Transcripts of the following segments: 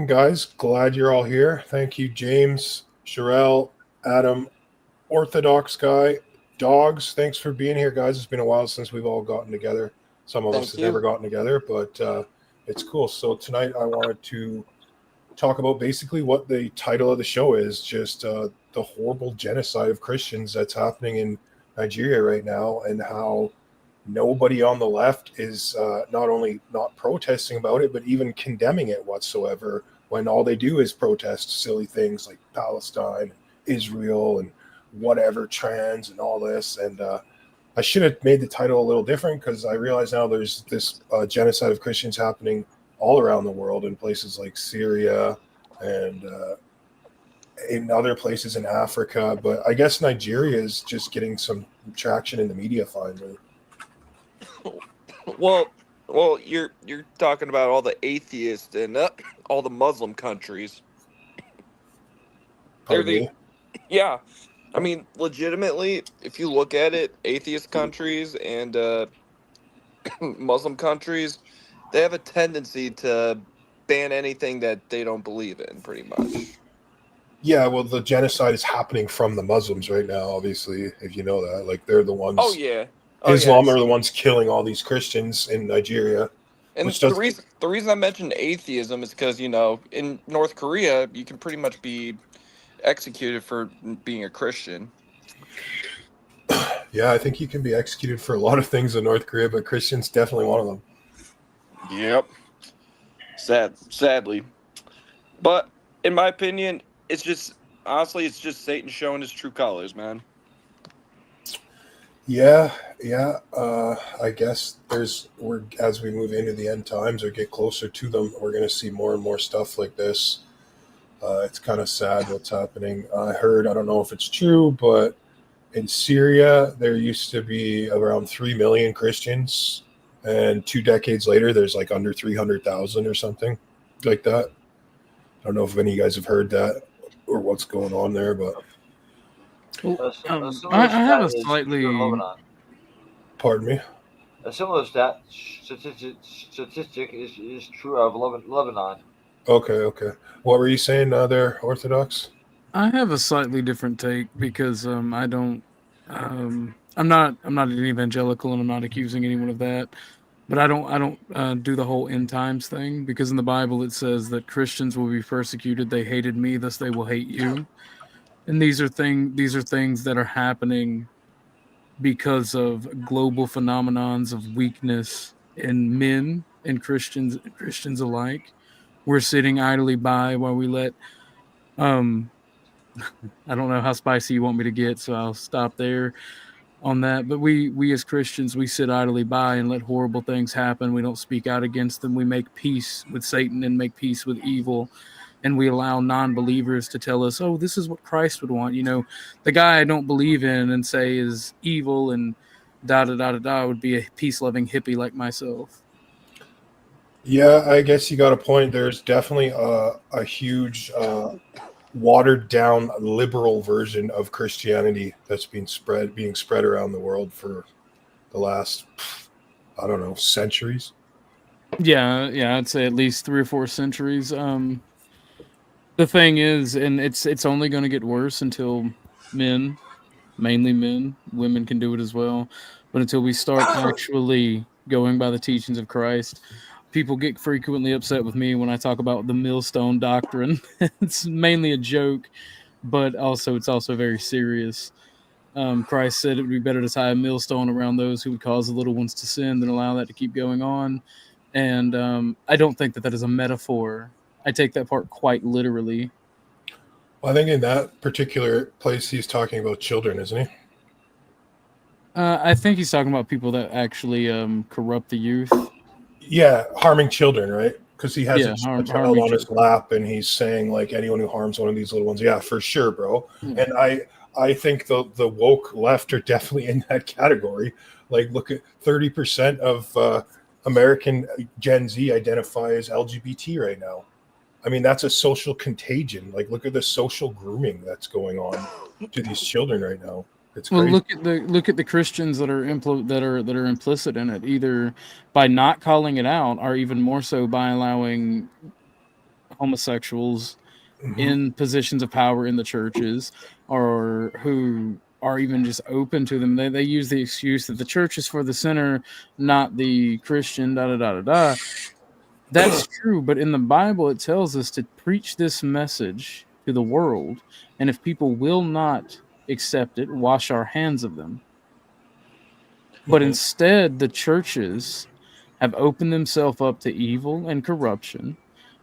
welcome, guys. Glad you're all here. Thank you, James, Sherelle, Adam, Orthodox guy, Dogs. Thanks for being here, guys. It's been a while since we've all gotten together. Some of us Thank have never you. gotten together, but it's cool. So tonight I wanted to talk about basically what the title of the show is, just the horrible genocide of Christians that's happening in Nigeria right now, and how nobody on the left is not only not protesting about it, but even condemning it whatsoever, when all they do is protest silly things like Palestine, Israel, and whatever, trans, and all this. And I should have made the title a little different, because I realize now there's this genocide of Christians happening all around the world in places like Syria and in other places in Africa. But I guess Nigeria is just getting some traction in the media finally. Well, you're talking about all the atheists and all the Muslim countries. They're Pardon the me. yeah. I mean, legitimately, if you look at it, atheist countries and Muslim countries, they have a tendency to ban anything that they don't believe in, pretty much. Yeah, well, the genocide is happening from the Muslims right now, obviously, if you know that. Like, they're the Oh ones, yeah, oh yeah. Islam are the ones killing all these Christians in Nigeria, And which the does, reason I mentioned atheism is because in North Korea you can pretty much be executed for being a Christian. yeah, I think you can be executed for a lot of things in North Korea, but Christians definitely one of them. Yep. Sadly. But in my opinion, it's just honestly, it's just Satan showing his true colors, man. Yeah, yeah. I guess as we move into the end times or get closer to them, we're going to see more and more stuff like this. It's kind of sad what's happening. I don't know if it's true, but in Syria, there used to be around 3 million Christians, and 2 decades later, there's like under 300,000 or something like that. I don't know if any of you guys have heard that or what's going on there, but Well, A I similar have a stat is true in slightly Lebanon. pardon me. A similar statistic is true of Lebanon. Okay, okay. What were you saying there, Orthodox? I have a slightly different take because I don't I'm not an evangelical and I'm not accusing anyone of that. But I don't do the whole end times thing, because in the Bible it says that Christians will be persecuted. They hated me, thus they will hate you. And these are things that are happening because of global phenomenons of weakness in men and Christians alike. We're sitting idly by while we let um I don't know how spicy you want me to get, so I'll stop there on that. But we as Christians, we sit idly by and let horrible things happen. We don't speak out against them. We make peace with Satan and make peace with evil. And we allow non-believers to tell us, "Oh, this is what Christ would want." The guy I don't believe in and say is evil and da da da da da would be a peace-loving hippie like myself. Yeah, I guess you got a point. There's definitely a huge watered down liberal version of Christianity that's being spread around the world for the last, I don't know, centuries. Yeah, I'd say at least 3 or 4 centuries. The thing is, and it's only going to get worse until men, mainly men, women can do it as well, but until we start actually going by the teachings of Christ. People get frequently upset with me when I talk about the millstone doctrine. It's mainly a joke, but it's also very serious. Christ said it would be better to tie a millstone around those who would cause the little ones to sin than allow that to keep going on. And I don't think that is a metaphor. I take that part quite literally. Well, I think in that particular place, he's talking about children, isn't he? I think he's talking about people that actually corrupt the youth. Yeah, harming children, right? Because he has Yeah, a child harming on his children. lap, and he's saying like anyone who harms one of these little ones, yeah, for sure, bro. Yeah. And I think the woke left are definitely in that category. Like, look at 30% of American Gen Z identify as LGBT right now. I mean, that's a social contagion. Like, look at the social grooming that's going on to these children right now. It's Well, crazy. look at the Christians that are that are implicit in it, either by not calling it out, or even more so by allowing homosexuals Mhm. in positions of power in the churches, or who are even just open to them. They use the excuse that the church is for the sinner, not the Christian. Da da da da da. That's true, but in the Bible, it tells us to preach this message to the world, and if people will not accept it, wash our hands of them. But Mhm. instead, the churches have opened themselves up to evil and corruption,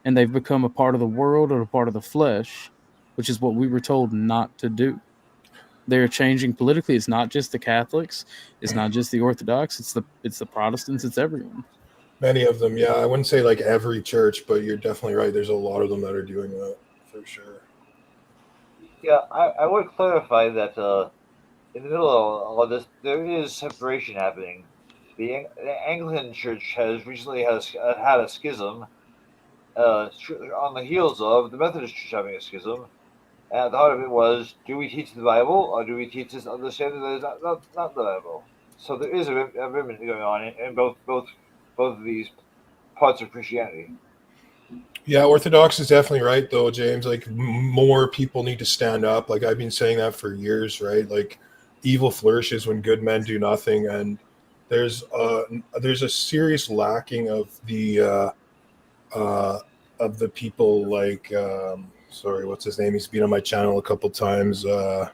and they've become a part of the world or a part of the flesh, which is what we were told not to do. They're changing politically. It's not just the Catholics, it's not just the Orthodox, it's the Protestants, it's everyone. Many of them, yeah. I wouldn't say like every church, but you're definitely right. There's a lot of them that are doing that for sure. Yeah, I would clarify that in the middle of all of this, there is separation happening. The Anglican Church has recently had a schism on the heels of the Methodist Church having a schism. And at the heart of it was, do we teach the Bible or do we teach this understanding that is not the Bible? So there is a movement going on in both of these parts of Christianity. Yeah, Orthodox is definitely right, though, James. Like, more people need to stand up. Like, I've been saying that for years, right? Like, evil flourishes when good men do nothing, and there's a serious lacking uh, of the people like sorry, what's his name? He's been on my channel a couple times. What's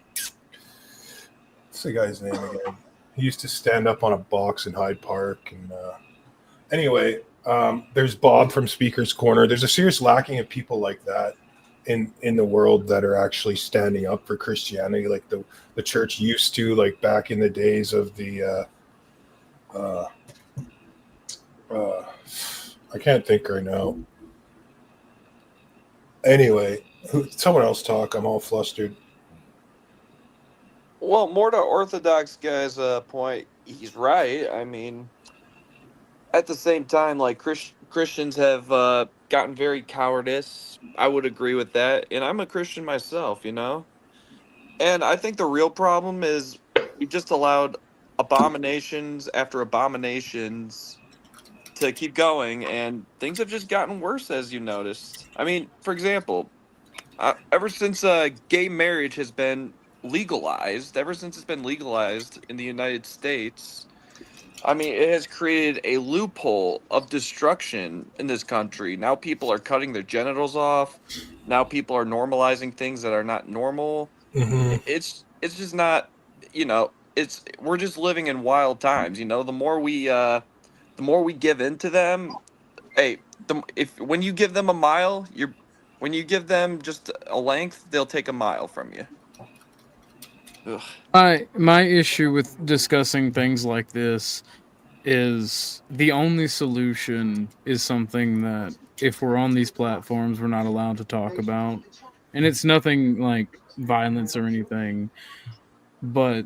the guy's name again? He used to stand up on a box in Hyde Park, and anyway, there's Bob from Speaker's Corner. There's a serious lacking of people like that in the world that are actually standing up for Christianity, like the church used to, like back in the days of the uh, uh, I can't think right now. Anyway, someone else talk. I'm all flustered. Well, more to Orthodox guy's point, he's right. I mean, at the same time, like Christians have gotten very cowardice. I would agree with that, and I'm a Christian myself, you know. And I think the real problem is we just allowed abominations after abominations to keep going, and things have just gotten worse, as you noticed. I mean, for example, ever since gay marriage has been legalized, ever since it's been legalized in the United States, I mean, it has created a loophole of destruction in this country. Now people are cutting their genitals off. Now people are normalizing things that are not normal. Hmm. It's just not, you know, it's we're just living in wild times, you know. The more we give in to them, hey, if when you give them a mile, you're when you give them just a length, they'll take a mile from you. Ugh. My issue with discussing things like this is the only solution is something that if we're on these platforms we're not allowed to talk about. And it's nothing like violence or anything, but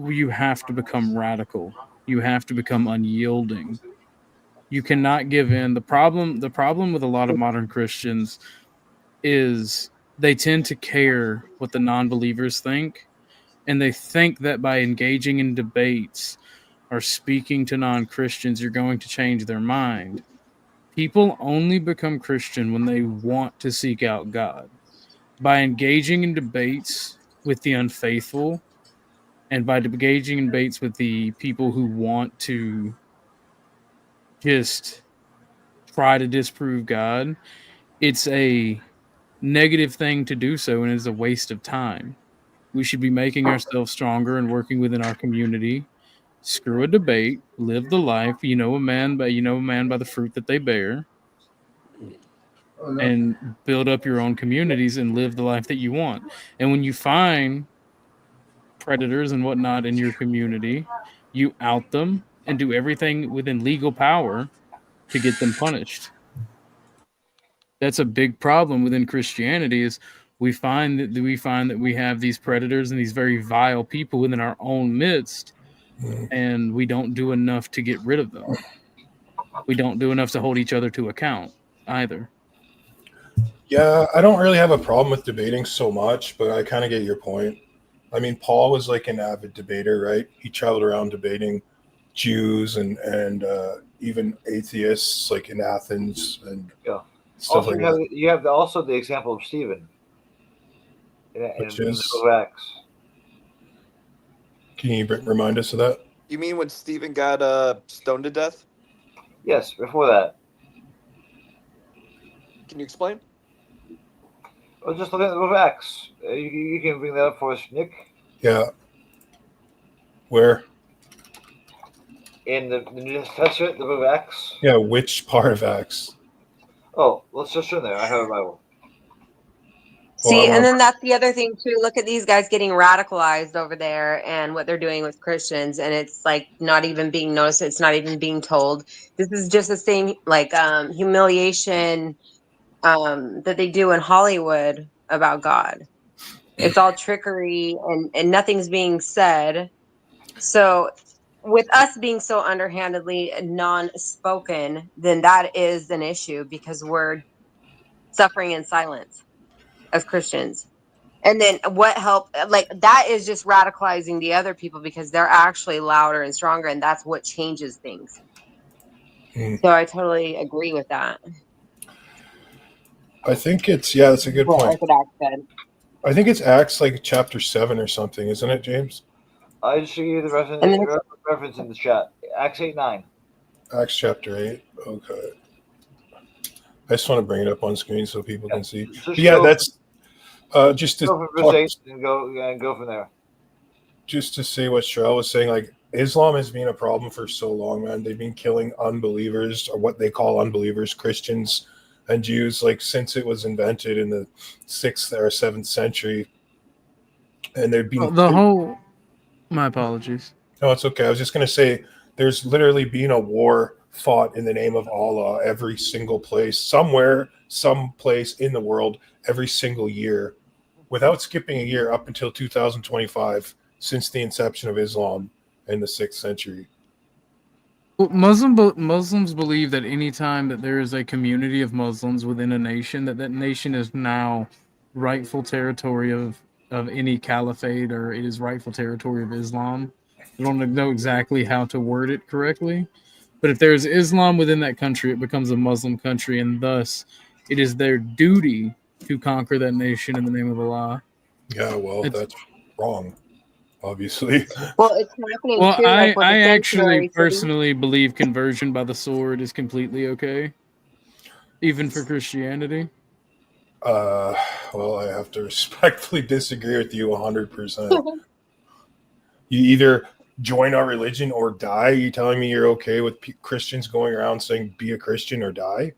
you have to become radical. You have to become unyielding. You cannot give in. The problem with a lot of modern Christians is they tend to care what the non-believers think, and they think that by engaging in debates or speaking to non-Christians you're going to change their mind. People only become Christian when they want to seek out God. By engaging in debates with the unfaithful and by engaging in debates with the people who want to just try to disprove God, it's a negative thing to do so and is a waste of time. We should be making ourselves stronger and working within our community. Screw a debate, live the life. You know a man by the fruit that they bear, and build up your own communities and live the life that you want. And when you find predators and whatnot in your community, you out them and do everything within legal power to get them punished. That's a big problem within Christianity is we find that we have these predators and these very vile people within our own midst, and we don't do enough to get rid of them. We don't do enough to hold each other to account either. Yeah, I don't really have a problem with debating so much, but I kind of get your point. I mean, Paul was like an avid debater, right? He traveled around debating Jews and even atheists, like in Athens, and Yeah. stuff Also, like that. you have also the example of Stephen in Which the is, book of Acts. can you remind us of that? You mean when Stephen got stoned to death? Yes, before that. Can you explain? Well, just look at the book of Acts. You can bring that up for us, Nick. Yeah. Where? In the New Testament, the book of Acts. Yeah, which part of Acts? Oh, let's just turn there. I have a Bible. Well, I See, and want then that's the other thing too. Look at these guys getting radicalized over there and what they're doing with Christians, and it's like not even being noticed. It's not even being told. This is just the same like humiliation that they do in Hollywood about God. It's all trickery and nothing's being said. So with us being so underhandedly non-spoken, then that is an issue because we're suffering in silence as Christians. And then what help like that is just radicalizing the other people because they're actually louder and stronger and that's what changes things. Mm. So I totally agree with that. I think it's, yeah, that's a good What point. Orthodox said. I think it's Acts like chapter 7 or something, isn't it, James? I just gave you the And then reference in the chat. Acts 8:9. Acts chapter 8. Okay. I just want to bring it up on screen so people can see. Just But yeah, go, that's just to go for verse talk, 8 and go from there. just to say what Sherelle was saying. Like, Islam has been a problem for so long, man. They've been killing unbelievers, or what they call unbelievers, Christians and Jews, like since it was invented in the 6th or 7th century. And they've been The whole. My apologies. No, it's okay. I was just going to say there's literally been a war fought in the name of Allah every single place, somewhere, some place in the world, every single year, without skipping a year up until 2025, since the inception of Islam in the 6th century. Well, Muslims believe that any time that there is a community of Muslims within a nation, that nation is now rightful territory of any caliphate, or it is rightful territory of Islam. I don't know exactly how to word it correctly, but if there is Islam within that country, it becomes a Muslim country, and thus it is their duty to conquer that nation in the name of Allah. Yeah, well, that's wrong, obviously. well, it's happening Well, too, like with the I actually sanctuary city. personally believe conversion by the sword is completely okay, even for Christianity. Well, I have to respectfully disagree with you 100%. You either join our religion or die. You telling me you're okay with Christians going around saying "be a Christian or die"?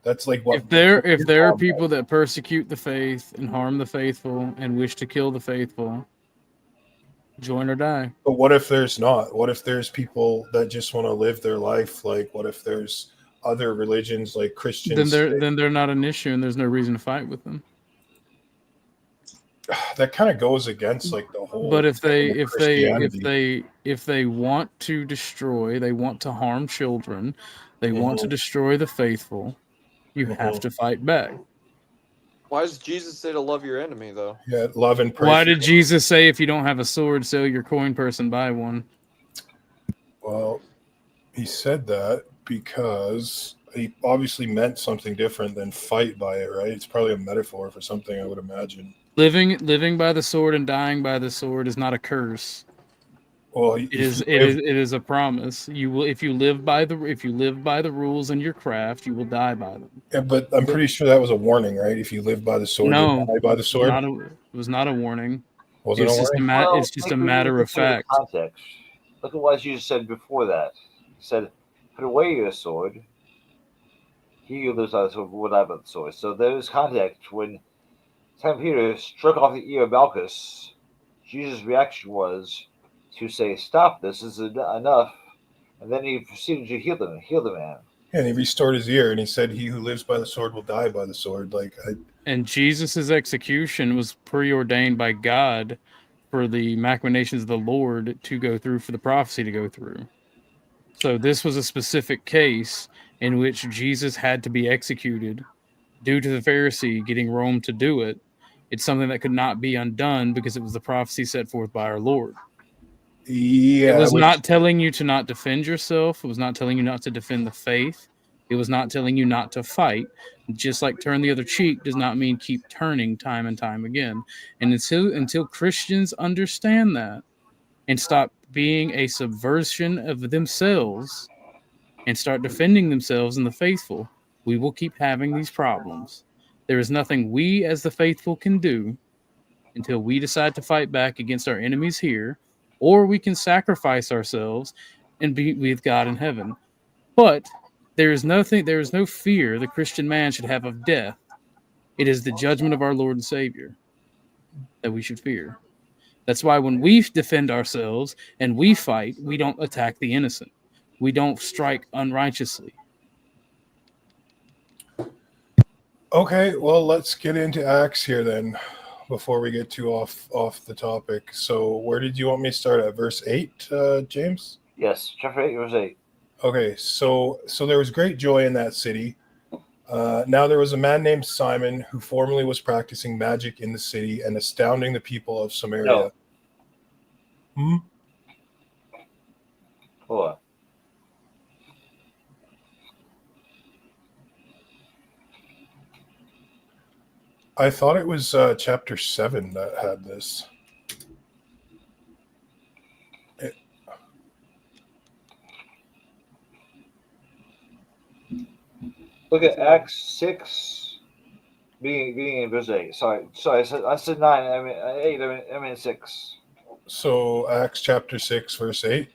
That's like what. If there are people that persecute the faith and harm the faithful and wish to kill the faithful, join or die. But what if there's not? What if there's people that just want to live their life? Like, what if there's other religions like Christians? Then they're not an issue, and there's no reason to fight with them. That kind of goes against like the whole. But if Christianity. they want to destroy, they want to harm children, they want to Mhm. destroy the faithful, you have to fight back. Why does Jesus say to love your enemy, though? Yeah, love and pray. Why did Jesus say if you don't have a sword, sell your coin purse and buy one? Well, he said that because he obviously meant something different than fight by it, right? It's probably a metaphor for something, I would imagine. Living by the sword and dying by the sword is not a curse. Well, It is a promise. You will if you live by the rules in your craft, you will die by them. Yeah, but I'm pretty sure that was a warning, right? If you live by the sword, No, you die by the sword. it was not a warning. Was it a warning? It's just a matter of fact. Context. Look at what Jesus said before that. He said, "Put away your sword. He who lives by the sword will die by the sword." So there is context. When Simon Peter struck off the ear of Malchus, Jesus' reaction was to say, "Stop! This is enough." And then he proceeded to heal the man. Yeah, and he restored his ear, and he said, "He who lives by the sword will die by the sword." And Jesus' execution was preordained by God for the machinations of the Lord to go through, for the prophecy to go through. So this was a specific case in which Jesus had to be executed due to the Pharisee getting Rome to do it. It's something that could not be undone because it was the prophecy set forth by our Lord. Yeah, It was not telling you to not defend yourself. It was not telling you not to defend the faith. It was not telling you not to fight. Just like turn the other cheek does not mean keep turning time and time again. And until Christians understand that and stop being a subversion of themselves and start defending themselves and the faithful, we will keep having these problems. There is nothing we as the faithful can do until we decide to fight back against our enemies here, or we can sacrifice ourselves and be with God in heaven. But there is no fear the Christian man should have of death. It is the judgment of our Lord and Savior that we should fear. That's why when we defend ourselves and we fight, we don't attack the innocent. We don't strike unrighteously. Okay, well, let's get into Acts here then, before we get too off the topic. So, where did you want me to start at? Verse 8, James? Yes, chapter 8, verse 8. Okay, so there was great joy in that city. Now there was a man named Simon who formerly was practicing magic in the city and astounding the people of Samaria. No. Hmm? Hold on. I thought it was chapter 7 that had this. Look at Acts 6, beginning in verse 8. Sorry, I said 9, I mean 8, I mean 6. So Acts chapter 6, verse 8.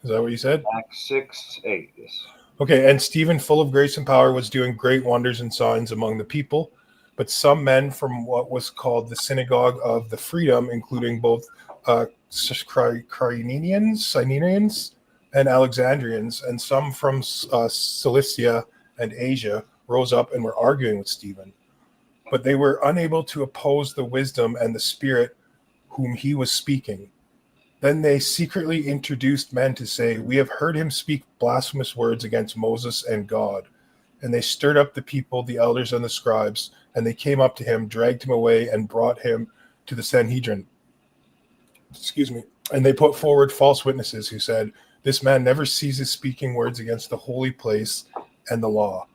Is that what you said? Acts 6, 8, yes. Okay, and Stephen, full of grace and power, was doing great wonders and signs among the people. But some men from what was called the synagogue of the freedom, including both Cyrenians and Alexandrians, and some from Cilicia and Asia, rose up and were arguing with Stephen. But they were unable to oppose the wisdom and the spirit whom he was speaking. Then they secretly introduced men to say, "We have heard him speak blasphemous words against Moses and God." And they stirred up the people, the elders and the scribes, and they came up to him, dragged him away, and brought him to the Sanhedrin. Excuse me. And they put forward false witnesses who said, "This man never ceases speaking words against the holy place and the law.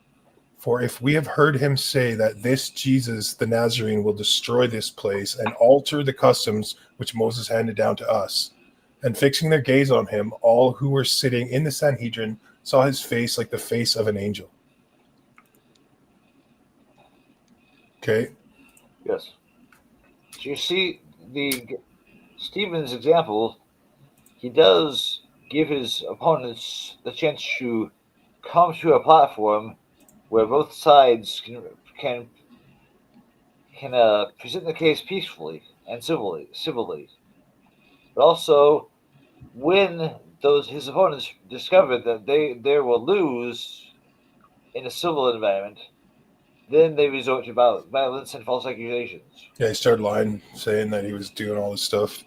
For if we have heard him say that this Jesus, the Nazarene, will destroy this place and alter the customs which Moses handed down to us." And fixing their gaze on him, all who were sitting in the Sanhedrin saw his face like the face of an angel. Okay. Yes. So you see Stephen's example, he does give his opponents the chance to come to a platform where both sides can present the case peacefully and civilly. But also, when his opponents discover that they will lose in a civil environment, then they resort to violence and false accusations. Yeah, he started lying, saying that he was doing all this stuff.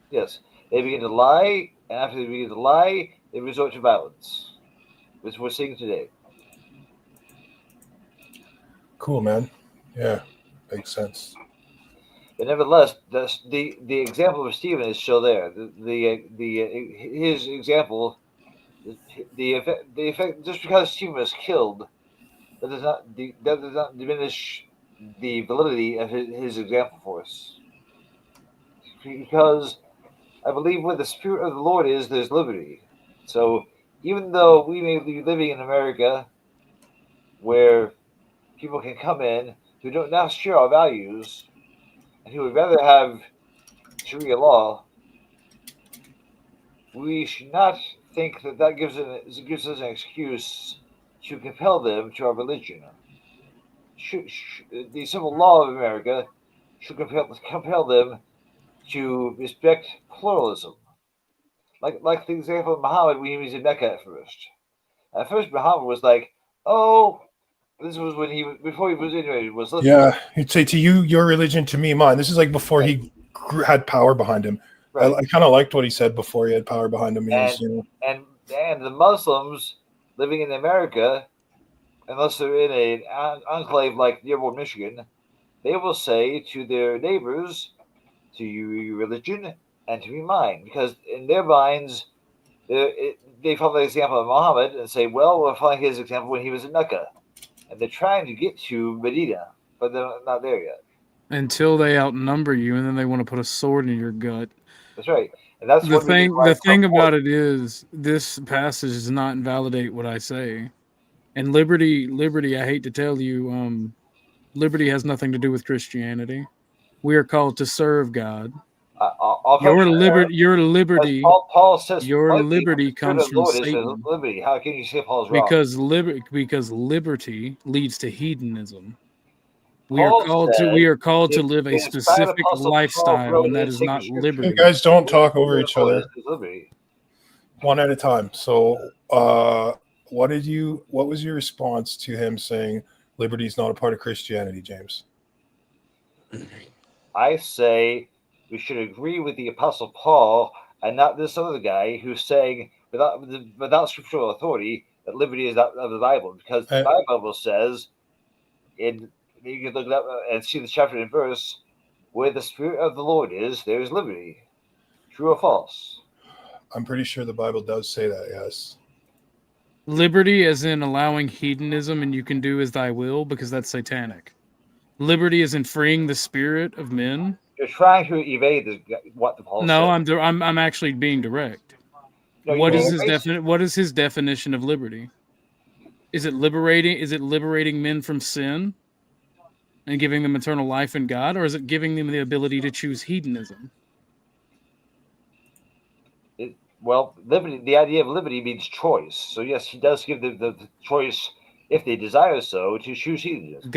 Yes, they begin to lie, and after they begin to lie, they resort to violence, which we're seeing today. Cool, man. Yeah, makes sense. But nevertheless, the example of Stephen is still there. His example, the effect. Just because Stephen was killed, that does not diminish the validity of his example for us. Because I believe where the Spirit of the Lord is, there's liberty. So even though we may be living in America, where people can come in who don't now share our values, and who would rather have Sharia law, we should not think that gives us an excuse to compel them to our religion. The civil law of America should compel them to respect pluralism. Like the example of Muhammad when he was in Mecca at first. At first, Muhammad was like, "Oh, this was when before he was anyway was listening." Yeah, he'd say to you, your religion, to me, mine. This is like before he had power behind him. Right. I kind of liked what he said before he had power behind him. And the Muslims living in America, unless they're in an enclave like Dearborn, Michigan, they will say to their neighbors, "To you, your religion, and to me, mine," because in their minds, They follow the example of Muhammad and say, well, we're following his example when he was in Mecca. And they're trying to get to Medina, but they're not there yet. Until they outnumber you, and then they want to put a sword in your gut. That's right. And that's The one reason thing, why the thing about it is, this passage does not invalidate what I say. And liberty, I hate to tell you, liberty has nothing to do with Christianity. We are called to serve God. Your liberty, Paul says, your liberty the Spirit comes of the from Lord is Satan. liberty. How can you say Paul's wrong? Because liberty leads to hedonism. We Paul are called said, to live a "The inspired specific apostle Paul lifestyle, wrote and that in is sacred not scripture, You liberty. guys don't the talk over Spirit of each the Lord other. is liberty." One at a time. So, what was your response to him saying liberty is not a part of Christianity, James? I say we should agree with the apostle Paul and not this other guy who's saying without scriptural authority that liberty is not of the Bible, because the Bible says, you can look it up and see the chapter and verse, where the Spirit of the Lord is, there is liberty. True or false? I'm pretty sure the Bible does say that, yes. Liberty as in allowing hedonism and you can do as thy will, because that's satanic. Liberty is in freeing the spirit of men. You're trying to evade what the Paul No, said. I'm actually being direct. No, What is his definition of liberty? Is it liberating men from sin and giving them eternal life in God, or is it giving them the ability to choose hedonism? Well, liberty. The idea of liberty means choice. So yes, he does give the choice, if they desire so, to choose hedonism.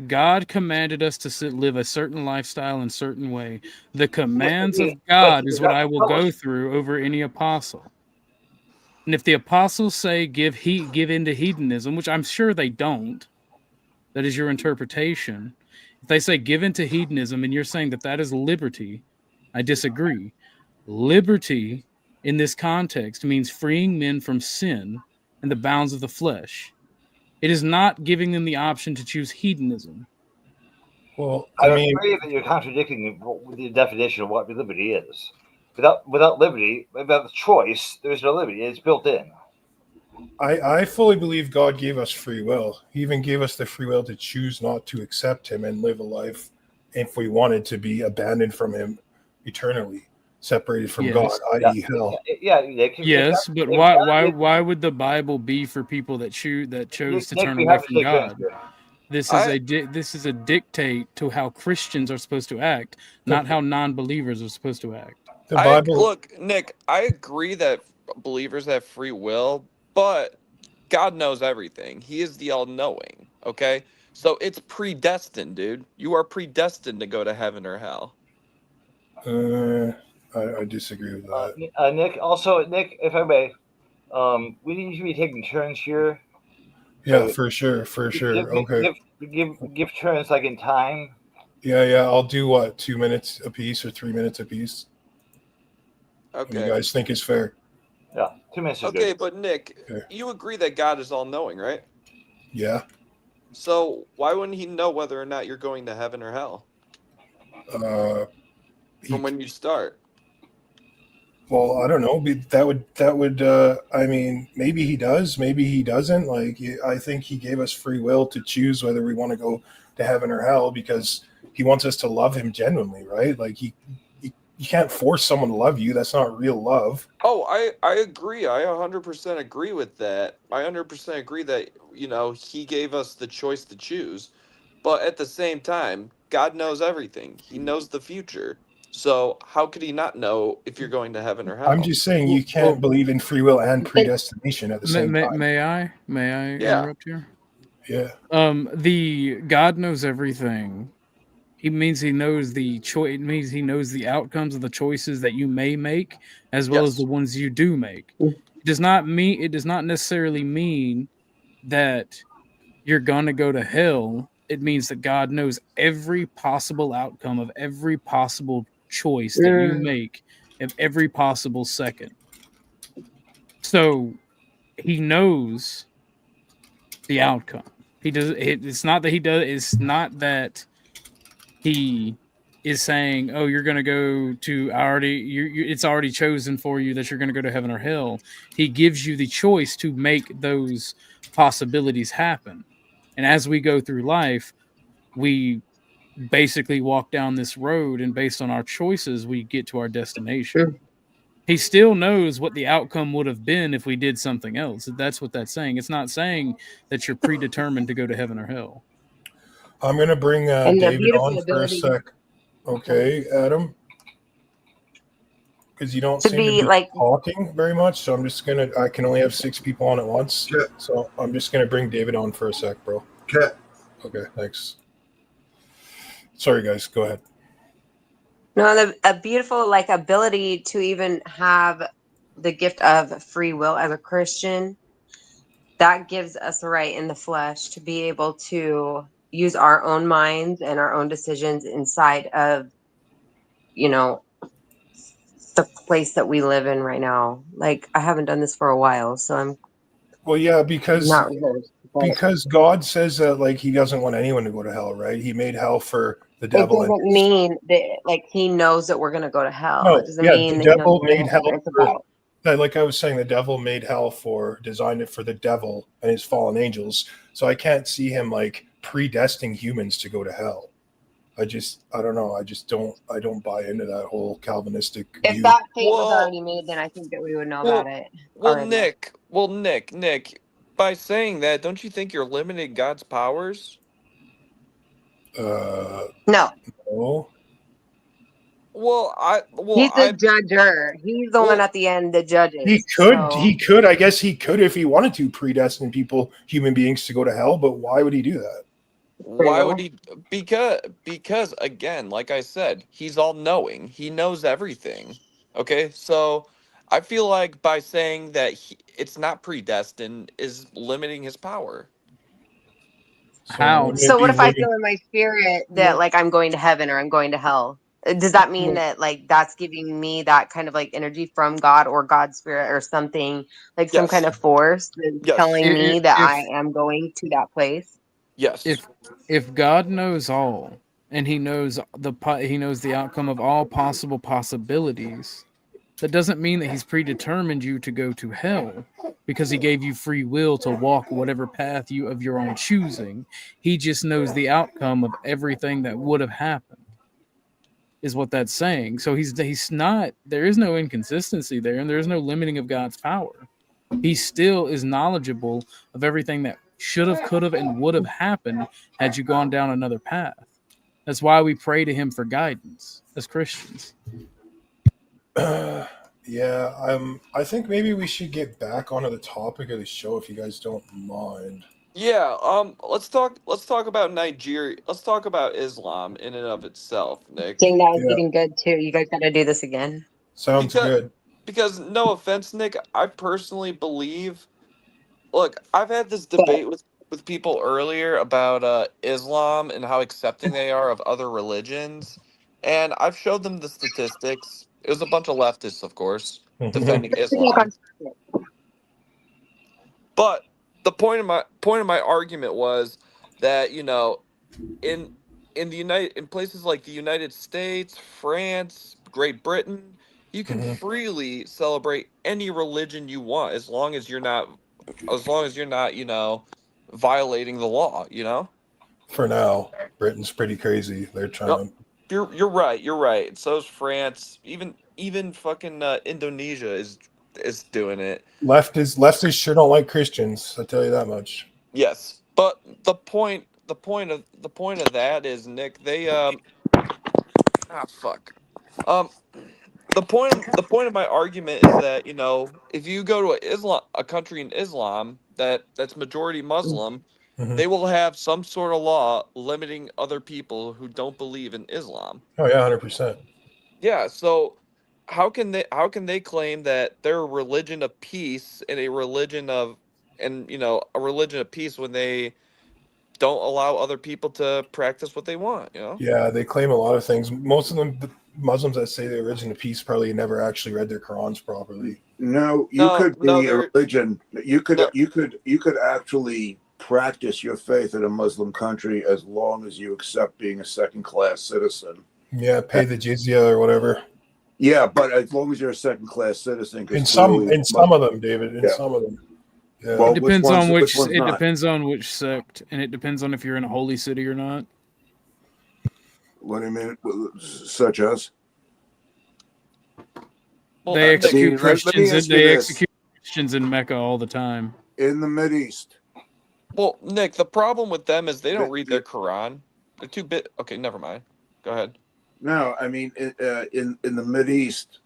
God commanded us to live a certain lifestyle in a certain way. The commands of God is what I will go through over any apostle. And if the apostles say give in to hedonism, which I'm sure they don't, that is your interpretation. If they say give in to hedonism and you're saying that is liberty, I disagree. Liberty in this context means freeing men from sin and the bounds of the flesh. It is not giving them the option to choose hedonism. Well, I'm afraid that you're contradicting the definition of what liberty is. Without liberty, without the choice, there's no liberty. It's built in. I fully believe God gave us free will. He even gave us the free will to choose not to accept him and live a life, if we wanted to be abandoned from him eternally, separated from God, i.e. hell. Yes, but why would the Bible be for people that chose to turn away from God? This is a dictate to how Christians are supposed to act, not how non-believers are supposed to act. Look, Nick, I agree that believers have free will, but God knows everything. He is the all-knowing, okay? So it's predestined, dude. You are predestined to go to heaven or hell. I disagree with that. Nick, if I may, we need to be taking turns here. Yeah, for sure. Okay. Give turns like in time. Yeah. I'll do what, 2 minutes a piece or 3 minutes a piece? Okay. You guys think is fair? Yeah, 2 minutes is good. Okay, but Nick, you agree that God is all-knowing, right? Yeah. So why wouldn't he know whether or not you're going to heaven or hell? From when you start. Well, I don't know. That would. I mean, maybe he does. Maybe he doesn't. Like, I think he gave us free will to choose whether we want to go to heaven or hell, because he wants us to love him genuinely, right? Like, you can't force someone to love you. That's not real love. Oh, I agree. I 100% agree with that. I 100% agree that, he gave us the choice to choose. But at the same time, God knows everything. He knows the future. So how could he not know if you're going to heaven or hell? I'm just saying you can't believe in free will and predestination at the same time. May I interrupt here? Yeah. The God knows everything. It means he knows the choice. It means he knows the outcomes of the choices that you may make, as well as the ones you do make. It does not necessarily mean that you're gonna go to hell. It means that God knows every possible outcome of every possible choice that you make of every possible second. So he knows the outcome. He does. It's not that he does. It's not that he is saying, "Oh, you're going to go to it's already chosen for you that you're going to go to heaven or hell." He gives you the choice to make those possibilities happen. And as we go through life, we basically walk down this road, and based on our choices, we get to our destination. He still knows what the outcome would have been if we did something else. That's what that's saying. It's not saying that you're predetermined to go to heaven or hell. I'm going to bring And the David beautiful on for a ability sec. Okay, Adam? Because you don't to seem to be be like, talking very much, so I'm just going to, I can only have 6 people on at once. Yeah. So I'm just going to bring David on for a sec, bro. Okay. Okay, thanks. Sorry, guys, go ahead. no, a beautiful like ability to even have the gift of free will as a Christian. That gives us a right in the flesh to be able to use our own minds and our own decisions inside of, you know, the place that we live in right now. Like, I haven't done this for a while, so I'm Well, yeah, because not rehearsed. But God says that, like, he doesn't want anyone to go to hell, right? He made hell for the it devil. doesn't mean that, like, he knows that we're going to go to hell. No, It doesn't yeah, mean the that he knows devil we're going made to hell hell. It's for, about. like I was saying, the devil made hell designed it for the devil and his fallen angels. So I can't see him like predestining humans to go to hell. I don't know. I don't buy into that whole Calvinistic If view. that fate was Well, already made, then I think that we would know well, about it well, already. Nick. By saying that, don't you think you're limiting God's powers? No. No, he's the judger. He's the one well, at the end that judges. He could, I guess he could if he wanted to predestine human beings to go to hell, but why would he do that? why would he? Because again, like I said, he's all knowing. He knows everything. Okay, so I feel like by saying that it's not predestined is limiting his power. So How? wouldn't it So be what if I living? feel in my spirit that like I'm going to heaven or I'm going to hell? Does that mean that like that's giving me that kind of like energy from God or God's spirit or something, like some kind Yes, of force that's yes, telling me that I If am going to that place? yes. if God knows all, and he knows the outcome of all possible possibilities, that doesn't mean that he's predetermined you to go to hell, because he gave you free will to walk whatever path you of your own choosing. He just knows the outcome of everything that would have happened, is what that's saying. So he's not, there is no inconsistency there, and there is no limiting of God's power. He still is knowledgeable of everything that should have, could have, and would have happened had you gone down another path. That's why we pray to him for guidance as Christians. Yeah, I think maybe we should get back onto the topic of the show if you guys don't mind. Yeah, let's talk about Nigeria. Let's talk about Islam in and of itself, Nick. Dang, that was Yeah. getting good too. You guys got to do this again. Sounds good. Because no offense, Nick, I personally believe, look, I've had this debate with people earlier about Islam and how accepting they are of other religions, and I've showed them the statistics. It was a bunch of leftists, of course, defending Islam. But the point of my argument was that, in in places like the United States, France, Great Britain, you can freely celebrate any religion you want as long as you're not violating the law, For now, Britain's pretty crazy. They're trying. You're right. You're right. So is France. Even fucking Indonesia is doing it. Leftists sure don't like Christians. I tell you that much. Yes, but the point of that is, Nick, they fuck. The point of my argument is that, if you go to a country in Islam that's majority Muslim, they will have some sort of law limiting other people who don't believe in Islam. Oh yeah, 100%. Yeah, so how can they claim that they're a religion of peace and a religion of peace when they don't allow other people to practice what they want, Yeah, they claim a lot of things. Most of them, the Muslims that say they're religion of peace, probably never actually read their Qurans properly. No, you could be a religion. You could actually practice your faith in a Muslim country as long as you accept being a second-class citizen. Yeah, pay the jizya or whatever. Yeah, but as long as you're a second-class citizen, In some of them, David. In some of them. Yeah. Well, It depends on which one's it not? depends on which sect, and it depends on if you're in a holy city or not. What do you mean, such as? Well, They Nick, execute let me Christians, and ask you they this. execute Christians in Mecca all the time. In the Mideast, well, Nick, the problem with them is they don't read their Quran. They're too bit. Okay, never mind. Go ahead. no, I mean in the Mideast,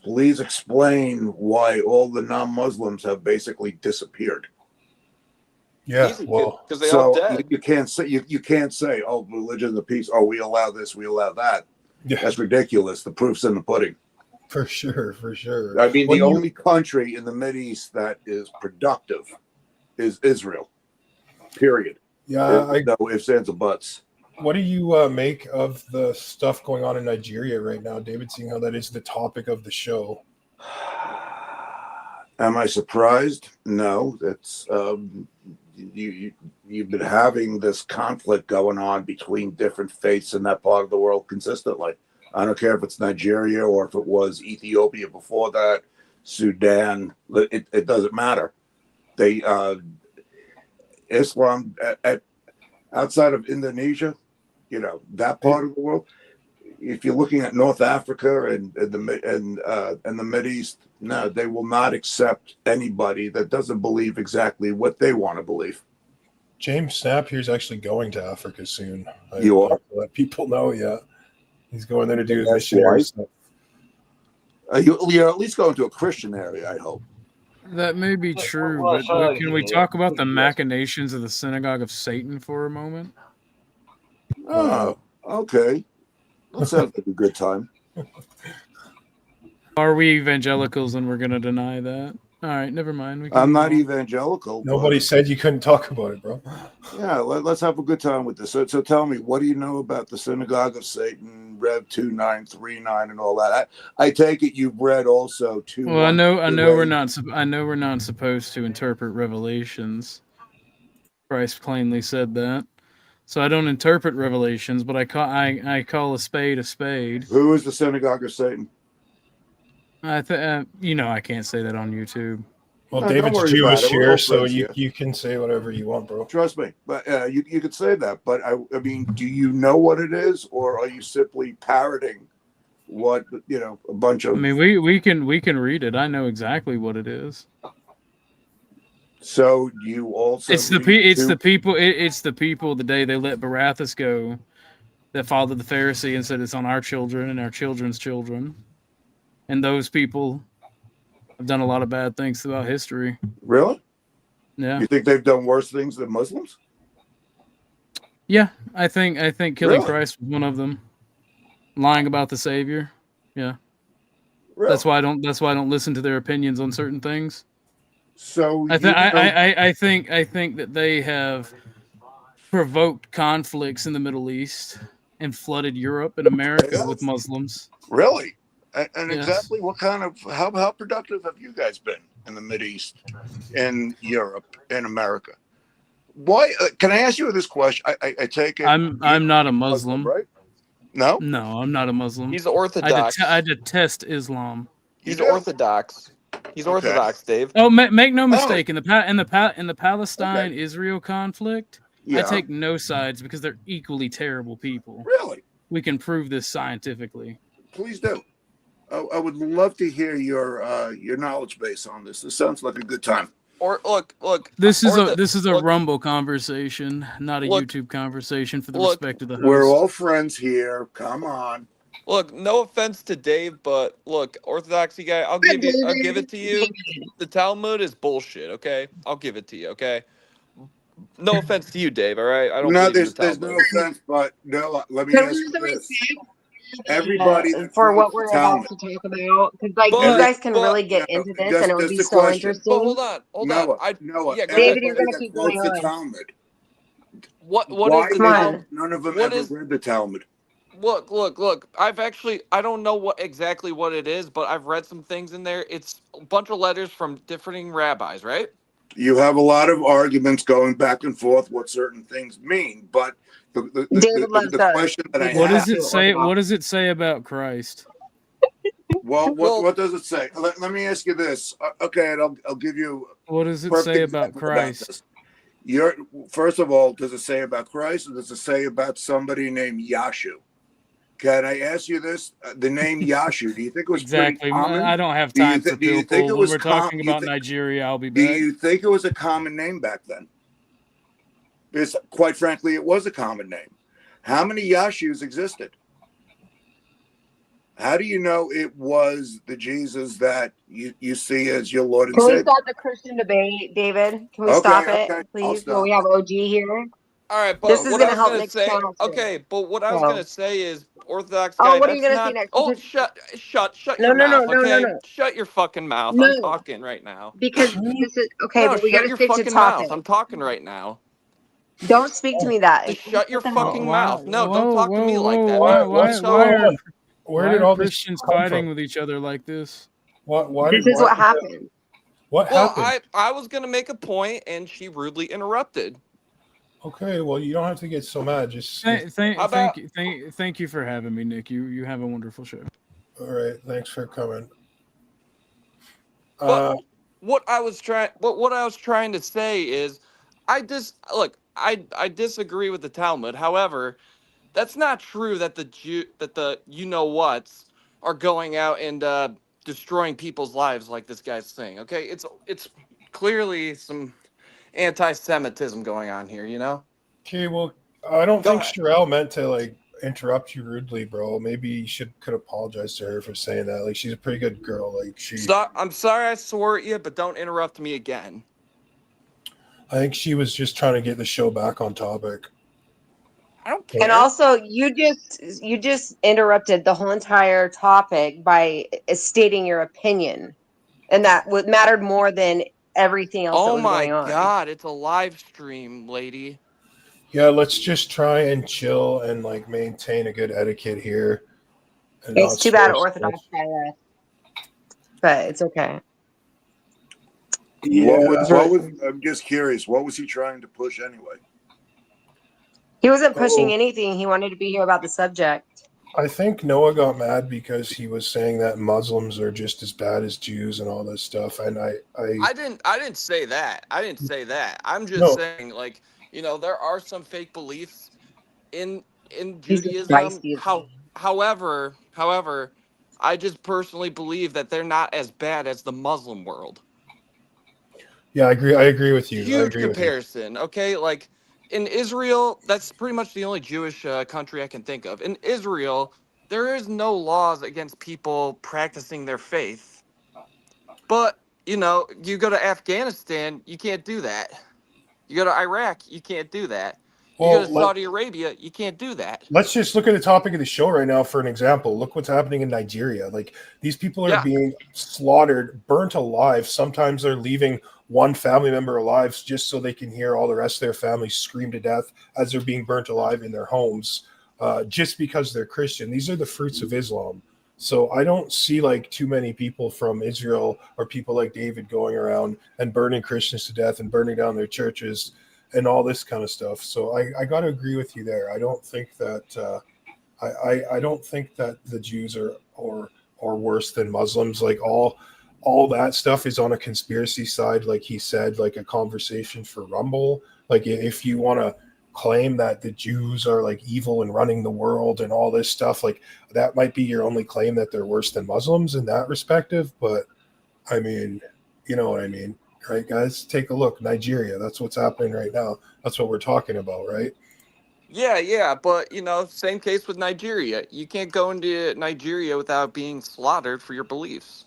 please explain why all the non-Muslims have basically disappeared. Yeah, well, because they all So dead. you can't say, oh, religion of peace. Oh, we allow this, we allow that. yeah, That's ridiculous. The proof's in the pudding. for sure. I mean, What the do you- only country in the Mideast that is productive is Israel. Period. Yeah, No ifs, ands, or buts. what do you make of the stuff going on in Nigeria right now, David? Seeing how that is the topic of the show. Am I surprised? No. That's you've been having this conflict going on between different faiths in that part of the world consistently. I don't care if it's Nigeria or if it was Ethiopia before that, Sudan. It doesn't matter. They Islam outside of Indonesia, that part of the world. If you're looking at North Africa and the Mideast, no, they will not accept anybody that doesn't believe exactly what they want to believe. James Snap here is actually going to Africa soon. You are? Let people know, yeah. He's going there to do his That's missionary why. stuff. You're at least going to a Christian area, I hope. That may be true, well, but sorry, can we yeah, talk about the yes. machinations of the synagogue of Satan for a moment? Oh, okay. That sounds like a good time. Are we evangelicals and we're going to deny that? All right, never mind. We can I'm move not on. evangelical. Nobody said you couldn't talk about it, bro. Yeah, let's have a good time with this. So tell me, what do you know about the synagogue of Satan, Rev 2939, and all that? I take it you've read also 2. Well, I know we're not supposed to interpret Revelations. Christ plainly said that. So I don't interpret Revelations, but I call a spade a spade. Who is the synagogue of Satan? I can't say that on YouTube. Well, No, don't David's worry about Jewish it. We're all here, so friends here. you can say whatever you want, bro. Trust me, but you could say that. But I mean, do you know what it is, or are you simply parroting what a bunch of? I mean, we can read it. I know exactly what it is. So you also It's the people. It's the people. The day they let Barabbas go, that followed the Pharisee and said it's on our children and our children's children, and those people have done a lot of bad things throughout history. Really? Yeah. You think they've done worse things than Muslims? Yeah, I think killing Really? Christ was one of them. Lying about the Savior. Yeah. Really? That's why I don't listen to their opinions on certain things. So I think that they have provoked conflicts in the Middle East and flooded Europe and America with Muslims. Really? And Yes. exactly what kind of how productive have you guys been in the Mideast, in Europe, in America? Why? Can I ask you this question? I take it. I'm not a Muslim. right? No. No, I'm not a Muslim. He's Orthodox. I detest Islam. He's You do? Orthodox. He's Okay. Orthodox, Dave. Oh, make no mistake. In the Palestine-Israel conflict, Yeah. I take no sides because they're equally terrible people. Really? We can prove this scientifically. Please do. I would love to hear your knowledge base on this. This sounds like a good time. Or look. This is a look, Rumble conversation, not a Look. YouTube conversation for the Look. respect of the host. We're all friends here. Come on. Look, no offense to Dave, but look, Orthodoxy guy, I'll give it to you. The Talmud is bullshit, okay? I'll give it to you, okay? No offense to you, Dave, all right? I don't No, believe in there's the no Talmud. offense, but no. Let me Can ask we you this. respect Everybody that for what reads we're the Talmud. about to talk about? Because like But- you guys can but- really get no, into this, just- and it would just be a so question. interesting. But hold on. Noah, Yeah, go David, ahead. you're gonna keep quotes going the on. Talmud. What Why is the Come on. Talmud? none of them What ever is- read the Talmud? Look. I don't know what it is, but I've read some things in there. It's a bunch of letters from differing rabbis, right? you have a lot of arguments going back and forth what certain things mean, but David loves the those. question that I What have, does it say? Orthodox. What does it say about Christ? well, Well- what does it say? Let me ask you this. Okay, and I'll give you What does it perfect say about example Christ? this. First of all, does it say about Christ, or does it say about somebody named Yashu? Can I ask you this? The name Yashu, do you think it was Exactly. pretty common? I don't have Do you time for do you Pilpul. think it When was we're talking do you about think- Nigeria, I'll be Do back. you think it was a common name back then? Because quite frankly, it was a common name. How many Yashus existed? How do you know it was the Jesus that you see as your Lord and Can we Savior? stop the Christian debate, David? Can we Okay, stop okay, it, I'll please? stop. When we have OG here. All right, but This is what gonna I was help gonna Nick's say, channel too. okay, but what I was So- gonna say is, Orthodox Oh, guy, what are you that's gonna say not. next? Oh, Because- shut No, your no, no, mouth, no, no, okay? no. Shut your fucking mouth. No. I'm talking right now. Because this is okay, No, but we shut gotta your stick to fucking topic. mouth. I'm talking right now. Don't speak to me that. Just shut your What the hell? fucking mouth. No, don't Whoa, talk to me whoa, like that, whoa, man. What's So- going on? Where Why did are all this Christians come fighting from? with each other like this? Why This did is what happened. what Well, happened? I was gonna make a point, and she rudely interrupted. Okay, well, you don't have to get so mad. Just How about- Thank you for having me, Nick. You have a wonderful show. all right. Thanks for coming. But what I was trying to say is, I disagree with the Talmud. However, that's not true that the you know whats are going out and destroying people's lives like this guy's saying. Okay, it's clearly some anti-Semitism going on here. You know. Okay, well, I don't Go think ahead. Sherelle meant to like interrupt you rudely, bro. Maybe you could apologize to her for saying that. Like, she's a pretty good girl. Like, I'm sorry I swore at you, but don't interrupt me again. I think she was just trying to get the show back on topic. I don't care. And also, you just interrupted the whole entire topic by stating your opinion, and that what mattered more than everything else that Oh was my going on. God, it's a live stream, lady. Yeah, let's just try and chill and like maintain a good etiquette here. And It's not too bad swear so Orthodox much. guy left, but it's okay. Yeah, I'm just curious. What was he trying to push anyway? He wasn't pushing Oh. anything. He wanted to be here about the subject. I think Noah got mad because he was saying that Muslims are just as bad as Jews and all this stuff. And I I didn't say that. I didn't say that. I'm just No. saying, like, there are some fake beliefs in Jesus Judaism. Christ, he is- However, I just personally believe that they're not as bad as the Muslim world. Yeah, I agree with you. I Huge agree with you. comparison, okay? Like, in Israel, that's pretty much the only Jewish country I can think of. In Israel, there is no laws against people practicing their faith. But, you go to Afghanistan, you can't do that. You go to Iraq, you can't do that. You Well, go to Saudi Arabia, you can't do that. Let's just look at the topic of the show right now for an example. Look what's happening in Nigeria. Like, these people are Yeah. being slaughtered, burnt alive. Sometimes they're leaving one family member alive just so they can hear all the rest of their family scream to death as they're being burnt alive in their homes, just because they're Christian. These are the fruits of Islam. So I don't see like too many people from Israel or people like David going around and burning Christians to death and burning down their churches and all this kind of stuff. So I got to agree with you there. I don't think that I don't think that the Jews are worse than Muslims. Like, all that stuff is on a conspiracy side, like he said, like a conversation for Rumble. Like, if you want to claim that the Jews are like evil and running the world and all this stuff, like that might be your only claim that they're worse than Muslims in that respective. But I mean, you know what I mean. Right, guys, take a look. Nigeria, that's what's happening right now. That's what we're talking about, right? Yeah, but, same case with Nigeria. You can't go into Nigeria without being slaughtered for your beliefs.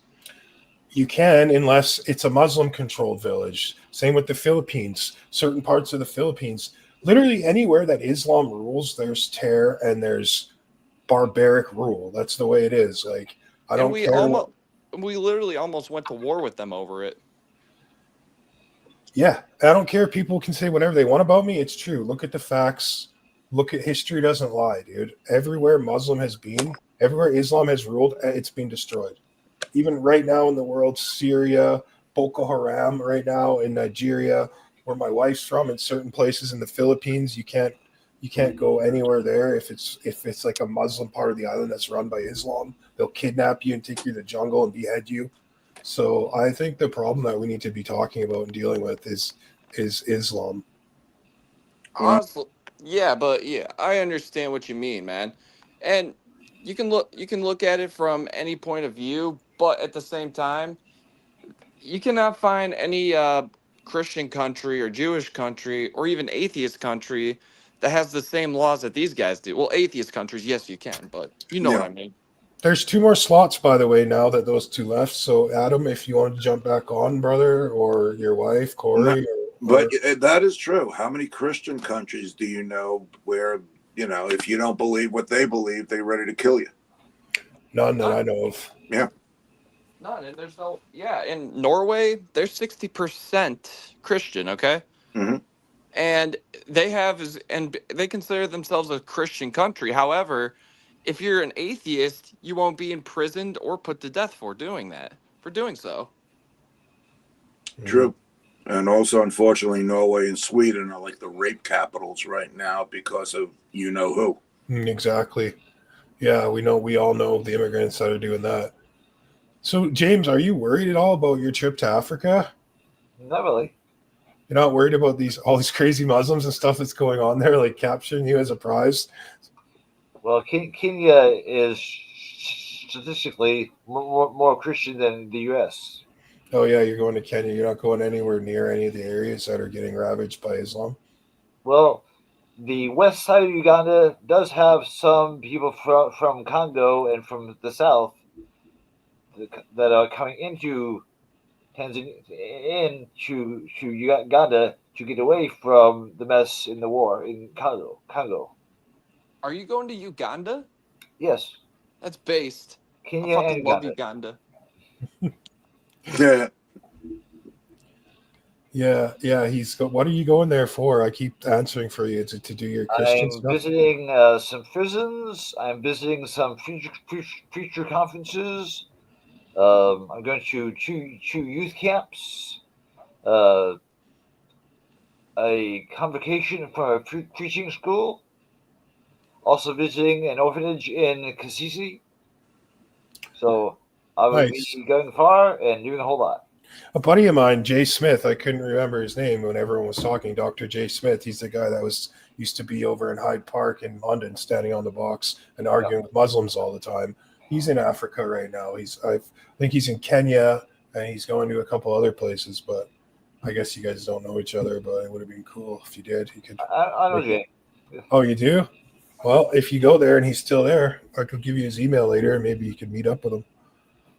You can, unless it's a Muslim-controlled village. Same with the Philippines. Certain parts of the Philippines, literally anywhere that Islam rules, there's terror and there's barbaric rule. That's the way it is. Like, I don't care. We literally almost went to war with them over it. Yeah, I don't care. People can say whatever they want about me. It's true. Look at the facts. Look at history. Doesn't lie, dude. Everywhere Muslim has been, everywhere Islam has ruled, it's been destroyed. Even right now in the world, Syria, Boko Haram right now in Nigeria, where my wife's from. In certain places in the Philippines, you can't go anywhere there if it's like a Muslim part of the island that's run by Islam. They'll kidnap you and take you to the jungle and behead you. So I think the problem that we need to be talking about and dealing with is Islam. Honestly, yeah, but yeah, I understand what you mean, man. And you can look at it from any point of view, but at the same time, you cannot find any Christian country or Jewish country or even atheist country that has the same laws that these guys do. Well, atheist countries, yes, you can, but you know what Yeah. I mean. There's 2 more slots, by the way, now that those 2 left. So, Adam, if you want to jump back on, brother, or your wife, Corey. But that is true. How many Christian countries do you know where, if you don't believe what they believe, they're ready to kill you? None that I know of. Yeah. None, and there's no, yeah, in Norway, they're 60% Christian, okay? Mhm. And and they consider themselves a Christian country. However, if you're an atheist, you won't be imprisoned or put to death for doing so. True. And also, unfortunately, Norway and Sweden are like the rape capitals right now because of you know who. Exactly. Yeah, we all know the immigrants that are doing that. So, James, are you worried at all about your trip to Africa? Not really. You're not worried about all these crazy Muslims and stuff that's going on there, like capturing you as a prize? Well, Kenya is statistically more Christian than the U.S. Oh yeah, you're going to Kenya. You're not going anywhere near any of the areas that are getting ravaged by Islam. Well, the west side of Uganda does have some people from Congo and from the south that are coming into Tanzania, into Uganda to get away from the mess in the war in Congo. Are you going to Uganda? Yes, That's based. I Kenya and fucking love Uganda. Uganda. Yeah. Yeah. What are you going there for? I keep answering for you to do your Christian I'm stuff. visiting some prisons. I'm visiting some preacher conferences. I'm going to two youth camps. Uh, a convocation from a preaching school. Also visiting an orphanage in Kasisi. So I will Nice. be going far and doing a whole lot. A buddy of mine, Jay Smith, I couldn't remember his name when everyone was talking. Dr. Jay Smith, he's the guy that used to be over in Hyde Park in London, standing on the box and arguing with Muslims all the time. He's in Africa right now. I think he's in Kenya, and he's going to a couple other places. But I guess you guys don't know each other. But it would have been cool if you did. He could. I know Jay. Oh, you do? Well, if you go there and he's still there, I could give you his email later, and maybe you could meet up with him.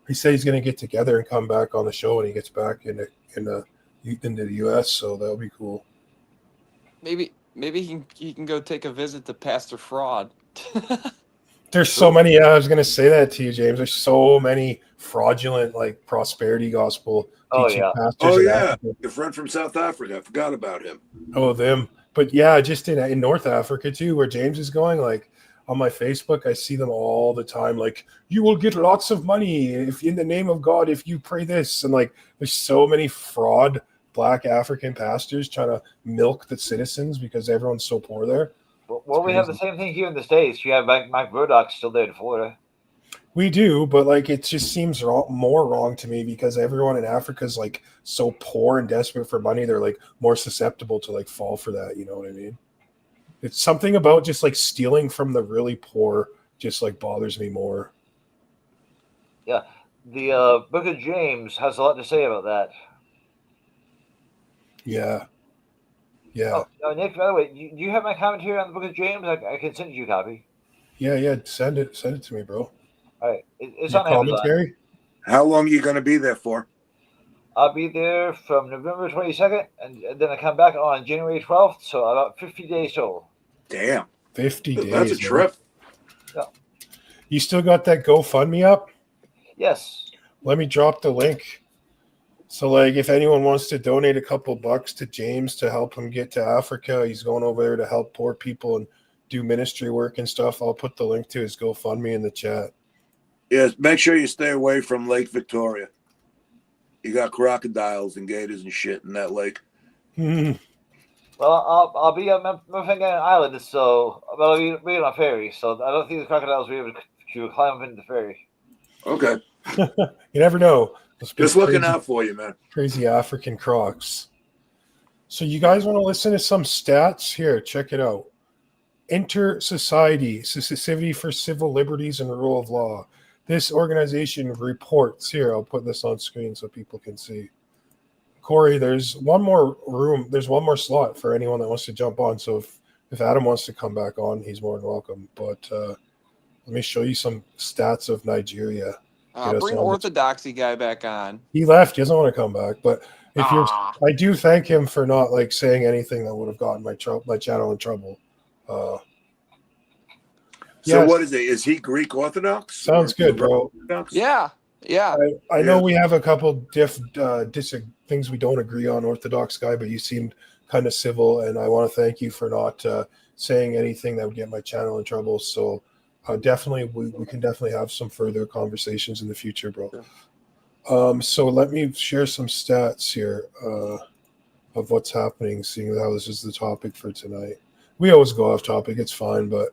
He said he's going to get together and come back on the show when he gets back into the U.S. So that'll be cool. Maybe he can go take a visit to Pastor Fraud. There's so many. Yeah, I was going to say that to you, James. There's so many fraudulent, like prosperity gospel teaching pastors. Oh in yeah, Africa. your friend from South Africa. I forgot about him. Oh, them. But yeah, just in North Africa too, where James is going. Like on my Facebook, I see them all the time. Like, you will get lots of money if in the name of God if you pray this. And like, there's so many fraud Black African pastors trying to milk the citizens because everyone's so poor there. Well, we have the same thing here in the States. You have Mike Murdoch still there in Florida. We do, but like it just seems more wrong to me because everyone in Africa is like so poor and desperate for money. They're like more susceptible to like fall for that. You know what I mean? It's something about just like stealing from the really poor just like bothers me more. Yeah, the Book of James has a lot to say about that. Yeah. Oh, Nick, by the way, do you have my commentary on the Book of James? I can send you a copy. Yeah. Send it to me, bro. All right, it's Your on Amazon. commentary? How long are you going to be there for? I'll be there from November 22nd, and then I come back on January 12th, so about 50 days total. Damn. 50 days. That's a trip. Yeah. You still got that GoFundMe up? Yes. Let me drop the link. So, like, if anyone wants to donate a couple bucks to James to help him get to Africa, he's going over there to help poor people and do ministry work and stuff. I'll put the link to his GoFundMe in the chat. Yes, make sure you stay away from Lake Victoria. You got crocodiles and gators and shit in that lake. Mhm. Well, I'll be on Mafengan Island, so I'll be on a ferry. So I don't think the crocodiles will be able to climb up into the ferry. Okay. You never know. Those big, Just looking crazy, out for you, man. crazy African crocs. So you guys want to listen to some stats? Here, check it out. Inter-Society Society for Civil Liberties and Rule of Law. This organization reports, here, I'll put this on screen so people can see. Corey, there's one more room. There's one more slot for anyone that wants to jump on. So if Adam wants to come back on, he's more than welcome. But let me show you some stats of Nigeria. Bring Orthodoxy guy back on. He left. He doesn't want to come back. But if you're, Ah. I do thank him for not like saying anything that would have gotten my channel in trouble. So yes. what is it? Is he Greek Orthodox? Sounds good, bro. Orthodox? Yeah. I know we have a couple things we don't agree on, Orthodox guy, but you seemed kind of civil, and I want to thank you for not saying anything that would get my channel in trouble. So definitely, we can definitely have some further conversations in the future, bro. Sure. So let me share some stats here of what's happening, seeing how this is the topic for tonight. We always go off topic. It's fine, but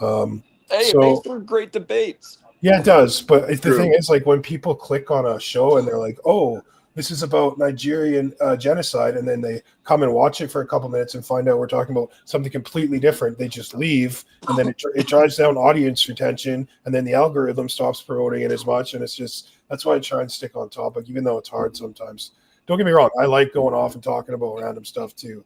Hey, it makes for great debates. yeah, it does. But the True. thing is, like, when people click on a show and they're like, oh, this is about Nigerian genocide, and then they come and watch it for a couple minutes and find out we're talking about something completely different, they just leave, and then it drives down audience retention, and then the algorithm stops promoting it as much, and it's just, that's why I try and stick on topic, even though it's hard sometimes. Don't get me wrong, I like going off and talking about random stuff too.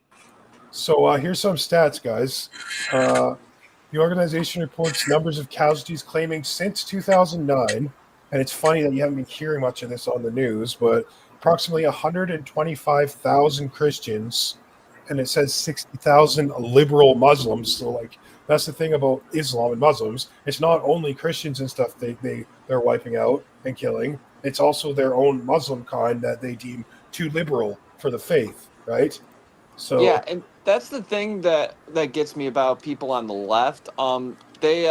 So here's some stats, guys. The organization reports numbers of casualties claiming since 2009, and it's funny that you haven't been hearing much of this on the news, but approximately 125,000 Christians, and it says 60,000 liberal Muslims. So, like, that's the thing about Islam and Muslims. It's not only Christians and stuff they're wiping out and killing. It's also their own Muslim kind that they deem too liberal for the faith, right? So Yeah, and that's the thing that gets me about people on the left. They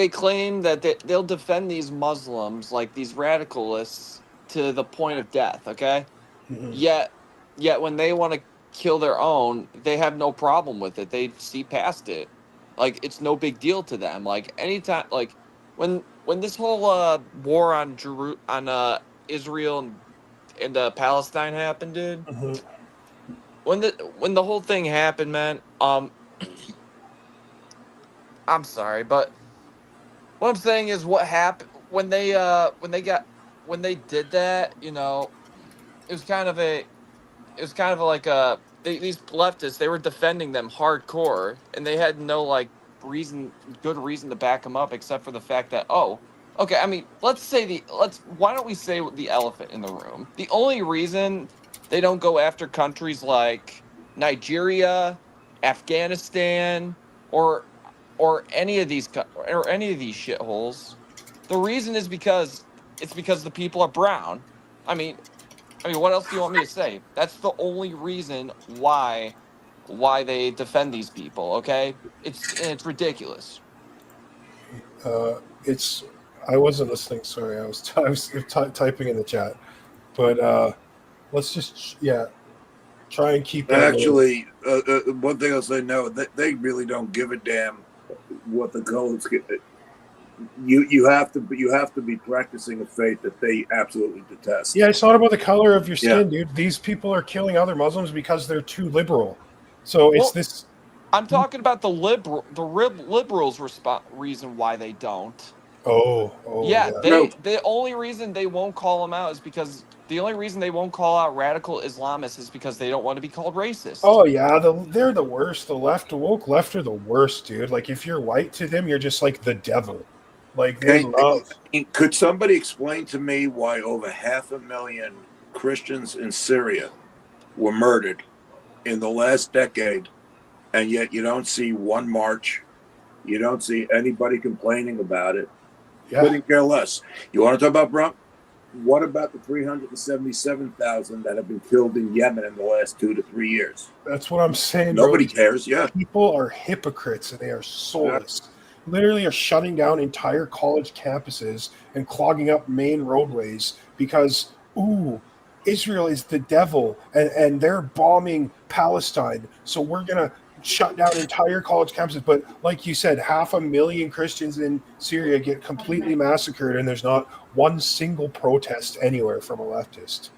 claim that they'll defend these Muslims, like these radicalists, to the point of death. Okay, mhm. yet when they want to kill their own, they have no problem with it. They see past it, like it's no big deal to them. Like anytime, like when this whole war on Israel and Palestine happened, dude. Mhm. When the whole thing happened, man, I'm sorry, but what I'm saying is what happened when they did that, you know, it was kind of like these leftists, they were defending them hardcore, and they had no like good reason to back them up except for the fact that, oh, okay, I mean, why don't we say the elephant in the room? The only reason they don't go after countries like Nigeria, Afghanistan, or any of these shitholes, the reason is because the people are brown. I mean, what else do you want me to say? That's the only reason why they defend these people. Okay, it's ridiculous. It's I wasn't listening. Sorry, I was typing in the chat. But let's just try and keep that. Actually, one thing I'll say, no, they really don't give a damn what the colors get. You have to be practicing a faith that they absolutely detest. Yeah, it's not about the color of your skin, dude. These people are killing other Muslims because they're too liberal. So it's this. I'm talking about the liberals' reason why they don't. Oh, yeah. The only reason they won't call them out is because the only reason they won't call out radical Islamists is because they don't want to be called racist. Oh yeah, they're the worst. The woke left are the worst, dude. Like if you're white to them, you're just like the devil. Like they love. Could somebody explain to me why over 500,000 Christians in Syria were murdered in the last decade, and yet you don't see one march, you don't see anybody complaining about it? Yeah. Couldn't care less. You want to talk about Trump? What about the 377,000 that have been killed in Yemen in the last 2 to 3 years? That's what I'm saying. Nobody cares. Yeah, people are hypocrites and they are soulless. literally are shutting down entire college campuses and clogging up main roadways because, ooh, Israel is the devil and they're bombing Palestine. So we're going to shut down entire college campuses. But like you said, 500,000 Christians in Syria get completely massacred, and there's not one single protest anywhere from a leftist.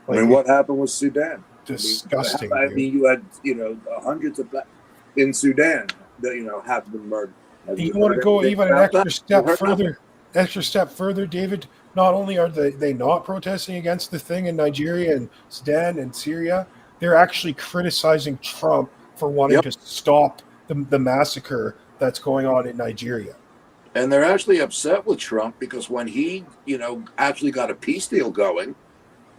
I mean, what happened with Sudan? Disgusting. I mean, you had, hundreds of in Sudan that, have been murdered. You want to go even an extra step further, David? Not only are they not protesting against the thing in Nigeria and Sudan and Syria, they're actually criticizing Trump for wanting to stop the massacre that's going on in Nigeria. And they're actually upset with Trump because when he, actually got a peace deal going,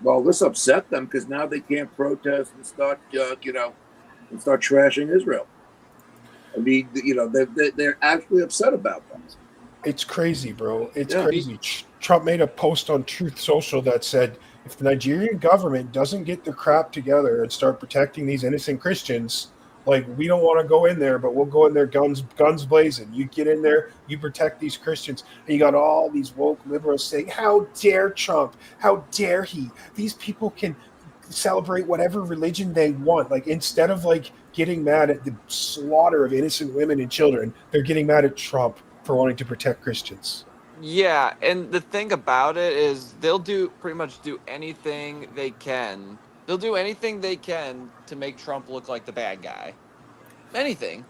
well, this upset them because now they can't protest and start, and start trashing Israel. I mean, they're actually upset about that. It's crazy, bro. It's crazy. Trump made a post on Truth Social that said, if the Nigerian government doesn't get their crap together and start protecting these innocent Christians, like, we don't want to go in there, but we'll go in there guns blazing. You get in there, you protect these Christians. And you got all these woke liberals saying, how dare Trump? How dare he? These people can celebrate whatever religion they want. Like, instead of like getting mad at the slaughter of innocent women and children, they're getting mad at Trump for wanting to protect Christians. Yeah, and the thing about it is they'll pretty much do anything they can. They'll do anything they can to make Trump look like the bad guy. Anything.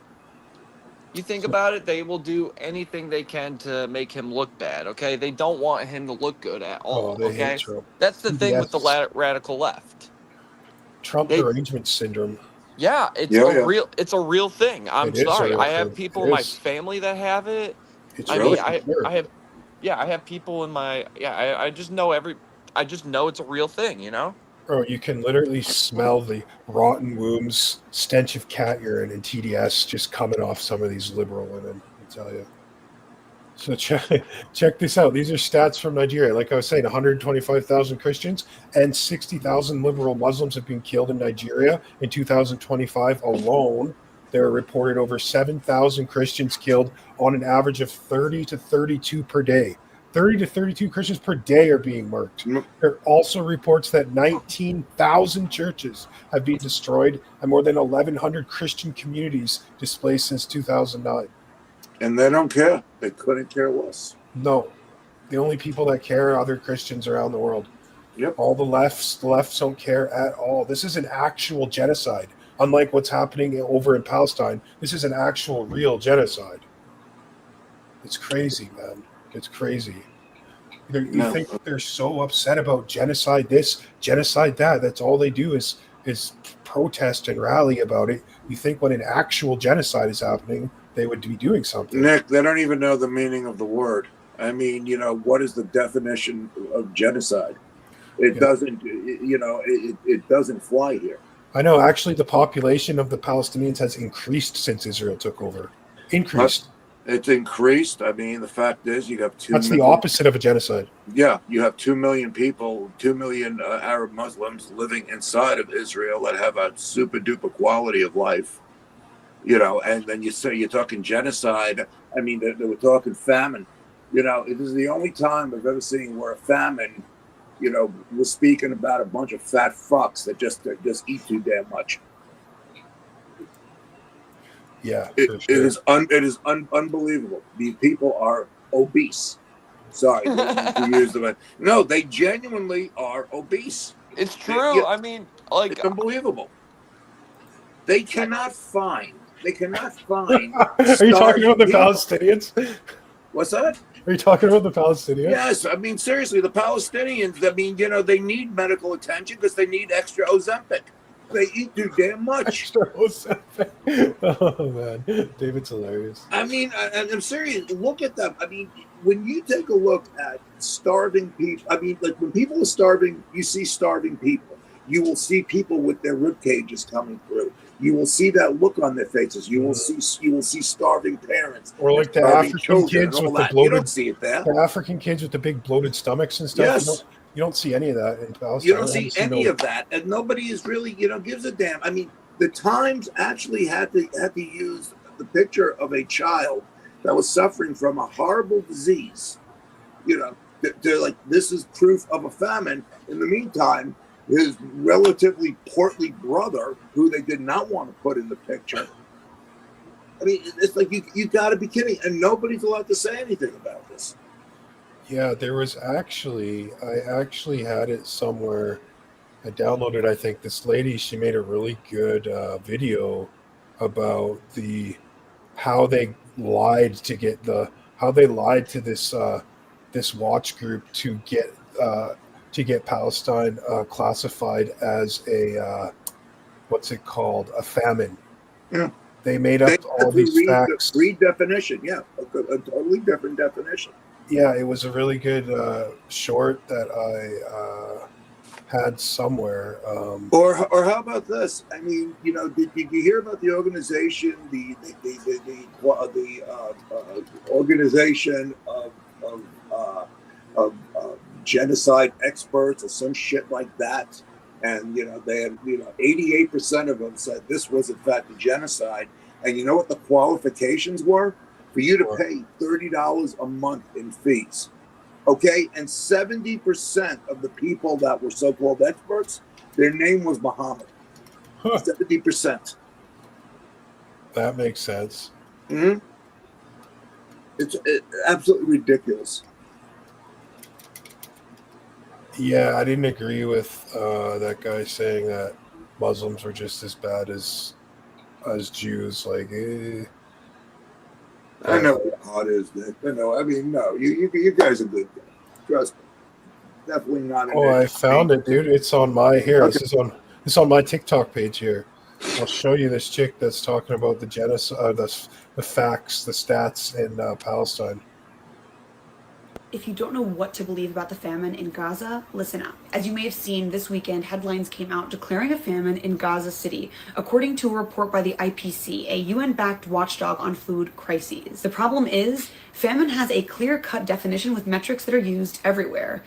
You think about it, they will do anything they can to make him look bad, okay? They don't want him to look good at all, they okay? hate Trump. That's the thing with the radical left. Trump derangement syndrome. Yeah, it's a real thing. I'm sorry. I have people in my family that have it. I have people in my I just know it's a real thing, Bro, you can literally smell the rotten wombs, stench of cat urine and TDS just coming off some of these liberal women, I tell you. So check this out. These are stats from Nigeria. Like I was saying, 125,000 Christians and 60,000 liberal Muslims have been killed in Nigeria in 2025 alone. There are reported over 7,000 Christians killed on an average of 30 to 32 per day. 30 to 32 Christians per day are being marked. There are also reports that 19,000 churches have been destroyed and more than 1,100 Christian communities displaced since 2009. And they don't care. They couldn't care less. No. The only people that care are other Christians around the world. Yep. All the lefts don't care at all. This is an actual genocide. Unlike what's happening over in Palestine, this is an actual real genocide. It's crazy, man. It's crazy. You think they're so upset about genocide this, genocide that. That's all they do is protest and rally about it. You think when an actual genocide is happening, they would be doing something. Nick, they don't even know the meaning of the word. I mean, what is the definition of genocide? It doesn't, it doesn't fly here. I know. Actually, the population of the Palestinians has increased since Israel took over. Increased. It's increased. I mean, the fact is, you have 2 That's the opposite of a genocide. Yeah, you have 2 million people, 2 million Arab Muslims living inside of Israel that have a super duper quality of life. And then you say you're talking genocide. I mean, they were talking famine. It is the only time I've ever seen where a famine, was speaking about a bunch of fat fucks that just eat too damn much. Yeah, it is unbelievable. These people are obese. Sorry to use the word. No, they genuinely are obese. It's true. I mean, it's unbelievable. They cannot find. Are you talking about the Palestinians? What's that? Are you talking about the Palestinians? Yes. I mean, seriously, the Palestinians. I mean, they need medical attention because they need extra Ozempic. They eat too damn much. Oh man, David's hilarious. I mean, I'm serious. Look at them. I mean, when you take a look at starving people, I mean, like when people are starving, you see starving people. You will see people with their rib cages coming through. You will see that look on their faces. You will see starving parents, or like the African kids with the bloated. You don't see it there. The African kids with the big bloated stomachs and stuff. Yes. You don't see any of that in Palestine. You don't see any of that, and nobody is really, gives a damn. I mean, the Times actually had to use the picture of a child that was suffering from a horrible disease. They're like, this is proof of a famine. In the meantime, his relatively portly brother, who they did not want to put in the picture. I mean, it's like you got to be kidding, and nobody's allowed to say anything about this. Yeah, I actually had it somewhere. I downloaded, I think this lady, she made a really good video about how they lied to get how they lied to this watch group to get Palestine classified as a what's it called, a famine. Yeah. They made up all these facts. Read definition, yeah, a totally different definition. Yeah, it was a really good short that I had somewhere. Or how about this? I mean, did you hear about the organization, the organization of genocide experts or some shit like that? And they had 88% of them said this was in fact a genocide. And you know what the qualifications were? For you to pay $30 a month in fees. Okay, and 70% of the people that were so-called experts, their name was Muhammad. 70%. That makes sense. Mm-hmm. It's absolutely ridiculous. Yeah, I didn't agree with that guy saying that Muslims were just as bad as Jews. Like, I know how it is, Nick. I know. I mean, no, you guys are good guys. Trust me. Definitely not. I found it, dude. It's on my here. Okay. This is on my TikTok page here. I'll show you this chick that's talking about the genocide, the facts, the stats in Palestine. If you don't know what to believe about the famine in Gaza, listen up. As you may have seen, this weekend, headlines came out declaring a famine in Gaza City, according to a report by the IPC, a UN-backed watchdog on food crises. The problem is, famine has a clear-cut definition with metrics that are used everywhere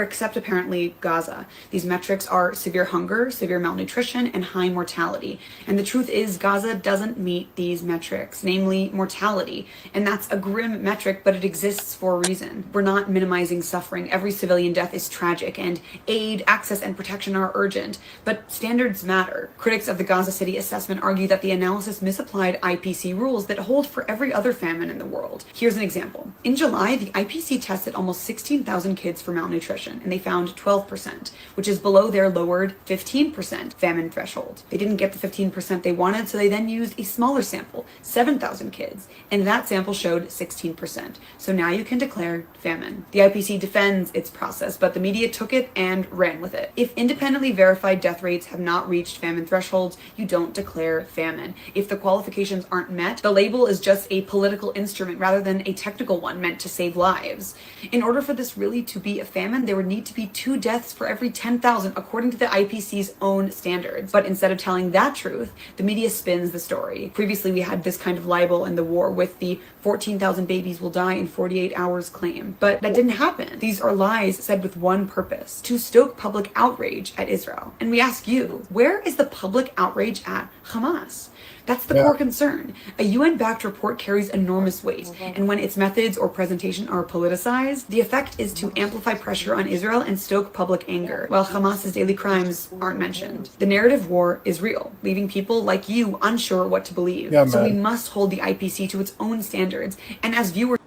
except apparently Gaza. These metrics are severe hunger, severe malnutrition, and high mortality. And the truth is, Gaza doesn't meet these metrics, namely mortality. And that's a grim metric, but it exists for a reason. We're not minimizing suffering. Every civilian death is tragic, and aid, access, and protection are urgent. But standards matter. Critics of the Gaza City assessment argue that the analysis misapplied IPC rules that hold for every other famine in the world. Here's an example. In July, the IPC tested almost 16,000 kids for malnutrition, and they found 12%, which is below their lowered 15% famine threshold. They didn't get the 15% they wanted, so they then used a smaller sample, 7,000 kids, and that sample showed 16%. So now you can declare famine. The IPC defends its process, but the media took it and ran with it. If independently verified death rates have not reached famine thresholds, you don't declare famine. If the qualifications aren't met, the label is just a political instrument rather than a technical one meant to save lives. In order for this really to be a famine, there would need to be 2 deaths for every 10,000 according to the IPC's own standards. But instead of telling that truth, the media spins the story. Previously, we had this kind of libel in the war with the 14,000 babies will die in 48 hours claim. But that didn't happen. These are lies said with one purpose: to stoke public outrage at Israel. And we ask you, where is the public outrage at Hamas? That's the core concern. A UN-backed report carries enormous weight, and when its methods or presentation are politicized, the effect is to amplify pressure on Israel and stoke public anger, while Hamas's daily crimes aren't mentioned. The narrative war is real, leaving people like you unsure what to believe. So we must hold the IPC to its own standards, and as viewers...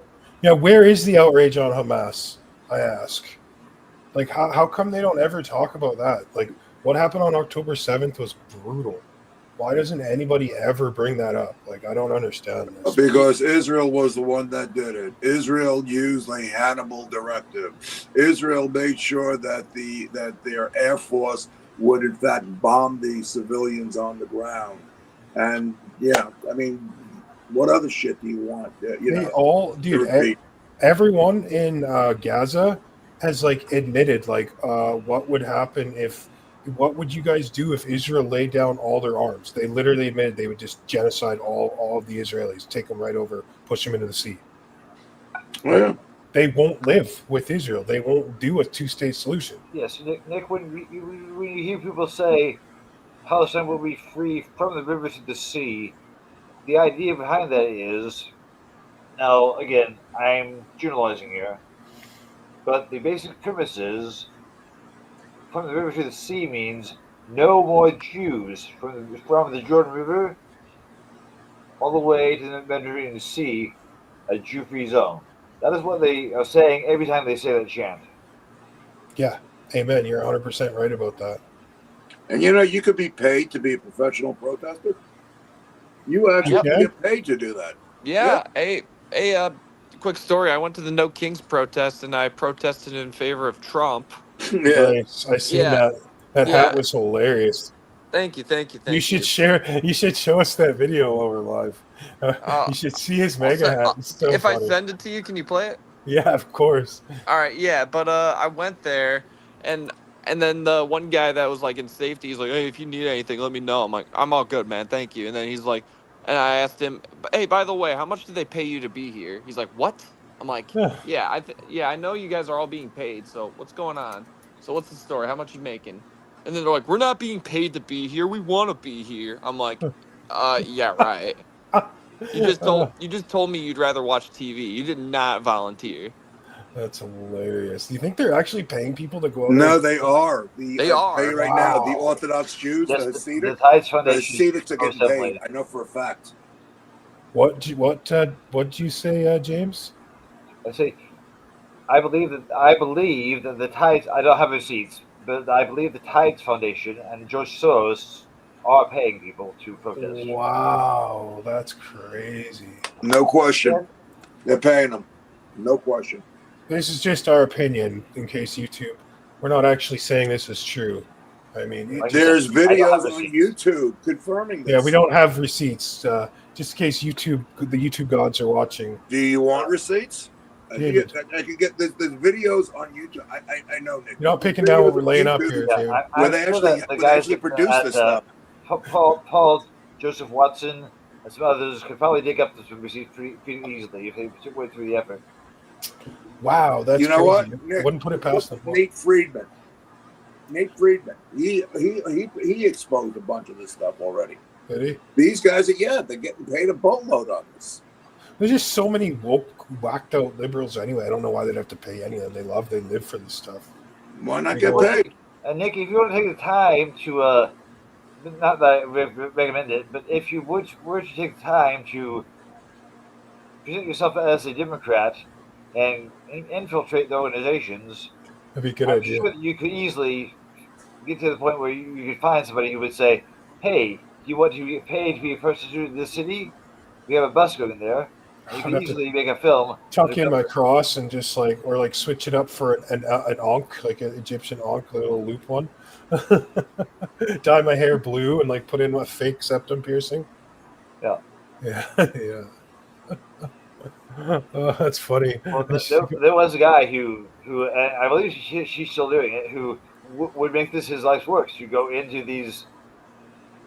Yeah, where is the outrage on Hamas, I ask? Like, how come they don't ever talk about that? Like, what happened on October 7th was brutal. Why doesn't anybody ever bring that up? Like, I don't understand this. Because Israel was the one that did it. Israel used a Hannibal directive. Israel made sure that their Air Force would, in fact, bomb the civilians on the ground. And, yeah, I mean, what other shit do you want? Everyone in Gaza has, like, admitted, like, what would happen if... What would you guys do if Israel laid down all their arms? They literally admitted they would just genocide all of the Israelis, take them right over, push them into the sea. Yeah. They won't live with Israel. They won't do a 2-state solution. Yes, Nick, when you hear people say Palestine will be free from the river to the sea, the idea behind that is Now, again, I'm generalizing here, but the basic premise is from the river to the sea means no more Jews from the Jordan River all the way to the Mediterranean Sea, a Jew-free zone. That is what they are saying every time they say that chant. Yeah, amen. You're 100% right about that. And you could be paid to be a professional protester. You actually Yep. Yeah. get paid to do that. Yeah. Quick story. I went to the No Kings protest and I protested in favor of Trump. Yeah. Nice. I seen Yeah. that. That Yeah. hat was hilarious. Thank you. You should share. You should show us that video while we're live. You should see his mega hat. It's so if funny. I send it to you, can you play it? Yeah, of course. All right, yeah, but I went there, and then the one guy that was like in safety, he's like, "Hey, if you need anything, let me know." I'm like, "I'm all good, man, thank you." And then he's like, and I asked him, "Hey, by the way, how much did they pay you to be here?" He's like, "What?" I'm like, "Yeah, I know you guys are all being paid. So what's going on? So what's the story? How much you making?" And then they're like, "We're not being paid to be here. We want to be here." I'm like, yeah, right. You just told me you'd rather watch TV. You did not volunteer." That's hilarious. Do you think they're actually paying people to go out No, there? they are. They I'll tell you are. right now, the Wow. Orthodox Jews, Yes, the the Hasidic, Tides the Foundation. Hasidics are getting Assembly. paid. I know for a fact. What did you say, James? I say, I believe that the Tides. I don't have receipts, but I believe the Tides Foundation and George Soros are paying people to protest. Wow, that's crazy. No question. Yeah. They're paying them. No question. This is just our opinion, in case YouTube. We're not actually saying this is true. I mean, Like There's I don't have videos on receipts. YouTube confirming this. yeah, we don't have receipts. Just in case the YouTube gods are watching. Do you want receipts? I David. can get there's videos on YouTube. I know, Nick. You're not picking down what we're laying up YouTube here, Yeah, David. where I'm they sure actually that the guys produce at, this stuff. Paul, Joseph Watson, and some others could probably dig up this receipt pretty easily if they went through the effort. Wow, that's You know crazy. what? I Nick, wouldn't put it past them. Nate Friedman. He exposed a bunch of this stuff already. Did he? These guys they're getting paid a boatload on this. There's just so many woke, whacked out liberals anyway. I don't know why they'd have to pay any of them. They live for this stuff. Why not get Well, paid? And Nick, if you want to take the time to, not that I recommend it, but if you were to take the time to present yourself as a Democrat and infiltrate the organizations, That'd be a good I'm idea. sure that you could easily get to the point where you could find somebody who would say, "Hey, do you want to get paid to be a prostitute in this city? We have a bus going there." And you I'd can have to easily make a film. tuck in my cross and just switch it up for an ankh, like an Egyptian ankh, a little loop one. Dye my hair blue and put in a fake septum piercing. Yeah. Yeah, yeah. Oh, that's funny. Well, there was a guy who I believe she's still doing it, who would make this his life's work to go into these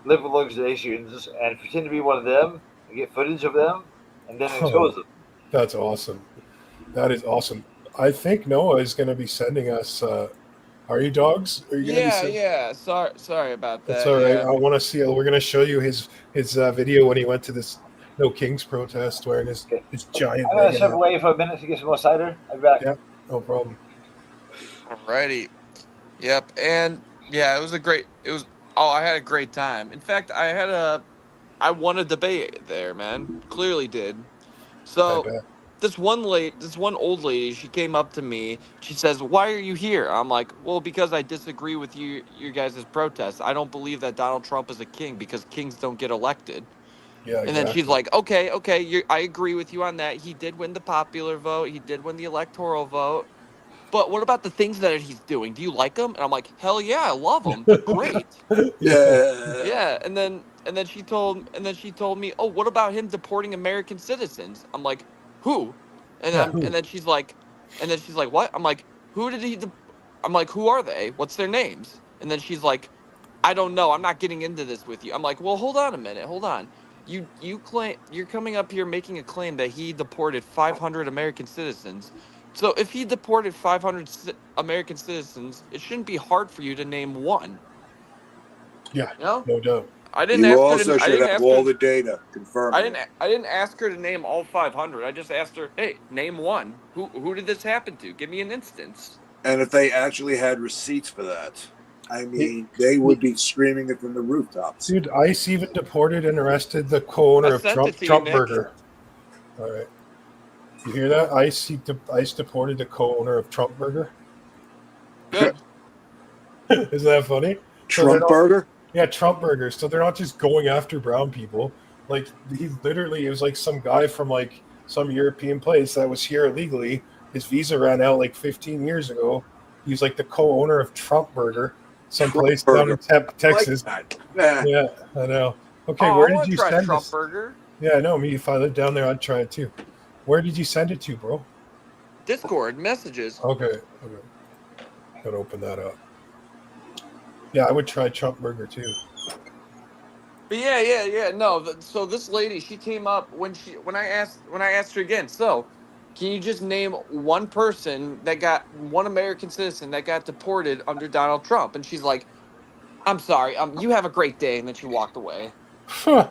liberal organizations and pretend to be one of them, and get footage of them, and then expose them. That's awesome. That is awesome. I think Noah is going to be sending us. Are you dogs? Are you going to be Yeah. Sorry about that. That's all right. Yeah. I want to see. We're going to show you his video when he went to this No Kings protest wearing his giant. I'm going to mega step hat. away for a minute to get some more cider. I'll be back. Yeah, no problem. Alrighty. Yep. And yeah, it was a great. I had a great time. In fact, I won a debate there, man. Clearly did. I So bet. this one old lady, she came up to me. She says, "Why are you here?" I'm like, "Well, because I disagree with you guys' protest. I don't believe that Donald Trump is a king because kings don't get elected." Yeah, And then she's exactly. like, okay, I agree with you on that. He did win the popular vote. He did win the electoral vote. But what about the things that he's doing? Do you like them? And I'm like, hell yeah, I love them. They're great. Yeah. Yeah. And then she told me, oh, what about him deporting American citizens? I'm like, who? And then she's like, what? I'm like, who did he? I'm like, who are they? What's their names? And then she's like, I don't know. I'm not getting into this with you. I'm like, well, hold on a minute. Hold on. You claim you're coming up here making a claim that he deported 500 American citizens. So if he deported 500 American citizens, it shouldn't be hard for you to name one. Yeah, You know? no doubt. I didn't You ask her also to, I should didn't have ask all her, the data confirming. I didn't ask her to name all 500. I just asked her, hey, name one. Who did this happen to? Give me an instance. And if they actually had receipts for that, I Hey, mean, they would be screaming it from the rooftops. dude, ICE even deported and arrested the co-owner I of sent it to you, Trump Nick. Burger. All right, you hear that? ICE deported the co-owner of Trump Burger. Good. Isn't that funny? So they're Trump not, burger? yeah, Trump Burger. So they're not just going after brown people. Like he literally, it was like some guy from like some European place that was here illegally. His visa ran out like 15 years ago. He's like the co-owner of Trump Burger, Trump someplace down in burger. Texas. Like that. Yeah, I know. Okay, Oh, where I did want to you try send Trump this? Burger. Yeah, I know. Me, if I lived down there, I'd try it too. Where did you send it to, bro? Discord messages. Okay. Gotta open that up. Yeah, I would try Trump Burger too. But yeah. No, so this lady, she came up when I asked her again. So, can you just name one person that got one American citizen that got deported under Donald Trump? And she's like, "I'm sorry. You have a great day." And then she walked away. Huh.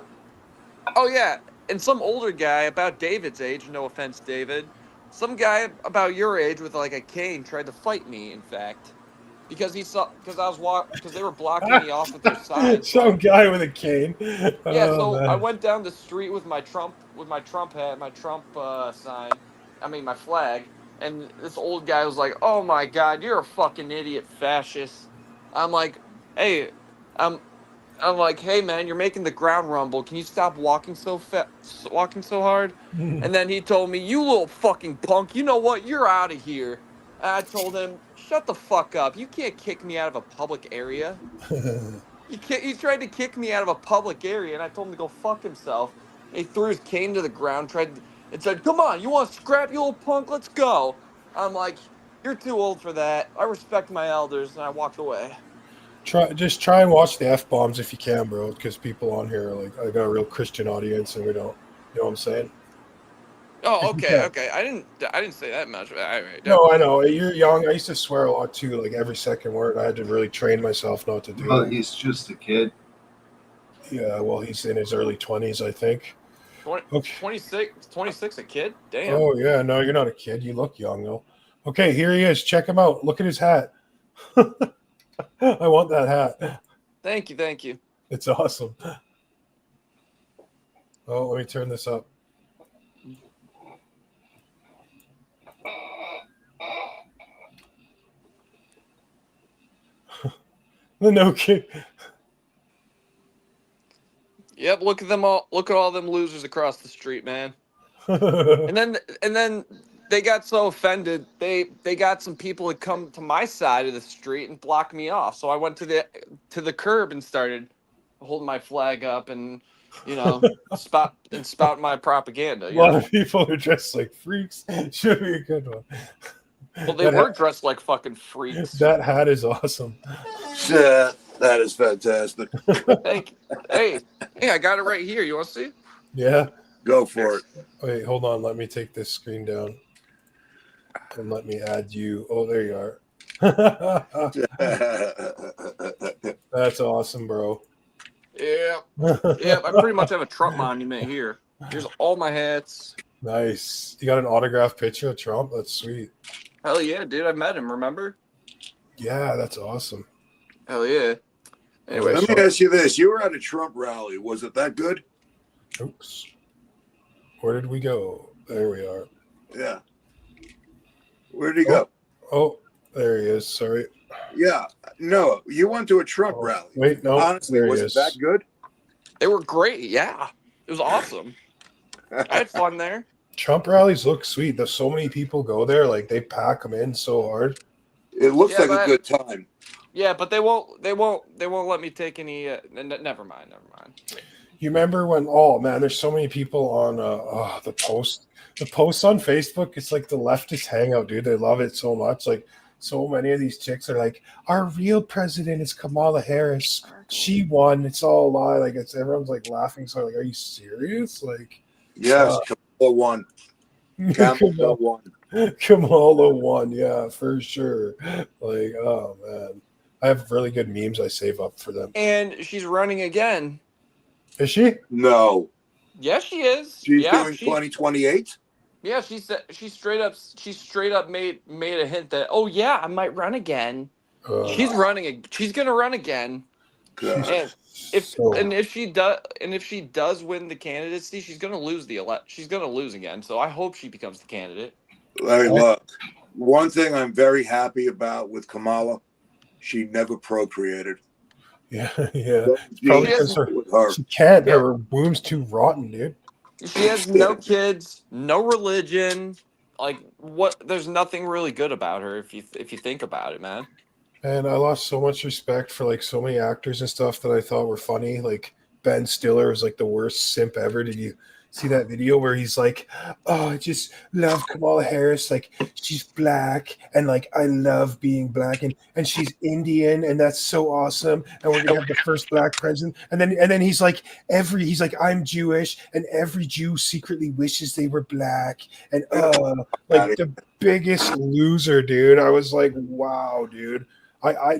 Oh yeah, and some older guy about David's age. No offense, David. Some guy about your age with like a cane tried to fight me. In fact, because because they were blocking me off with their signs. So Some guy with a cane. yeah, Oh so I man. went down the street with my Trump hat, my Trump sign. I mean my flag, and this old guy was like, "Oh my God, you're a fucking idiot, fascist." I'm like, "Hey, I'm I'm like, hey man, you're making the ground rumble. Can you stop walking so hard?" And then he told me, "You little fucking punk. You know what? You're out of here." And I told him, "Shut the fuck up. You can't kick me out of a public area." He tried to kick me out of a public area, and I told him to go fuck himself. And he threw his cane to the ground, and said, "Come on, you want to scrap, you little punk? Let's go." I'm like, "You're too old for that. I respect my elders," and I walked away. Try and watch the F bombs if you can, bro, because people on here are like, I got a real Christian audience and we don't, you know what I'm saying? Oh, If you okay, can. okay. I didn't say that much. All right, No, I know. You're young. I used to swear a lot too, like every second word. I had to really train myself not to do Well, it. he's just a kid. Yeah, well, he's in his early 20s, I think. 20, Okay. 26, a kid? Damn. Oh, yeah. No, you're not a kid. You look young, though. Okay, here he is. Check him out. Look at his hat. I want that hat. Thank you. It's awesome. Oh, let me turn this up. No kid. Yep, look at them all. Look at all them losers across the street, man. And then they got so offended. They got some people to come to my side of the street and block me off. So I went to the curb and started holding my flag up and spout my propaganda. A You lot know. of people are dressed like freaks. Should be a good one. Well, they were dressed like fucking freaks. That hat is awesome. That is fantastic. Hey, I got it right here. You want to see? Yeah. Go for it. Wait, hold on. Let me take this screen down. And let me add you. Oh, there you are. That's awesome, bro. Yeah. I pretty much have a Trump monument here. Here's all my hats. Nice. You got an autographed picture of Trump? That's sweet. Hell yeah, dude. I met him, remember? Yeah, that's awesome. Hell yeah. Anyway, Let me ask you this. You were at a Trump rally. Was it that good? Oops. Where did we go? There we are. Yeah. Where did he go? Oh, there he is. Sorry. Yeah. No, you went to a Trump rally. Wait, no. Honestly, there he was it is. that good? they were great. Yeah. It was awesome. I had fun there. Trump rallies look sweet. There's so many people go there. Like, they pack them in so hard. It looks Yeah, like but- a good time. Yeah, but they won't let me take any never mind. You remember when? Oh man, there's so many people on the posts on Facebook. It's like the leftist hangout, dude. They love it so much. Like, so many of these chicks are like, our real president is Kamala Harris. She won. It's all a lie. Like, everyone's like laughing. So like, are you serious? Like, Yes, Kamala won. Kamala won. Kamala won. Yeah, for sure. Like, oh man, I have really good memes I save up for them. And she's running again Is she? No, Yeah, she is. she's Yeah, doing 2028. yeah. She said she straight up made a hint that, oh yeah, I might run again. She's running. She's gonna run again. She's And so. if she does win the candidacy, she's gonna lose She's gonna lose again. So I hope she becomes the candidate. Hey, look, one thing I'm very happy about with Kamala, she never procreated. Yeah, yeah. Those It's probably genes because with her. she can't. Yeah. Her womb's too rotten, dude. She has no kids, no religion. Like what? There's nothing really good about her if you think about it, man. And I lost so much respect for like so many actors and stuff that I thought were funny. Like Ben Stiller was like the worst simp ever. Did you see that video where he's like, "Oh, I just love Kamala Harris. Like she's black, and like I love being black, and she's Indian, and that's so awesome. And we're gonna have the first black president." And then he's like, I'm Jewish, and every Jew secretly wishes they were black, and like the biggest loser, dude. I was like, wow, dude.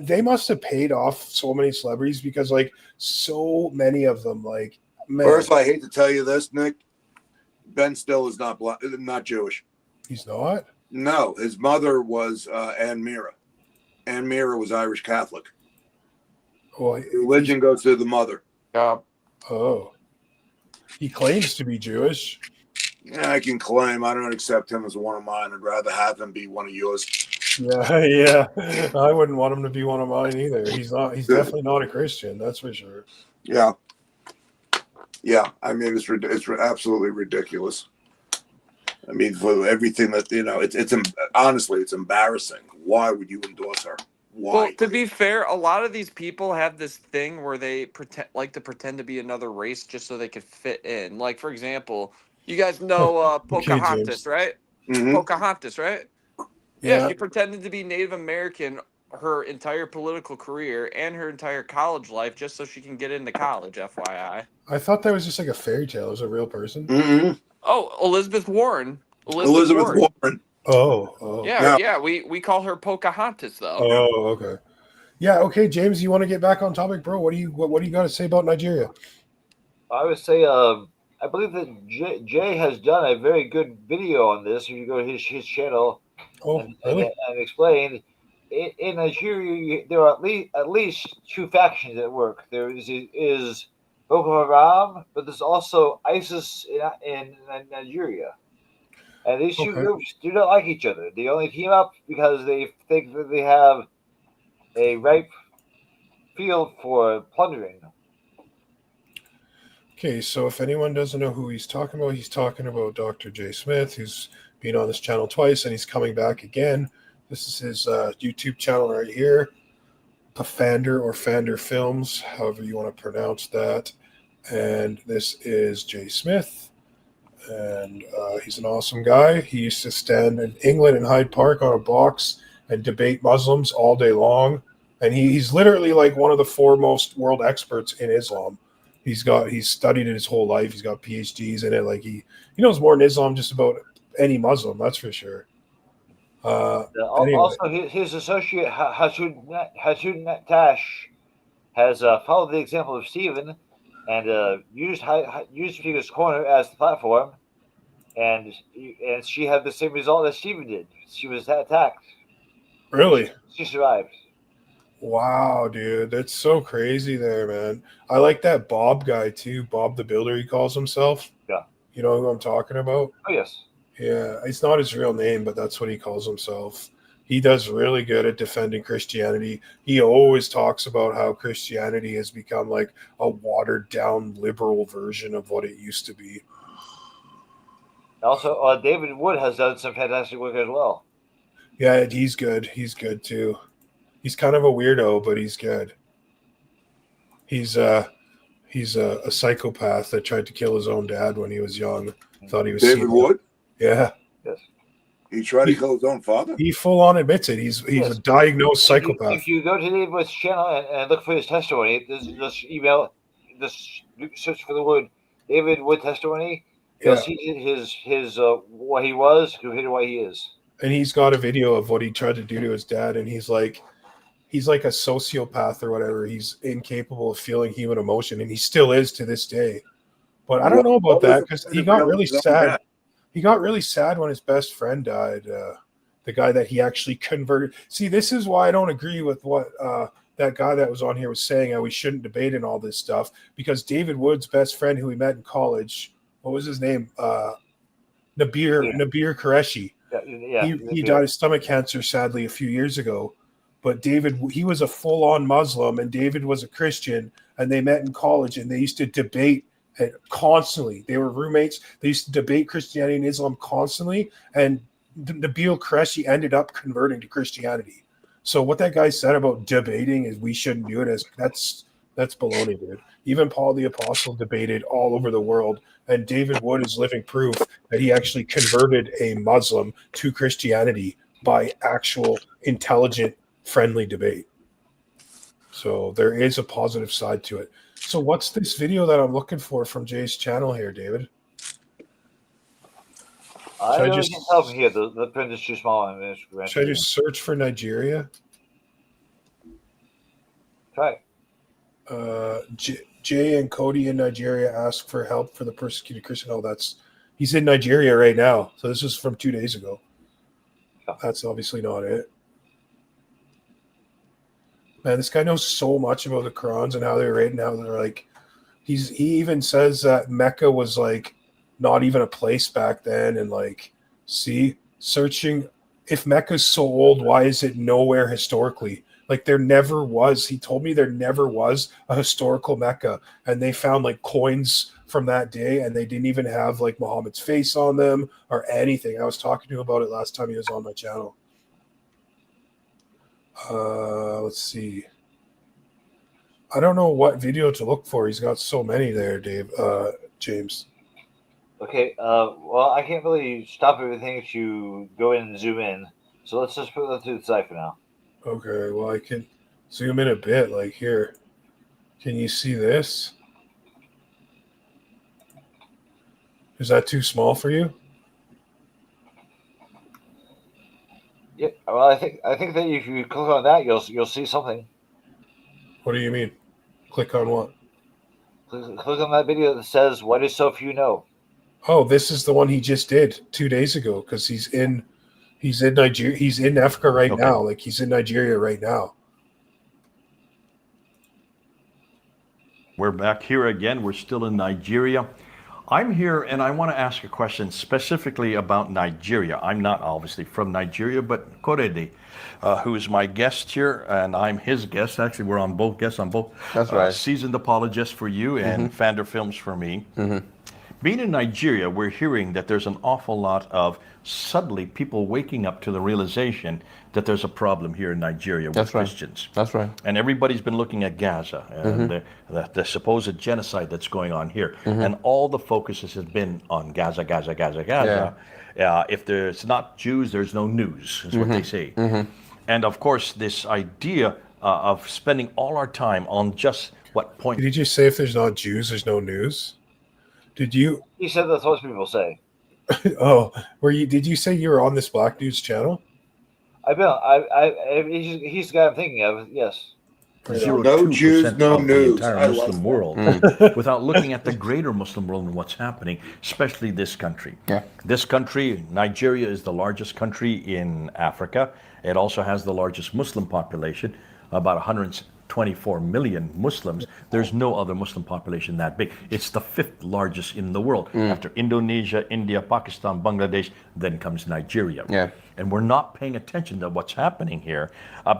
They must have paid off so many celebrities because like so many of them, like, man. First, I hate to tell you this, Nick. Ben Still is not black, not Jewish. He's not? No, his mother was Ann Mira. Ann Mira was Irish Catholic. Well, Religion goes to the mother. Oh. He claims to be Jewish. Yeah, I can claim I don't accept him as one of mine. I'd rather have him be one of yours. Yeah. I wouldn't want him to be one of mine either. He's definitely not a Christian, that's for sure. Yeah. Yeah, I mean, it's absolutely ridiculous. I mean, for everything that, it's honestly, it's embarrassing. Why would you endorse her? Why? Well, to be fair, a lot of these people have this thing where they pretend to be another race just so they could fit in. Like, for example, you guys know Pocahontas, right? Mhm. Pocahontas, right? Yeah. She pretended to be Native American her entire political career and her entire college life just so she can get into college, FYI. I thought that was just like a fairy tale. It was a real person. Mm-hmm. Oh, Elizabeth Warren. Elizabeth Warren. Oh. Yeah. We call her Pocahontas, though. Oh, okay. Yeah, okay, James, you want to get back on topic, bro? What do you got to say about Nigeria? I would say, I believe that Jay has done a very good video on this. If you go to his channel, Really? and explained, in Nigeria there are at least two factions at work. There is Boko Haram, but there's also ISIS in Nigeria. And these two groups do not like each other. They only team up because they think that they have a ripe field for plundering. Okay, so if anyone doesn't know who he's talking about Dr. Jay Smith, who's been on this channel twice, and he's coming back again. This is his YouTube channel right here, Pafander or Fander Films, however you want to pronounce that. And this is Jay Smith, and he's an awesome guy. He used to stand in England in Hyde Park on a box and debate Muslims all day long. And he's literally like one of the foremost world experts in Islam. He's studied it his whole life. He's got PhDs in it. Like he knows more in Islam just about any Muslim, that's for sure. Anyway. Also, his associate Hatun Tash has followed the example of Stephen and used People's Corner as the platform, and she had the same result as Stephen did. She was attacked. Really? She survived. Wow, dude, that's so crazy there, man. I like that Bob guy too. Bob the Builder, he calls himself. Yeah. You know who I'm talking about? Oh, yes. Yeah, it's not his real name, but that's what he calls himself. He does really good at defending Christianity. He always talks about how Christianity has become like a watered down liberal version of what it used to be. Also, David Wood has done some fantastic work as well. Yeah, he's good. He's good too. He's kind of a weirdo, but he's good. He's a psychopath that tried to kill his own dad when he was young. Thought he was David Wood? Yeah. Yes. He tried to kill his own father? He full on admits it. He's a diagnosed psychopath. If you go to David Wood's channel and look for his testimony, just search for the word David Wood testimony. You'll see his what he was compared to what he is. And he's got a video of what he tried to do to his dad, and he he's like a sociopath or whatever. He's incapable of feeling human emotion, and he still is to this day. But I don't know about that because he got really sad. He got really sad when his best friend died. The guy that he actually converted. See, this is why I don't agree with what that guy that was on here was saying, how we shouldn't debate and all this stuff, because David Wood's best friend, who he met in college, what was his name? Nabir Qureshi. He died of stomach cancer, sadly, a few years ago. But David, he was a full-on Muslim, and David was a Christian, and they met in college, and they used to debate constantly. They were roommates. They used to debate Christianity and Islam constantly, and Nabeel Qureshi ended up converting to Christianity. So what that guy said about debating is we shouldn't do it, as that's baloney, dude. Even Paul the Apostle debated all over the world, and David Wood is living proof that he actually converted a Muslim to Christianity by actual intelligent, friendly debate. So there is a positive side to it. So what's this video that I'm looking for from Jay's channel here, David? I really can't tell from here. The print is too small on Instagram. Should I just search for Nigeria? Try. Jay and Cody in Nigeria ask for help for the persecuted Christian. Oh, he's in Nigeria right now. So this is from 2 days ago. That's obviously not it. Man, this guy knows so much about the Qurans and how they're written, how they're like, he even says that Mecca was like not even a place back then. And like, see, searching, if Mecca's so old, why is it nowhere historically? Like there never was, he told me there never was a historical Mecca, and they found like coins from that day, and they didn't even have like Muhammad's face on them or anything. I was talking to him about it last time he was on my channel. Let's see. I don't know what video to look for. He's got so many there, James. Okay, well, I can't really stop everything if you go in and zoom in. So let's just put that to the side for now. Okay, well, I can zoom in a bit, like here. Can you see this? Is that too small for you? Yeah, well, I think that if you click on that, you'll see something. What do you mean? Click on what? Click on that video that says, "What is so few know?" Oh, this is the one he just did 2 days ago, because he's in Nigeria. He's in Africa right now. Like he's in Nigeria right now. We're back here again. We're still in Nigeria. I'm here and I want to ask a question specifically about Nigeria. I'm not obviously from Nigeria, but Korede, who is my guest here, and I'm his guest. Actually, we're on both guests on both. That's right. Seasoned apologist for you and Fander Films for me. Being in Nigeria, we're hearing that there's an awful lot of suddenly people waking up to the realization that there's a problem here in Nigeria with Christians. That's right. And everybody's been looking at Gaza and the supposed genocide that's going on here. And all the focuses has been on Gaza. If there's not Jews, there's no news, is what they say. And of course, this idea of spending all our time on just what point. Did you just say if there's not Jews, there's no news? Did you? He said that's what people say. Oh, did you say you were on this Black News channel? I've been. He's the guy I'm thinking of. Yes. No Jews, no news. The entire Muslim world, without looking at the greater Muslim world and what's happening, especially this country. Yeah. This country, Nigeria, is the largest country in Africa. It also has the largest Muslim population, about 124 million Muslims. There's no other Muslim population that big. It's the 5th largest in the world. After Indonesia, India, Pakistan, Bangladesh, then comes Nigeria. Yeah. And we're not paying attention to what's happening here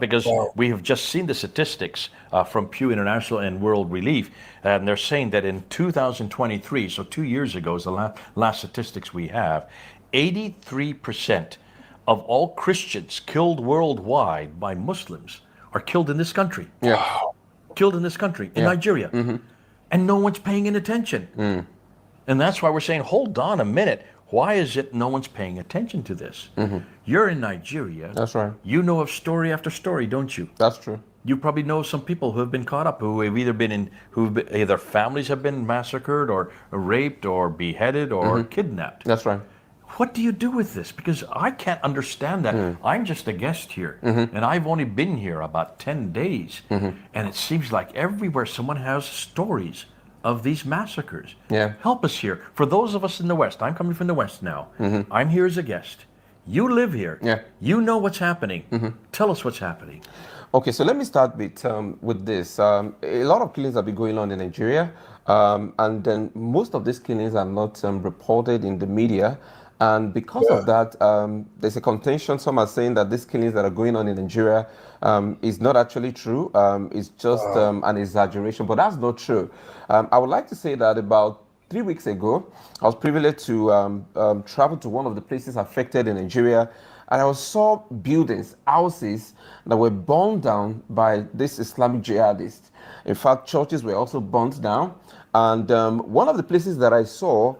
because we have just seen the statistics from Pew International and World Relief. And they're saying that in 2023, so 2 years ago is the last statistics we have, 83% of all Christians killed worldwide by Muslims are killed in this country. Yeah. Killed in this country, in Nigeria. And no one's paying any attention. And that's why we're saying, hold on a minute. Why is it no one's paying attention to this? You're in Nigeria. That's right. You know of story after story, don't you? That's true. You probably know some people who have been caught up, who have either families have been massacred or raped or beheaded or kidnapped. That's right. what do you do with this? Because I can't understand that. I'm just a guest here, and I've only been here about 10 days, and it seems like everywhere someone has stories of these massacres. Yeah. Help us here. For those of us in the West, I'm coming from the West now. I'm here as a guest. You live here. Yeah. You know what's happening. Tell us what's happening. Okay, so let me start with this. A lot of killings have been going on in Nigeria, and then most of these killings are not reported in the media. And because of that, there's a contention. Some are saying that these killings that are going on in Nigeria is not actually true. It's just an exaggeration, but that's not true. I would like to say that about 3 weeks ago, I was privileged to travel to one of the places affected in Nigeria, and I saw buildings, houses that were burned down by this Islamic jihadists. In fact, churches were also burned down. And one of the places that I saw,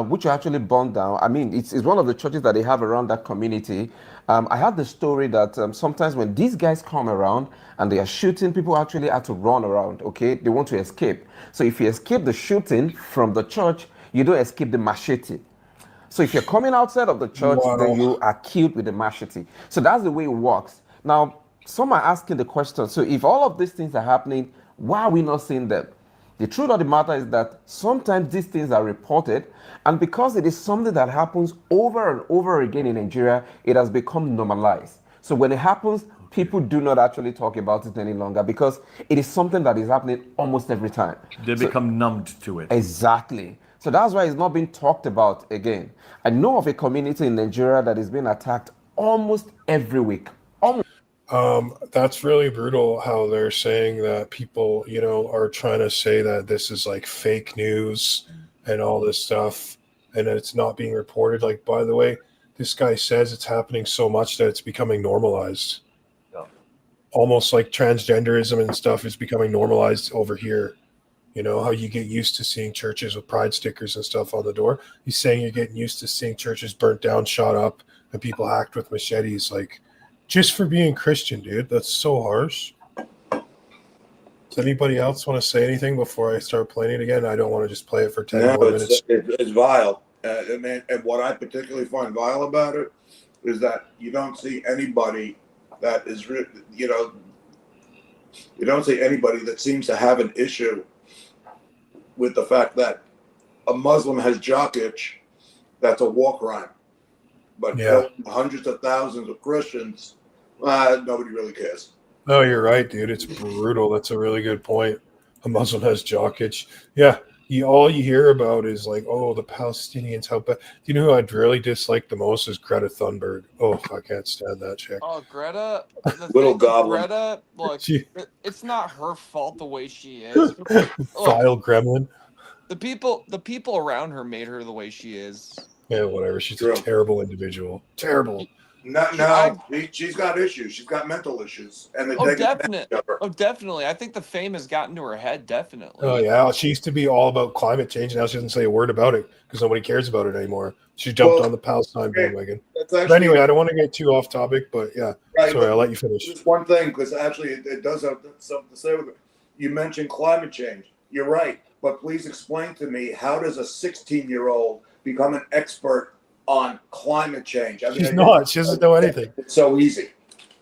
which were actually burned down, I mean, it's one of the churches that they have around that community. I had the story that sometimes when these guys come around and they are shooting, people actually have to run around, okay? They want to escape. So if you escape the shooting from the church, you don't escape the machete. So if you're coming outside of the church, then you are killed with the machete. So that's the way it works. Now, some are asking the question, so if all of these things are happening, why are we not seeing them? The truth of the matter is that sometimes these things are reported, and because it is something that happens over and over again in Nigeria, it has become normalized. So when it happens, people do not actually talk about it any longer because it is something that is happening almost every time. They become numbed to it. Exactly. So that's why it's not being talked about again. I know of a community in Nigeria that is being attacked almost every week. That's really brutal how they're saying that people, are trying to say that this is like fake news and all this stuff and that it's not being reported. Like, by the way, this guy says it's happening so much that it's becoming normalized. Yeah. Almost like transgenderism and stuff is becoming normalized over here. You know, how you get used to seeing churches with pride stickers and stuff on the door. He's saying you're getting used to seeing churches burnt down, shot up, and people hacked with machetes. Like, just for being Christian, dude. That's so harsh. Does anybody else want to say anything before I start playing it again? I don't want to just play it for 10 more minutes. It's vile. And what I particularly find vile about it is that you don't see anybody that is, you don't see anybody that seems to have an issue with the fact that a Muslim has jock itch. That's a war crime. But hundreds of thousands of Christians, nobody really cares. No, you're right, dude. It's brutal. That's a really good point. A Muslim has jock itch. Yeah, all you hear about is like, oh, the Palestinians, how bad. Do you know who I'd really dislike the most is Greta Thunberg. Oh, I can't stand that chick. Oh, Greta. Little goblin. Greta, look, it's not her fault the way she is. Vile gremlin. The people around her made her the way she is. Yeah, whatever. She's a terrible individual. Terrible. No, she's got issues. She's got mental issues, and definitely. I think the fame has gotten to her head. Definitely. Oh yeah, she used to be all about climate change. Now she doesn't say a word about it because nobody cares about it anymore. She jumped on the Palestine bandwagon. But anyway, I don't want to get too off topic, but yeah. Right, sorry, I'll let you finish. Just one thing, because actually it does have something to say with it. You mentioned climate change. You're right, but please explain to me, how does a 16-year-old become an expert on climate change? I mean, she's not. She doesn't know anything. It's so easy.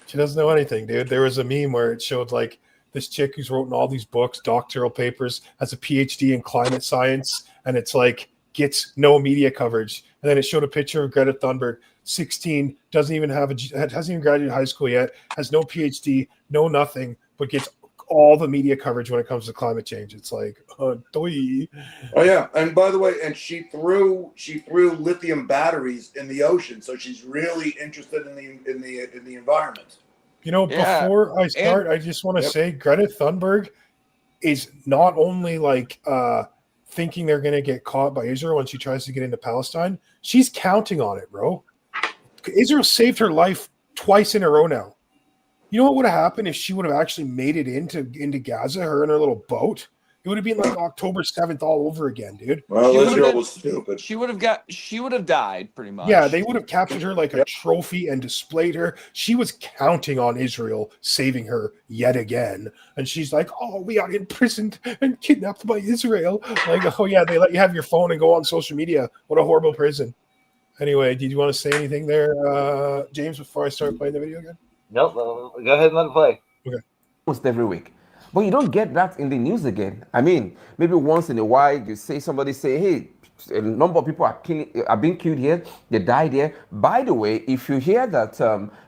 She doesn't know anything, dude. There was a meme where it showed like this chick who's written all these books, doctoral papers, has a PhD in climate science, and it's like gets no media coverage. And then it showed a picture of Greta Thunberg, 16, hasn't even graduated high school yet, has no PhD, no nothing, but gets all the media coverage when it comes to climate change. It's like, oh yeah, and by the way, and she threw lithium batteries in the ocean, so she's really interested in the environment. Before I start, I just want to say Greta Thunberg is not only like thinking they're going to get caught by Israel when she tries to get into Palestine. She's counting on it, bro. Israel saved her life twice in a row now. You know what would have happened if she would have actually made it into Gaza, her and her little boat? It would have been like October 7th all over again, dude. Well, Israel was stupid. She would have died pretty much. Yeah, they would have captured her like a trophy and displayed her. She was counting on Israel saving her yet again. And she's like, oh, we are imprisoned and kidnapped by Israel. Like, oh yeah, they let you have your phone and go on social media. What a horrible prison. Anyway, did you want to say anything there, James, before I start playing the video again? Nope. Go ahead and let it play. Okay. Almost every week. But you don't get that in the news again. I mean, maybe once in a while you say somebody say, hey, a number of people are being killed here, they died here. By the way, if you hear that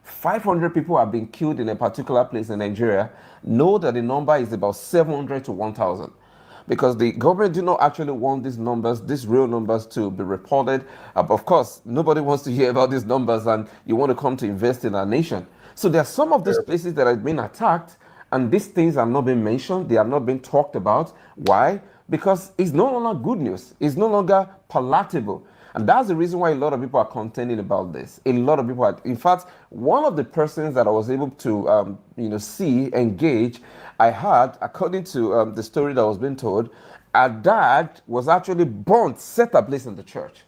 500 people have been killed in a particular place in Nigeria, know that the number is about 700 to 1,000. Because the government do not actually want these numbers, these real numbers, to be reported. Of course, nobody wants to hear about these numbers, and you want to come to invest in our nation. So there are some of these places that have been attacked, and these things have not been mentioned. They have not been talked about. Why? Because it's no longer good news. It's no longer palatable. And that's the reason why a lot of people are contending about this. A lot of people are. In fact, one of the persons that I was able to see, engage, I had, according to the story that was being told, her dad was actually burnt, set ablaze in the church.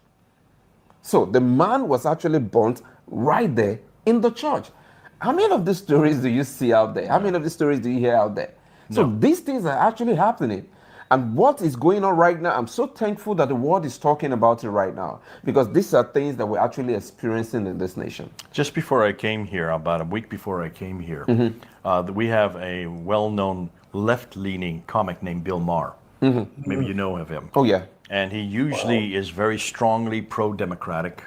So the man was actually burnt right there in the church. How many of these stories do you see out there? How many of these stories do you hear out there? So these things are actually happening. And what is going on right now, I'm so thankful that the world is talking about it right now, because these are things that we're actually experiencing in this nation. Just before I came here, about a week before I came here, we have a well-known left-leaning comic named Bill Maher. Maybe you know of him. Oh, yeah. And he usually is very strongly pro-democratic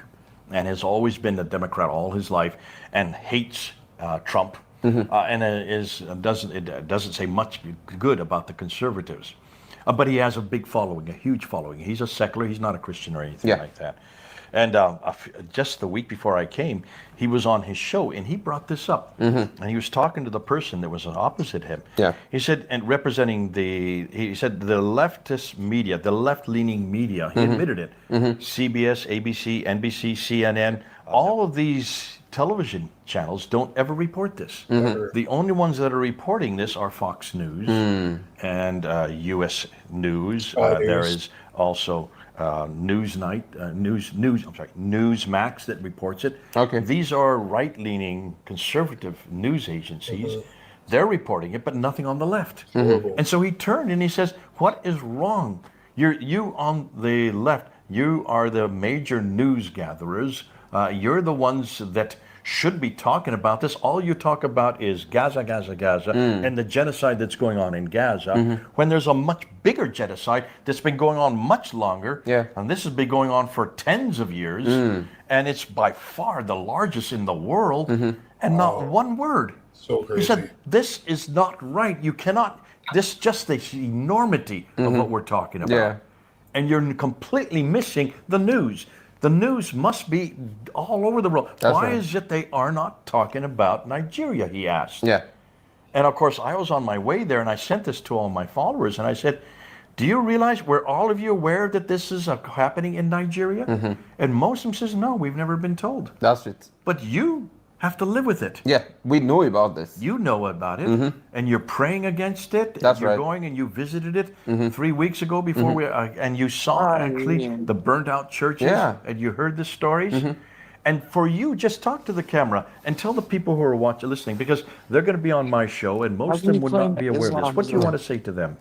and has always been a Democrat all his life and hates Trump and doesn't say much good about the conservatives. But he has a big following, a huge following. He's a secular. He's not a Christian or anything like that. And just the week before I came, he was on his show, and he brought this up. And he was talking to the person that was opposite him. Yeah. He said, and representing the leftist media, the left-leaning media, he admitted it. CBS, ABC, NBC, CNN, all of these television channels don't ever report this. The only ones that are reporting this are Fox News and U.S. News. There is also Newsmax that reports it. Okay. These are right-leaning conservative news agencies. They're reporting it, but nothing on the left. And so he turned and he says, "What is wrong? You on the left, you are the major news gatherers. You're the ones that should be talking about this. All you talk about is Gaza, Gaza, Gaza, and the genocide that's going on in Gaza, when there's a much bigger genocide that's been going on much longer, and this has been going on for tens of years, and it's by far the largest in the world, and not one word." So crazy. He said, "This is not right. You cannot, this just the enormity of what we're talking about. And you're completely missing the news. The news must be all over the world. Why is it they are not talking about Nigeria?" he asked. And of course, I was on my way there, and I sent this to all my followers, and I said, "Do you realize, were all of you aware that this is happening in Nigeria?" And most of them says, "No, we've never been told." That's it. But you have to live with it. Yeah, we know about this. You know about it, and you're praying against it. That's you're right. going and you visited it 3 weeks ago before and you saw actually the burnt out churches, and you heard the stories. And for you, just talk to the camera and tell the people who are listening, because they're going to be on my show, and most of them would not be aware of this. What do you want to say to them?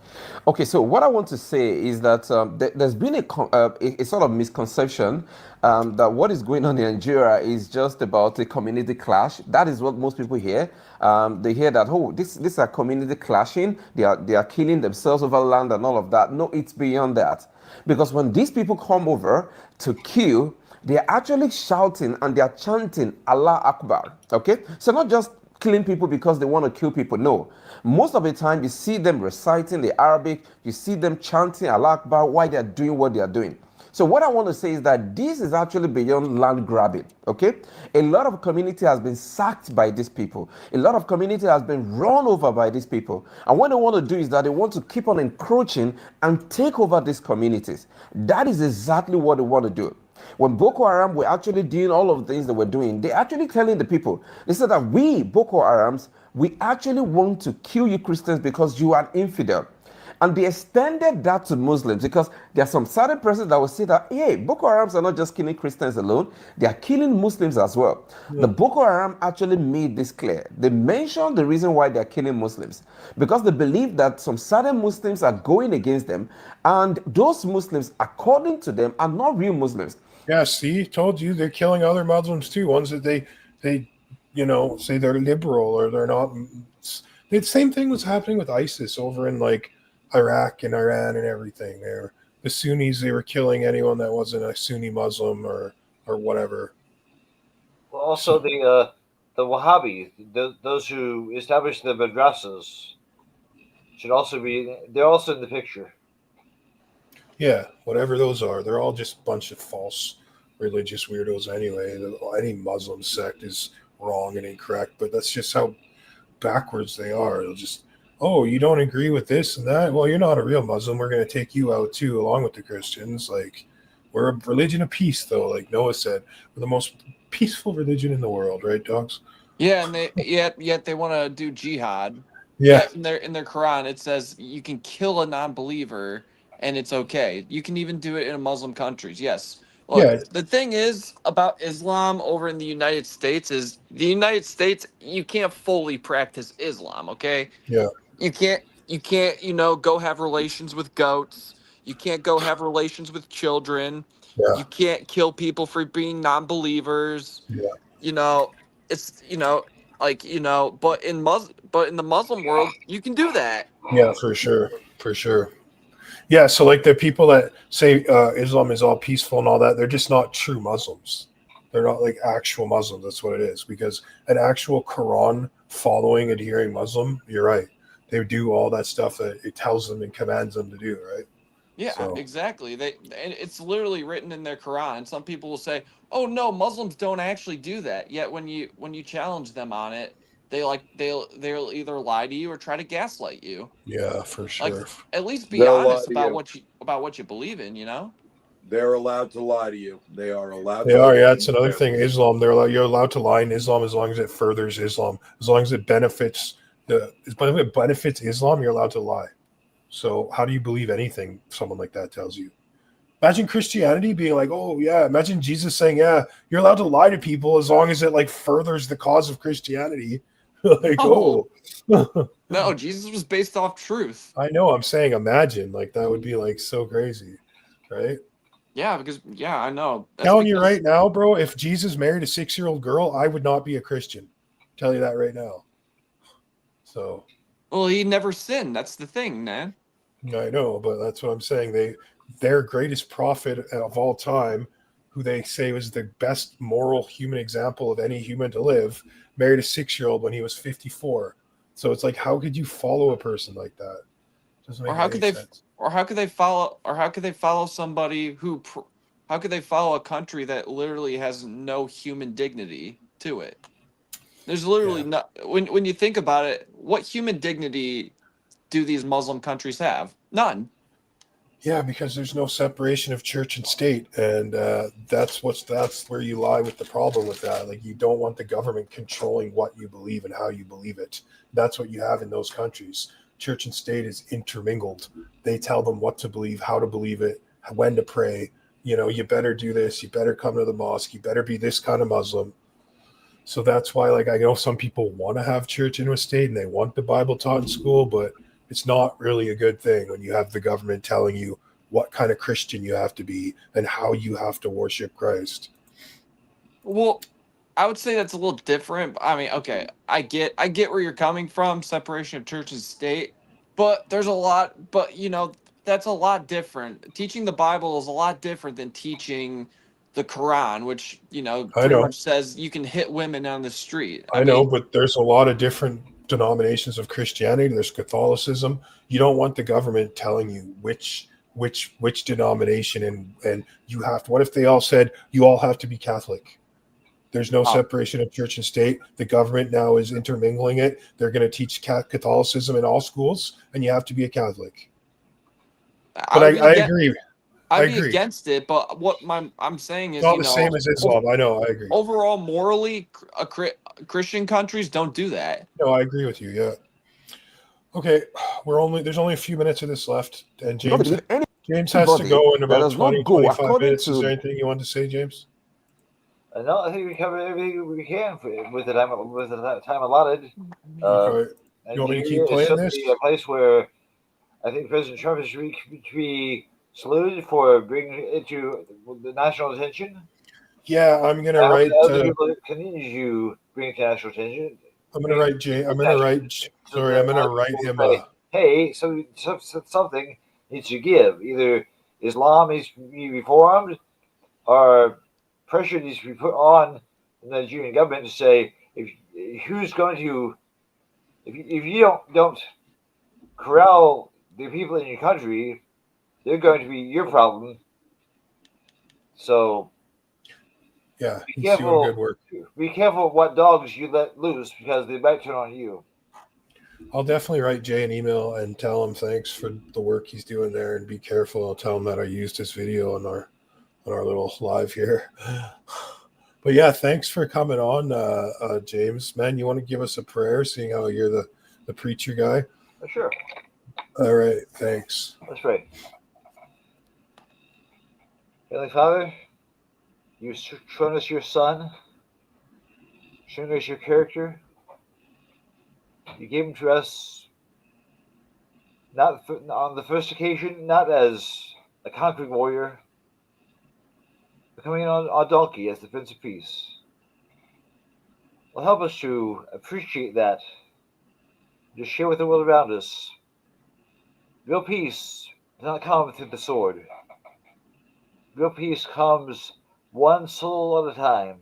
Okay, so what I want to say is that there's been a sort of misconception that what is going on in Nigeria is just about a community clash. That is what most people hear. They hear that, oh, this are community clashing. They are killing themselves over land and all of that. No, it's beyond that. Because when these people come over to kill, they are actually shouting and they are chanting Allah Akbar. Okay, so not just killing people because they want to kill people. No, most of the time you see them reciting the Arabic, you see them chanting Allah Akbar while they are doing what they are doing. So what I want to say is that this is actually beyond land grabbing. Okay, a lot of community has been sacked by these people. A lot of community has been run over by these people. And what they want to do is that they want to keep on encroaching and take over these communities. That is exactly what they want to do. When Boko Haram were actually doing all of the things that we're doing, they're actually telling the people, they said that we, Boko Harams, we actually want to kill you Christians because you are an infidel. And they extended that to Muslims, because there are some certain persons that will say that, hey, Boko Harams are not just killing Christians alone, they are killing Muslims as well. The Boko Haram actually made this clear. They mentioned the reason why they are killing Muslims, because they believe that some certain Muslims are going against them, and those Muslims, according to them, are not real Muslims. Yeah, see, told you they're killing other Muslims too. Ones that they say they're liberal or they're not. The same thing was happening with ISIS over in like Iraq and Iran and everything. The Sunnis, they were killing anyone that wasn't a Sunni Muslim or whatever. Well, also the Wahhabis, those who established the madrasas, should also be. They're also in the picture. Yeah, whatever those are, they're all just a bunch of false religious weirdos anyway. Any Muslim sect is wrong and incorrect, but that's just how backwards they are. They'll just, oh, you don't agree with this and that? Well, you're not a real Muslim. We're going to take you out too, along with the Christians. Like, we're a religion of peace, though. Like Noah said, we're the most peaceful religion in the world, right, dogs? Yeah, and yet they want to do jihad. Yeah, Yet in their Quran it says you can kill a non-believer and it's okay. You can even do it in Muslim countries. Yes. Look, yeah, the thing is about Islam over in the United States is the United States, you can't fully practice Islam, okay? yeah, You can't, go have relations with goats. You can't go have relations with children. yeah, You can't kill people for being non-believers. yeah, You know, it's but in the Muslim world, you can do that. yeah, for sure, for sure. Yeah, so like the people that say Islam is all peaceful and all that, they're just not true Muslims. They're not like actual Muslims. That's what it is. Because an actual Quran following, adhering Muslim, you're right. They do all that stuff that it tells them and commands them to do, right? Yeah, So exactly. And it's literally written in their Quran. Some people will say, "Oh no, Muslims don't actually do that." Yet when you challenge them on it, they'll either lie to you or try to gaslight you. yeah, for Like, sure. at least be They'll lie honest to about you. what you believe in. They're allowed to lie to you. They are allowed They to are, lie. yeah. It's another thing. Islam, you're allowed to lie in Islam as long as it furthers Islam. As long as it benefits Islam, you're allowed to lie. So how do you believe anything someone like that tells you? Imagine Christianity being like, oh yeah. Imagine Jesus saying, yeah, you're allowed to lie to people as long as it like furthers the cause of Christianity. Like, No. oh, No, Jesus was based off truth. I know. I'm saying, imagine like that would be like so crazy, right? Yeah, I know. That's Telling you because right now, bro, if Jesus married a 6-year-old girl, I would not be a Christian. Tell you that right now. So well, he never sinned. That's the thing, man. I know, but that's what I'm saying. Their greatest prophet of all time, who they say was the best moral human example of any human to live, married a 6-year-old when he was 54. So it's like, how could you follow a person like that? Doesn't make Or how any could they sense. how could they follow somebody how could they follow a country that literally has no human dignity to it? There's literally Yeah. not when you think about it, what human dignity do these Muslim countries have? None. Yeah, because there's no separation of church and state, and that's where you lie with the problem with that. Like, you don't want the government controlling what you believe and how you believe it. That's what you have in those countries. Church and state is intermingled. They tell them what to believe, how to believe it, when to pray. You better do this. You better come to the mosque. You better be this kind of Muslim. So that's why, like, I know some people want to have church in a state and they want the Bible taught in school, but it's not really a good thing when you have the government telling you what kind of Christian you have to be and how you have to worship Christ. Well, I would say that's a little different. I mean, okay, I get where you're coming from, separation of church and state, but that's a lot different. Teaching the Bible is a lot different than teaching the Quran, which, I pretty know, much says you can hit women on the street. I I know, mean, but there's a lot of different denominations of Christianity. There's Catholicism. You don't want the government telling you which denomination and you have to. What if they all said you all have to be Catholic? There's no oh, separation of church and state. The government now is intermingling it. They're going to teach Catholicism in all schools, and you have to be a Catholic. I But would be I against, agree. I I'd be agree. against it, but what I'm saying It's is, not the same as Islam. I know. I agree. overall morally, Christian countries don't do that. No, I agree with you. Yeah. Okay. There's only a few minutes of this left, and You don't James believe James has to anybody go in that about does not 20, go 25 according minutes. Is there to. anything you want to say, James? No, I think we covered everything we can with the time allotted. Okay. And You want me to keep Nigeria is playing this? certainly a place where I think President Trump should be saluted for bringing it to the national attention. Yeah, I'm gonna I hope write. that other people continue to bring it to national attention. I'm gonna write Jay. I'm gonna write. Sorry, I'm gonna write him. Hey, something needs to give. Either Islam needs to be reformed, or pressure needs to be put on the Nigerian government to say who's going to if you don't corral the people in your country, they're going to be your problem. So Yeah, be he's careful. doing good work. Be careful what dogs you let loose because they might turn on you. I'll definitely write Jay an email and tell him thanks for the work he's doing there, and be careful. I'll tell him that I used his video on our little live here. But yeah, thanks for coming on, James. Man, you want to give us a prayer, seeing how you're the preacher guy? Sure. All right, thanks. Let's pray. Heavenly Father, you've shown us your Son, shown us your character. You gave him to us not on the first occasion, not as a conquering warrior, but coming on a donkey as the Prince of Peace. Will help us to appreciate that, to share with the world around us. Real peace does not come through the sword. Real peace comes one soul at a time,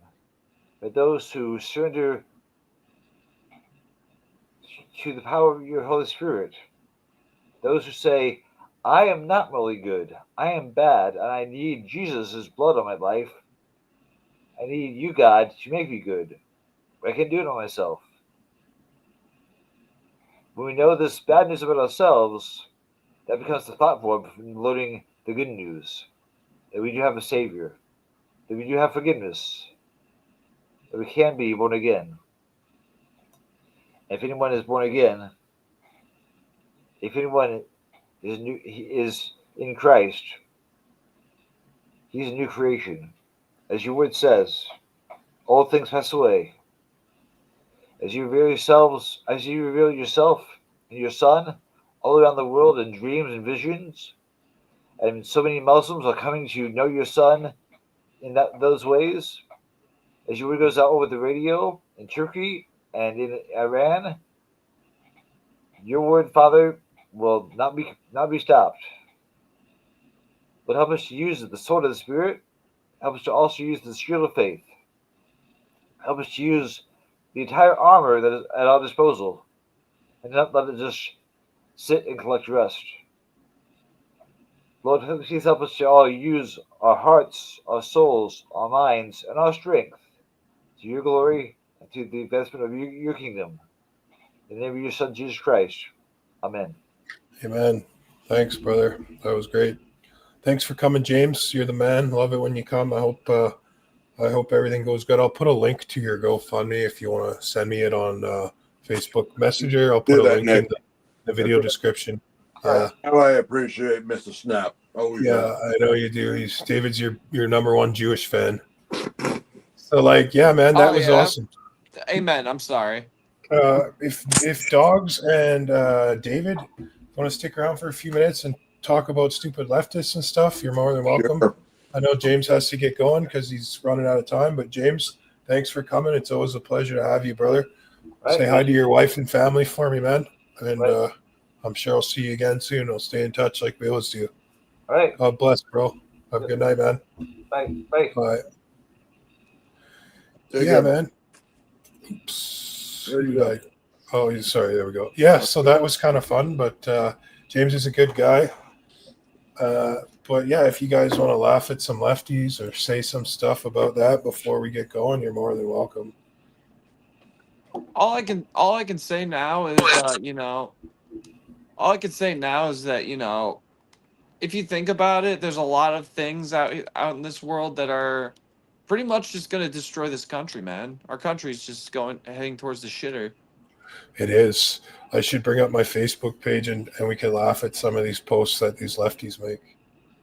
by those who surrender to the power of your Holy Spirit. Those who say, I am not really good, I am bad, and I need Jesus' blood on my life. I need you, God, to make me good. I can't do it on myself. When we know this bad news about ourselves, that becomes the platform for loading the good news. That we do have a Savior. That we do have forgiveness. That we can be born again. If anyone is born again, if anyone is in Christ, he's a new creation. As your word says, all things pass away. As you reveal yourself and your Son all around the world in dreams and visions, and so many Muslims are coming to know your Son in those ways. As your word goes out over the radio in Turkey and in Iran, your word, Father, will not be stopped. But help us to use the sword of the Spirit. Help us to also use the shield of faith. Help us to use the entire armor that is at our disposal, and not let it just sit and collect rest. Lord, please help us to all use our hearts, our souls, our minds, and our strength to your glory and to the advancement of your kingdom. In the name of your Son, Jesus Christ. Amen. Amen. Thanks, brother. That was great. Thanks for coming, James. You're the man. Love it when you come. I hope everything goes good. I'll put a link to your GoFundMe if you want to send me it on Facebook Messenger. I'll put a link in the video description. Well, I appreciate Mr. Snap. Always I know you do. David's your number one Jewish fan. So man, that was awesome. Amen. I'm sorry. If Dogs and David want to stick around for a few minutes and talk about stupid leftists and stuff, you're more than welcome. Sure. I know James has to get going because he's running out of time, but James, thanks for coming. It's always a pleasure to have you, brother. Right. Say hi to your wife and family for me, man. And I'm sure I'll see you again soon. I'll stay in touch like we always do. All right. God bless, bro. Have a good night, man. Bye. Bye. Bye. Man. Oops. Oh, sorry. There we go. Yeah, so that was kind of fun, but James is a good guy. But yeah, if you guys want to laugh at some lefties or say some stuff about that before we get going, you're more than welcome. All I can say now is that if you think about it, there's a lot of things out in this world that are pretty much just going to destroy this country, man. Our country's just heading towards the shitter. It is. I should bring up my Facebook page and we can laugh at some of these posts that these lefties make.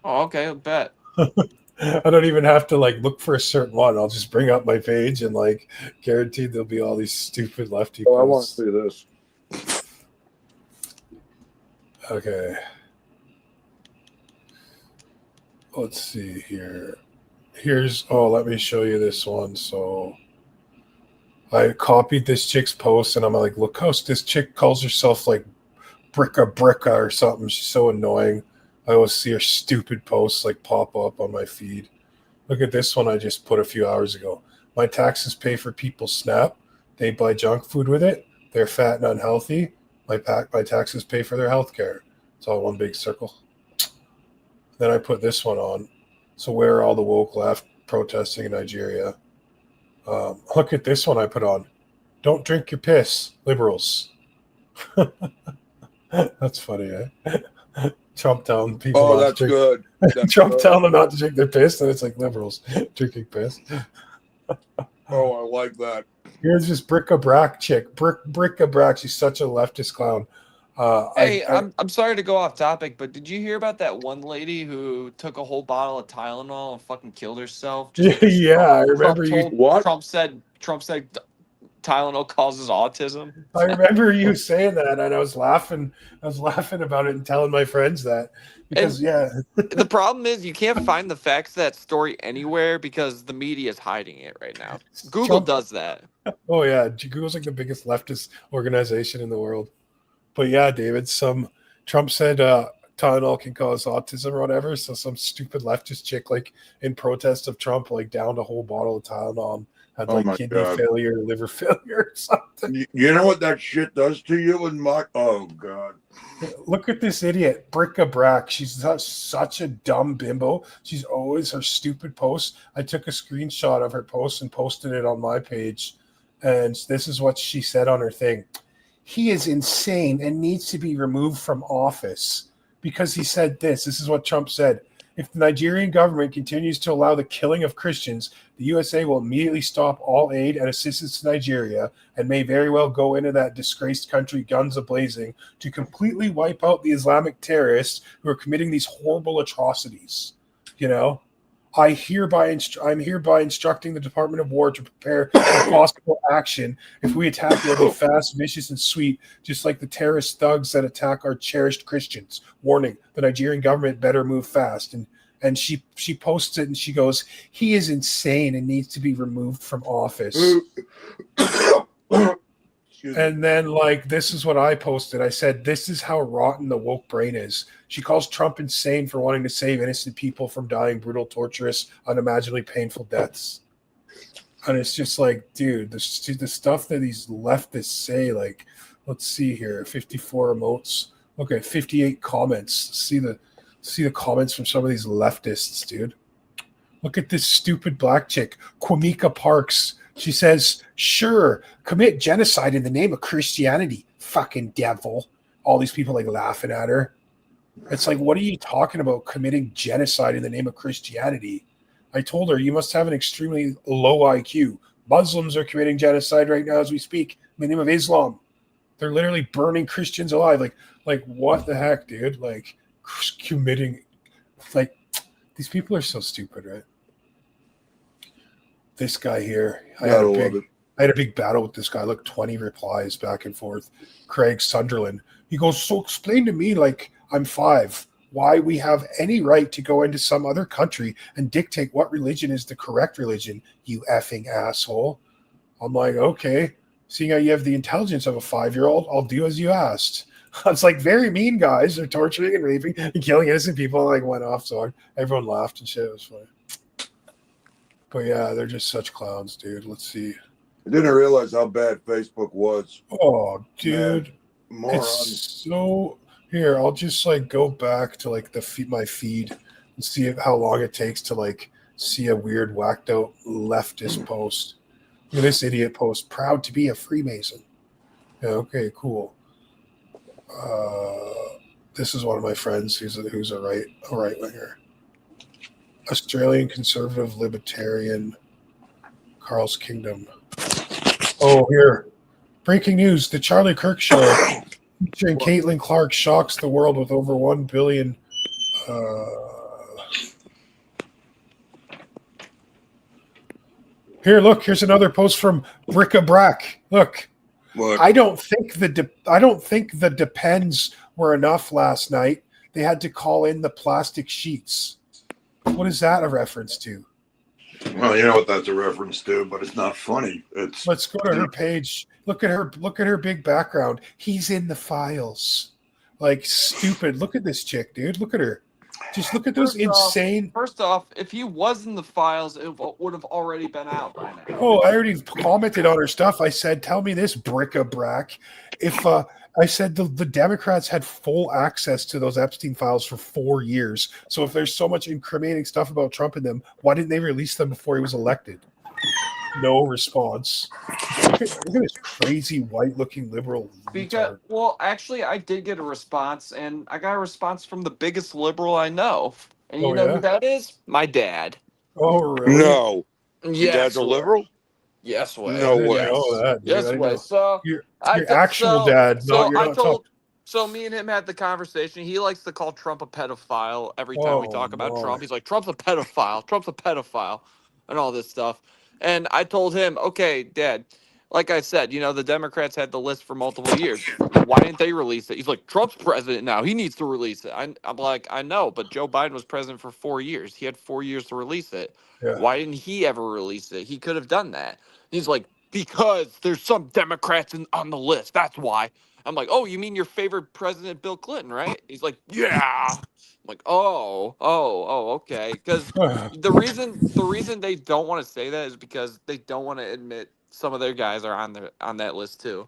Oh, okay, I bet. I don't even have to look for a certain one. I'll just bring up my page and guaranteed there'll be all these stupid lefty posts. I want to see this. Okay. let's see here. Let me show you this one. So I copied this chick's post, and I'm like, look how this chick calls herself like Bricka or something. She's so annoying. I always see her stupid posts like pop up on my feed. Look at this one I just put a few hours ago. My taxes pay for people's SNAP. They buy junk food with it. They're fat and unhealthy. My taxes pay for their health care. It's all one big circle. Then I put this one on. So where are all the woke left protesting in Nigeria? Look at this one I put on. Don't drink your piss, liberals. That's funny, eh? Trump telling people. Oh, that's good. That's Trump good. telling them not to drink their piss, and it's like liberals drinking piss. Oh, I like that. Here's this bric-a-brac chick. Bric-a-brac. She's such a leftist clown. Hey, I'm sorry to go off topic, but did you hear about that one lady who took a whole bottle of Tylenol and fucking killed herself? Yeah, I remember you. What? Trump said Tylenol causes autism. I remember you saying that, and I was laughing. I was laughing about it and telling my friends that because the problem is you can't find the facts of that story anywhere because the media is hiding it right now. Google does that. Oh yeah, Google's like the biggest leftist organization in the world. But yeah, David, Trump said Tylenol can cause autism or whatever. So some stupid leftist chick, like in protest of Trump, like downed a whole bottle of Tylenol and had like kidney failure, liver failure, or something. You know what that shit does to you and my? Oh God! Look at this idiot, bric-a-brac. She's such a dumb bimbo. She's always her stupid posts. I took a screenshot of her post and posted it on my page, and this is what she said on her thing. He is insane and needs to be removed from office because he said this. This is what Trump said. If the Nigerian government continues to allow the killing of Christians, the USA will immediately stop all aid and assistance to Nigeria and may very well go into that disgraced country guns a-blazing to completely wipe out the Islamic terrorists who are committing these horrible atrocities. You know? I'm hereby instructing the Department of War to prepare for possible action if we attack, they'll be fast, vicious, and sweet, just like the terrorist thugs that attack our cherished Christians. Warning: the Nigerian government better move fast. And she posts it and she goes, he is insane and needs to be removed from office. And then, like, this is what I posted. I said, this is how rotten the woke brain is. She calls Trump insane for wanting to save innocent people from dying brutal, torturous, unimaginably painful deaths. And it's just like, dude, the stuff that these leftists say, like, let's see here, 54 emotes. Okay, 58 comments. See the comments from some of these leftists, dude. Look at this stupid black chick, Kwamika Parks. She says, sure, commit genocide in the name of Christianity, fucking devil. All these people like laughing at her. It's like, what are you talking about, committing genocide in the name of Christianity? I told her, you must have an extremely low IQ. Muslims are committing genocide right now as we speak in the name of Islam. They're literally burning Christians alive. Like what the heck, dude? Like, committing, like, these people are so stupid, right? This guy here, I had a big battle with this guy. Look, 20 replies back and forth. Craig Sunderland. He goes, so explain to me, like, I'm 5, why we have any right to go into some other country and dictate what religion is the correct religion, you effing asshole. I'm like, okay, seeing how you have the intelligence of a 5-year-old, I'll do as you asked. It's like, very mean guys. They're torturing and raping and killing innocent people. Like, went off, so everyone laughed and shit. It was funny. But yeah, they're just such clowns, dude. Let's see. I didn't realize how bad Facebook was. Oh, dude. Morons. It's so... Here, I'll just, like, go back to, like, my feed and see how long it takes to, like, see a weird, whacked-out leftist post. Look at this idiot post. Proud to be a Freemason. Yeah, okay, cool. This is one of my friends who's a right-winger. Australian conservative libertarian Carl's Kingdom. Oh, here. Breaking news. The Charlie Kirk Show featuring Caitlin Clark shocks the world with over 1 billion. Here, look. Here's another post from Bric-a-Brac. Look. What? I don't think the Depends were enough last night. They had to call in the plastic sheets. What is that a reference to? Well, you know what that's a reference to, but it's not funny. It's Let's go to her page. Look at her. Look at her big background. He's in the files. Like stupid. Look at this chick, dude. Look at her. Just look at those insane. First off, if he was in the files, it would have already been out by now. Oh, I already commented on her stuff. I said, "Tell me this, bric-a-brac." If I said the Democrats had full access to those Epstein files for 4 years, so if there's so much incriminating stuff about Trump in them, why didn't they release them before he was elected? No response. Look at this crazy white-looking liberal. Because, well, actually, I did get a response, and I got a response from the biggest liberal I know. And you know who that is? My dad. Oh, really? No. Yes. Your dad's a liberal? Yes, way. No way. I know that, dude. Yes, way. So your actual dad, not your top. So me and him had the conversation. He likes to call Trump a pedophile every time we talk about Trump. He's like, Trump's a pedophile. Trump's a pedophile, and all this stuff. And I told him, okay, Dad, like I said, you know, the Democrats had the list for multiple years. Why didn't they release it? He's like, Trump's president now. He needs to release it. I'm like, I know, but Joe Biden was president for 4 years. He had 4 years to release it. Yeah. Why didn't he ever release it? He could have done that. He's like, because there's some Democrats on the list. That's why. I'm like, oh, you mean your favorite president, Bill Clinton, right? He's like, yeah. I'm like, oh, okay. Because the reason they don't want to say that is because they don't want to admit some of their guys are on that list too.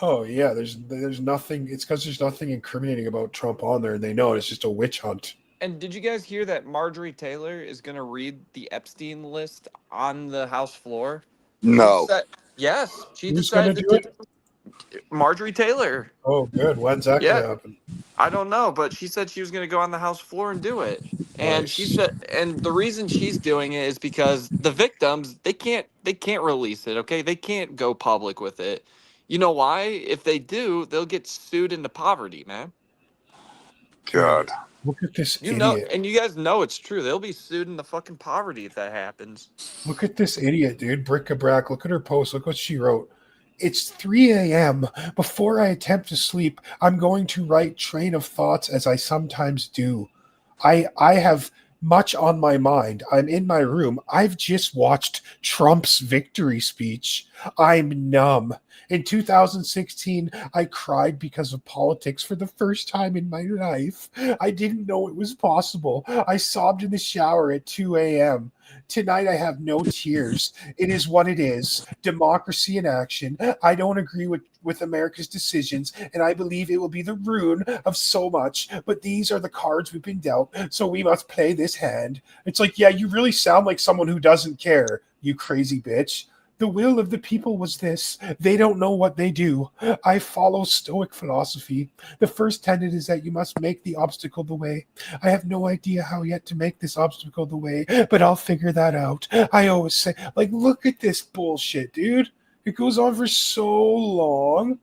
Oh yeah, there's nothing. It's because there's nothing incriminating about Trump on there, and they know it's just a witch hunt. And did you guys hear that Marjorie Taylor is going to read the Epstein list on the House floor? No. Yes, she Who's going to do it? Marjorie Taylor. Oh, good. When's that going to happen? I don't know, but she said she was going to go on the House floor and do it. And she said, and the reason she's doing it is because the victims, they can't release it. Okay, they can't go public with it. You know why? If they do, they'll get sued into poverty, man. God. Look at this idiot. Know, and you guys know it's true. They'll be sued into fucking poverty if that happens. Look at this idiot, dude. Bric-a-brac. Look at her post. Look what she wrote. It's 3 a.m. Before I attempt to sleep, I'm going to write train of thoughts as I sometimes do. I have much on my mind. I'm in my room. I've just watched Trump's victory speech. I'm numb. In 2016, I cried because of politics for the first time in my life. I didn't know it was possible. I sobbed in the shower at 2 a.m. Tonight, I have no tears. It is what it is. Democracy in action. I don't agree with America's decisions, and I believe it will be the ruin of so much. But these are the cards we've been dealt, so we must play this hand. It's like, yeah, you really sound like someone who doesn't care, you crazy bitch. The will of the people was this. They don't know what they do. I follow Stoic philosophy. The first tenet is that you must make the obstacle the way. I have no idea how yet to make this obstacle the way, but I'll figure that out. I always say, like, look at this bullshit, dude. It goes on for so long.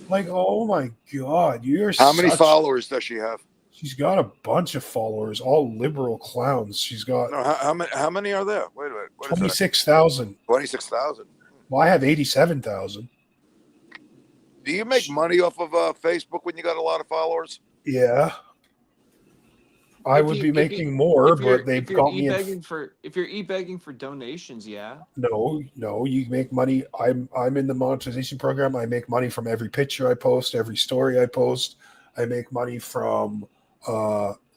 Like, oh my God. How many followers does she have? She's got a bunch of followers, all liberal clowns. She's got how many are there? Wait a minute. 26,000. 26,000. Well, I have 87,000. Do you make money off of Facebook when you got a lot of followers? Yeah. I would be making more, but they've got me if you're e-begging for donations, yeah. No, you make money. I'm in the monetization program. I make money from every picture I post, every story I post. I make money from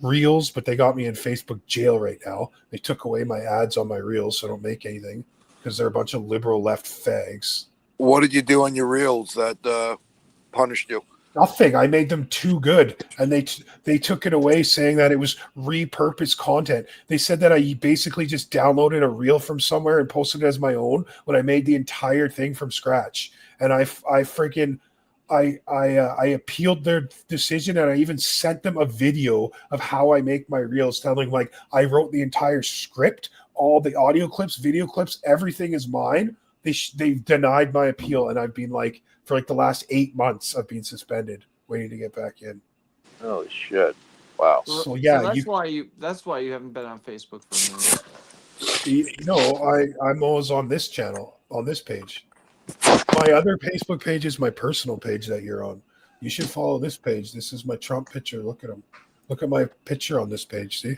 Reels, but they got me in Facebook jail right now. They took away my ads on my Reels, so I don't make anything because they're a bunch of liberal left fags. What did you do on your Reels that punished you? Nothing. I made them too good, and they took it away, saying that it was repurposed content. They said that I basically just downloaded a reel from somewhere and posted it as my own when I made the entire thing from scratch. And I appealed their decision, and I even sent them a video of how I make my reels, telling like I wrote the entire script, all the audio clips, video clips, everything is mine. They denied my appeal, and I've been like for like the last 8 months I've been suspended, waiting to get back in. Holy shit! Wow. So yeah, so that's why you haven't been on Facebook for a minute. No, I'm always on this channel, on this page. My other Facebook page is my personal page that you're on. You should follow this page. This is my Trump picture. Look at him. Look at my picture on this page. See?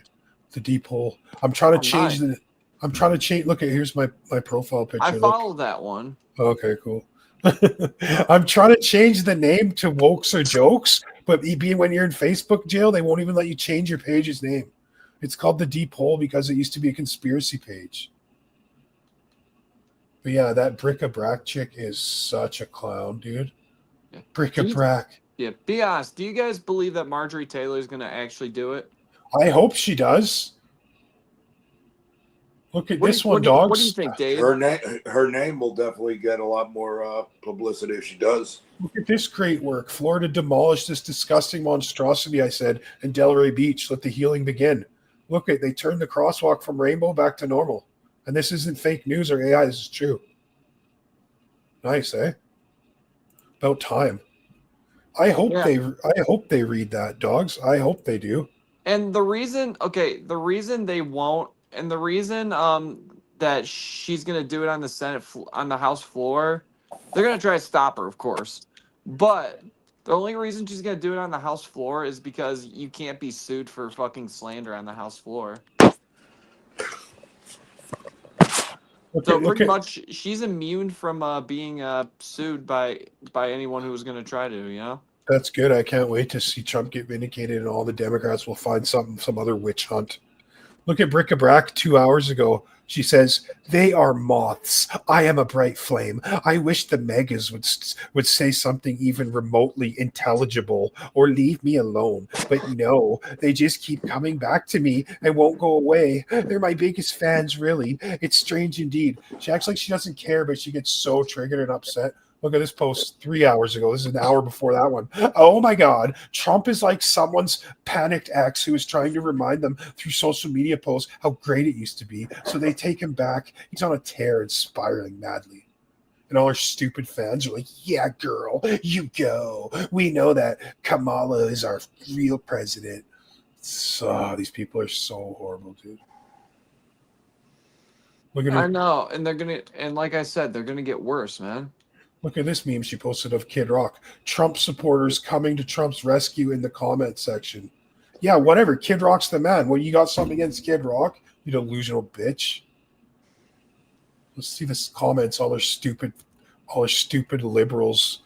The deep hole. I'm trying to Oh, change nice. I'm trying to change. Look at here's my profile picture. I Look. follow that one. Okay, cool. I'm trying to change the name to Wokes or Jokes, but being when you're in Facebook jail, they won't even let you change your page's name. It's called the Deep Hole because it used to be a conspiracy page. But yeah, that bric-a-brac chick is such a clown, dude. Yeah. Bric-a-brac. Yeah, be honest. Do you guys believe that Marjorie Taylor is going to actually do it? I hope she does. Look at this one, dogs. What do you think, Dave? Her name will definitely get a lot more publicity if she does. Look at this great work. Florida demolished this disgusting monstrosity, I said, in Delray Beach. Let the healing begin. Look at they turned the crosswalk from rainbow back to normal. And this isn't fake news or AI, this is true. Nice, eh? About time. I hope they read that, dogs. I hope they do. And the reason they won't, and the reason that she's gonna do it on the House floor, they're gonna try to stop her, of course. But the only reason she's gonna do it on the House floor is because you can't be sued for fucking slander on the House floor. So pretty much, she's immune from being sued by anyone who's gonna try to, you know. That's good. I can't wait to see Trump get vindicated and all the Democrats will find some other witch hunt. Look at bric-a-brac 2 hours ago. She says, they are moths. I am a bright flame. I wish the megas would say something even remotely intelligible or leave me alone. But no, they just keep coming back to me and won't go away. They're my biggest fans, really. It's strange indeed. She acts like she doesn't care, but she gets so triggered and upset. Look at this post 3 hours ago. This is an hour before that one. Oh my God. Trump is like someone's panicked ex who is trying to remind them through social media posts how great it used to be. So they take him back. He's on a tear and spiraling madly. And all her stupid fans are like, yeah, girl, you go. We know that Kamala is our real president. So these people are so horrible, dude. Look at her. I know. And like I said, they're gonna get worse, man. Look at this meme she posted of Kid Rock. Trump supporters coming to Trump's rescue in the comment section. Yeah, whatever. Kid Rock's the man. Well, you got something against Kid Rock? You delusional bitch. Let's see this comments, all their stupid liberals.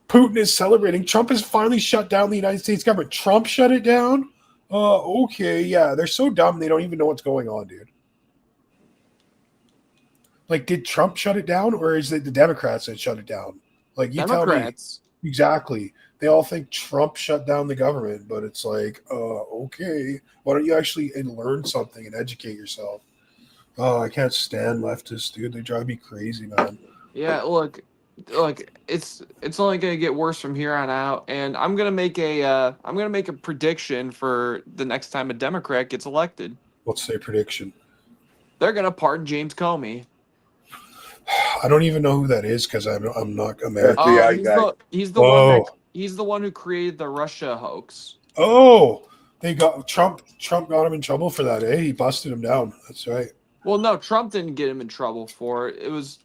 Putin is celebrating. Trump has finally shut down the United States government. Trump shut it down? Okay, yeah. They're so dumb they don't even know what's going on, dude. Like, did Trump shut it down, or is it the Democrats that shut it down? Like, you Democrats. Tell me. Exactly. They all think Trump shut down the government, but it's like, okay. Why don't you actually learn something and educate yourself? Oh, I can't stand leftists, dude. They drive me crazy, man. Yeah, look, it's only gonna get worse from here on out, and I'm gonna make a prediction for the next time a Democrat gets elected. What's their prediction? They're gonna pardon James Comey. I don't even know who that is because I'm not American. He's the one who created the Russia hoax. Oh, they got Trump got him in trouble for that, eh? He busted him down. That's right. Well, no, Trump didn't get him in trouble for it. It was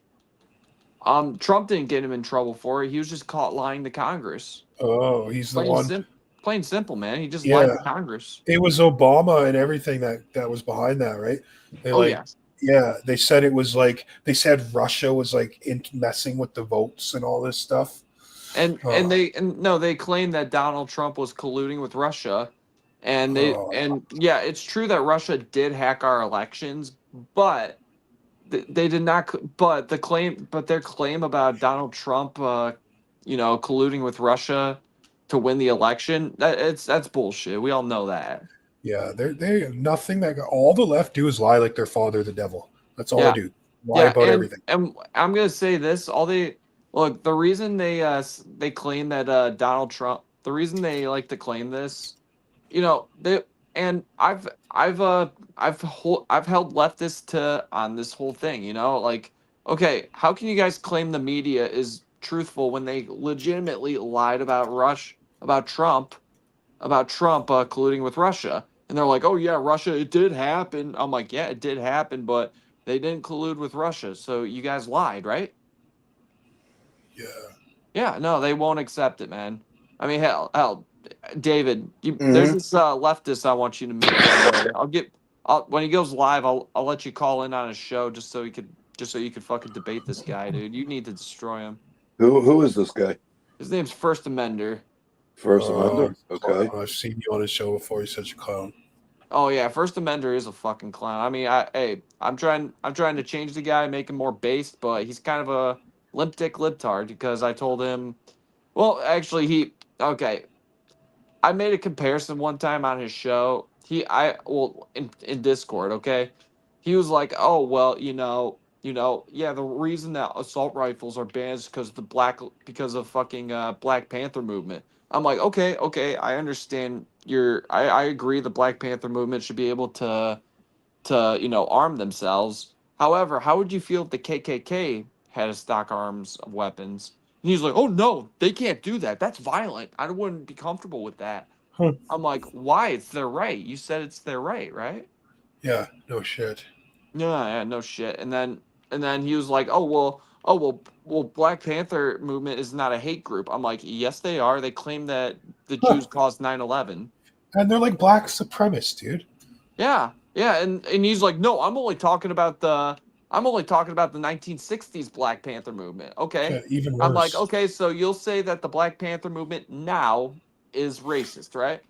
Trump didn't get him in trouble for it. He was just caught lying to Congress. Oh, he's the one. Plain simple, man. He just lied to Congress. It was Obama and everything that was behind that, right? Yeah, they said it was like they said Russia was like messing with the votes and all this stuff. And they claimed that Donald Trump was colluding with Russia, and yeah, it's true that Russia did hack our elections, but they did not. But their claim about Donald Trump, colluding with Russia to win the election, that's bullshit. We all know that. Yeah, they nothing that all the left do is lie like their father, the devil. That's all they do. Lie about everything. And I'm gonna say this: the reason they claim that Donald Trump, the reason they like to claim this, I've held leftists on this whole thing. Okay, how can you guys claim the media is truthful when they legitimately lied about Trump colluding with Russia? And they're like, oh, yeah, Russia, it did happen. I'm like, yeah, it did happen, but they didn't collude with Russia. So you guys lied, right? Yeah. Yeah, no, they won't accept it, man. I mean, hell, David, there's Mhm. this leftist I want you to meet one day. When he goes live, I'll let you call in on his show just so you could fucking debate this guy, dude. You need to destroy him. Who is this guy? His name's First Amender. First Amendment. Okay. I've seen you on his show before. He's such a clown. Oh yeah, First Amender is a fucking clown. I mean, I'm trying to change the guy, make him more based, but he's kind of a limp dick libtard because I told him. Well, actually, okay. I made a comparison one time on his show. In Discord, okay. He was like, "Oh well, yeah, the reason that assault rifles are banned is because of fucking Black Panther movement." I'm like, okay, I understand. I agree. The Black Panther movement should be able to arm themselves. However, how would you feel if the KKK had a stock arms of weapons? And he's like, "Oh no, they can't do that. That's violent. I wouldn't be comfortable with that." Huh. I'm like, "Why? It's their right. You said it's their right, right?" Yeah, no shit. Yeah, no shit. And then he was like, well, Black Panther movement is not a hate group. I'm like, yes, they are. They claim that the Jews caused 9/11. And they're like black supremacists, dude. Yeah, and he's like, no, I'm only talking about the 1960s Black Panther movement. Okay, Yeah, even worse. I'm like, okay, so you'll say that the Black Panther movement now is racist, right?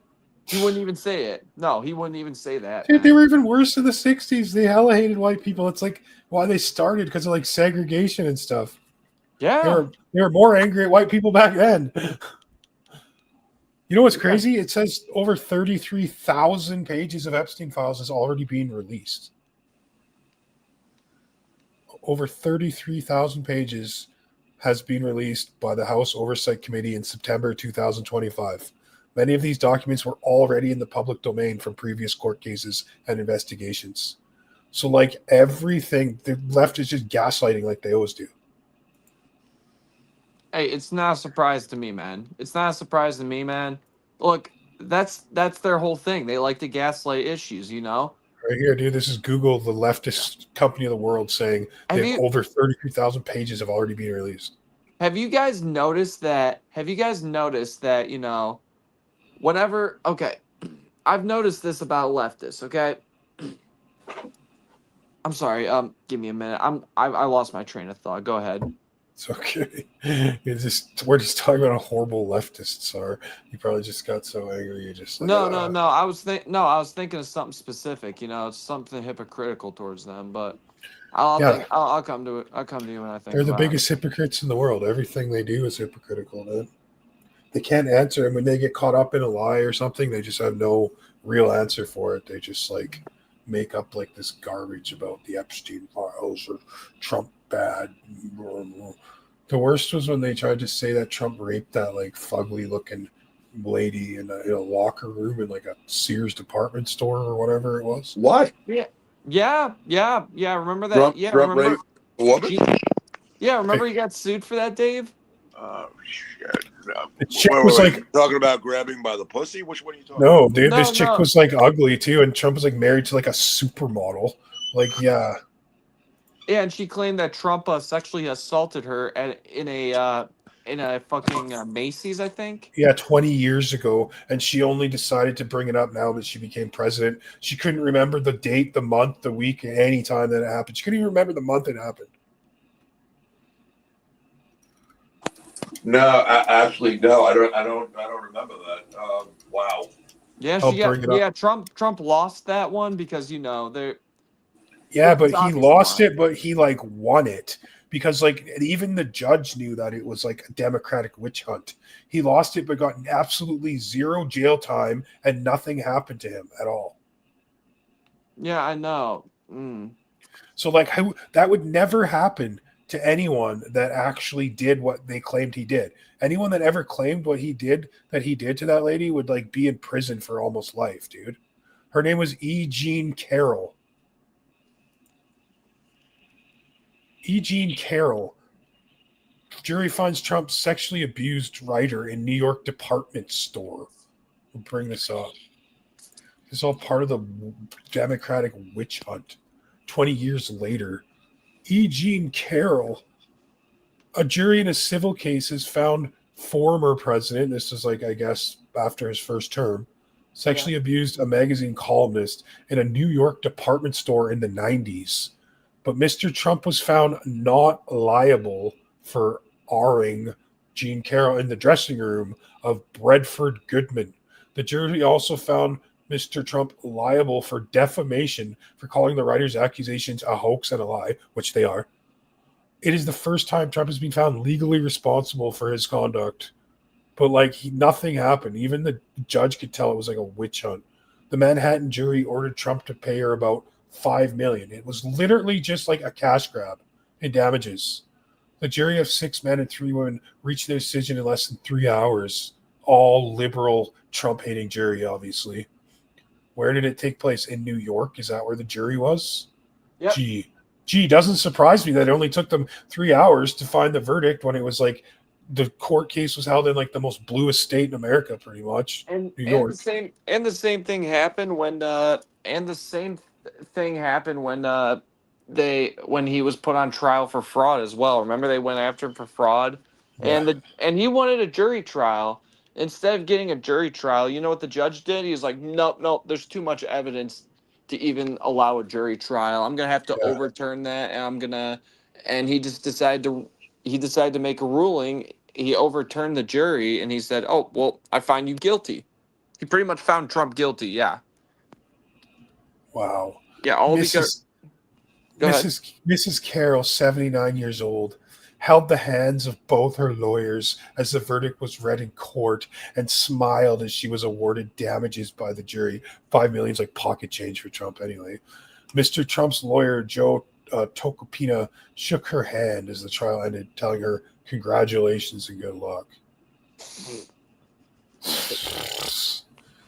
He wouldn't even say it. No, he wouldn't even say that. Dude, they Man. were even worse in the 60s. They hella hated white people. It's like why they started because of like segregation and stuff. Yeah. They were more angry at white people back then. You know what's crazy? It says over 33,000 pages of Epstein files has already been released. Over 33,000 pages has been released by the House Oversight Committee in September 2025. Many of these documents were already in the public domain from previous court cases and investigations. So, like everything, the left is just gaslighting like they always do. Hey, it's not a surprise to me, man. It's not a surprise to me, man. Look, that's their whole thing. They like to gaslight issues, Right here, dude. This is Google, the leftist company of the world, saying Have they have you over 33,000 pages have already been released. have you guys noticed that? Have you guys noticed that, whenever okay, I've noticed this about leftists, okay? I'm sorry, give me a minute. I lost my train of thought. Go ahead. It's okay. We're just talking about how horrible leftists are. You probably just got so angry. You just like No. I was thinking of something specific. It's something hypocritical towards them. But I'll come to it. I'll come to you when I think. They're the about biggest hypocrites in the world. Everything they do is hypocritical, man. They can't answer, and when they get caught up in a lie or something, they just have no real answer for it. They just like make up like this garbage about the Epstein files or Trump bad. The worst was when they tried to say that Trump raped that like fugly looking lady in a locker room in like a Sears department store or whatever it was. What? Yeah. Remember that? Trump, Yeah, Trump remember? raped a woman? Yeah, remember he got sued for that, Dave? Oh shit! The chick was like talking about grabbing by the pussy. Which one are you talking? No, dude, this chick No. was like ugly too, and Trump was like married to like a supermodel. Like, yeah. Yeah, and she claimed that Trump sexually assaulted her in a fucking Macy's, I think. Yeah, 20 years ago, and she only decided to bring it up now that she became president. She couldn't remember the date, the month, the week, any time that it happened. She couldn't even remember the month it happened. No, actually, no. I don't remember that. Wow. Yeah, Trump lost that one because they're. Yeah, but It's he obvious lost why. it, but he like won it because like even the judge knew that it was like a Democratic witch hunt. He lost it, but got absolutely zero jail time, and nothing happened to him at all. Yeah, I know. So like that would never happen to anyone that actually did what they claimed he did. Anyone that ever claimed what he did to that lady would like be in prison for almost life, dude. Her name was E. Jean Carroll. E. Jean Carroll. Jury finds Trump sexually abused writer in New York department store. We'll bring this up. This is all part of the Democratic witch hunt. 20 years later, E. Jean Carroll, a jury in a civil case has found former president, this is like, I guess, after his first term, sexually abused a magazine columnist in a New York department store in the 90s. But Mr. Trump was found not liable for R-ing Jean Carroll in the dressing room of Bradford Goodman. The jury also found Mr. Trump liable for defamation for calling the writer's accusations a hoax and a lie, which they are. It is the first time Trump has been found legally responsible for his conduct. But nothing happened. Even the judge could tell it was like a witch hunt. The Manhattan jury ordered Trump to pay her about $5 million. It was literally just like a cash grab in damages. The jury of 6 men and 3 women reached their decision in less than 3 hours. All liberal, Trump-hating jury, obviously. Where did it take place? In New York? Is that where the jury was? Yep. Gee, doesn't surprise me that it only took them 3 hours to find the verdict when it was like the court case was held in like the most bluest state in America, pretty much. And New York. the same thing happened when when he was put on trial for fraud as well. Remember they went after him for fraud, and he wanted a jury trial. Instead of getting a jury trial, you know what the judge did? He was like, nope, there's too much evidence to even allow a jury trial. I'm gonna have to overturn that, and he just decided to make a ruling. He overturned the jury, and he said, "Oh, well, I find you guilty." He pretty much found Trump guilty. Yeah. Wow. Yeah. All because. Go ahead. Mrs. Carroll, 79 years old, held the hands of both her lawyers as the verdict was read in court and smiled as she was awarded damages by the jury. $5 million is like pocket change for Trump anyway. Mr. Trump's lawyer, Joe Tocopina, shook her hand as the trial ended, telling her congratulations and good luck.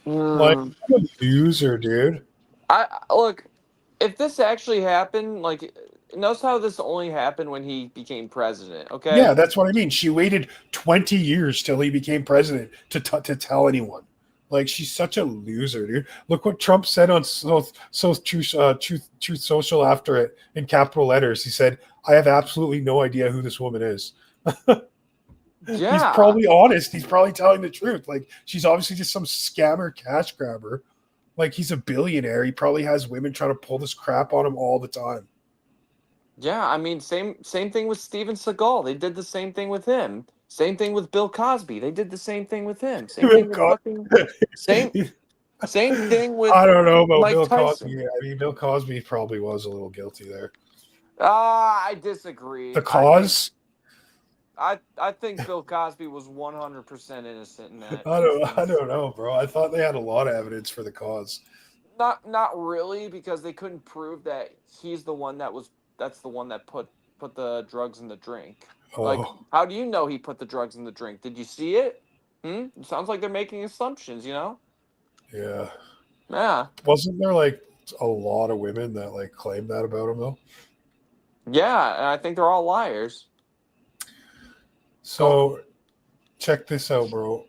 Like, what a loser, dude. Look, if this actually happened, notice how this only happened when he became president, okay? Yeah, that's what I mean. She waited 20 years till he became president to tell anyone. Like, she's such a loser, dude. Look what Trump said on Truth Social after it in capital letters. He said, "I have absolutely no idea who this woman is." Yeah. He's probably honest. He's probably telling the truth. Like, she's obviously just some scammer cash grabber. Like, he's a billionaire. He probably has women trying to pull this crap on him all the time. Yeah, I mean, same thing with Steven Seagal. They did the same thing with him. Same thing with Bill Cosby. They did the same thing with him. Same thing with I don't know about Mike Bill Tyson. Cosby. I mean, Bill Cosby probably was a little guilty there. I disagree. The cause? I think Bill Cosby was 100% innocent in that. I don't know, bro. I thought they had a lot of evidence for the cause. Not really, because they couldn't prove that he's the one that's the one that put the drugs in the drink. Oh. Like, how do you know he put the drugs in the drink? Did you see it? It sounds like they're making assumptions, you know? Yeah. Yeah. Wasn't there like a lot of women that like claimed that about him though? Yeah, and I think they're all liars. So check this out, bro.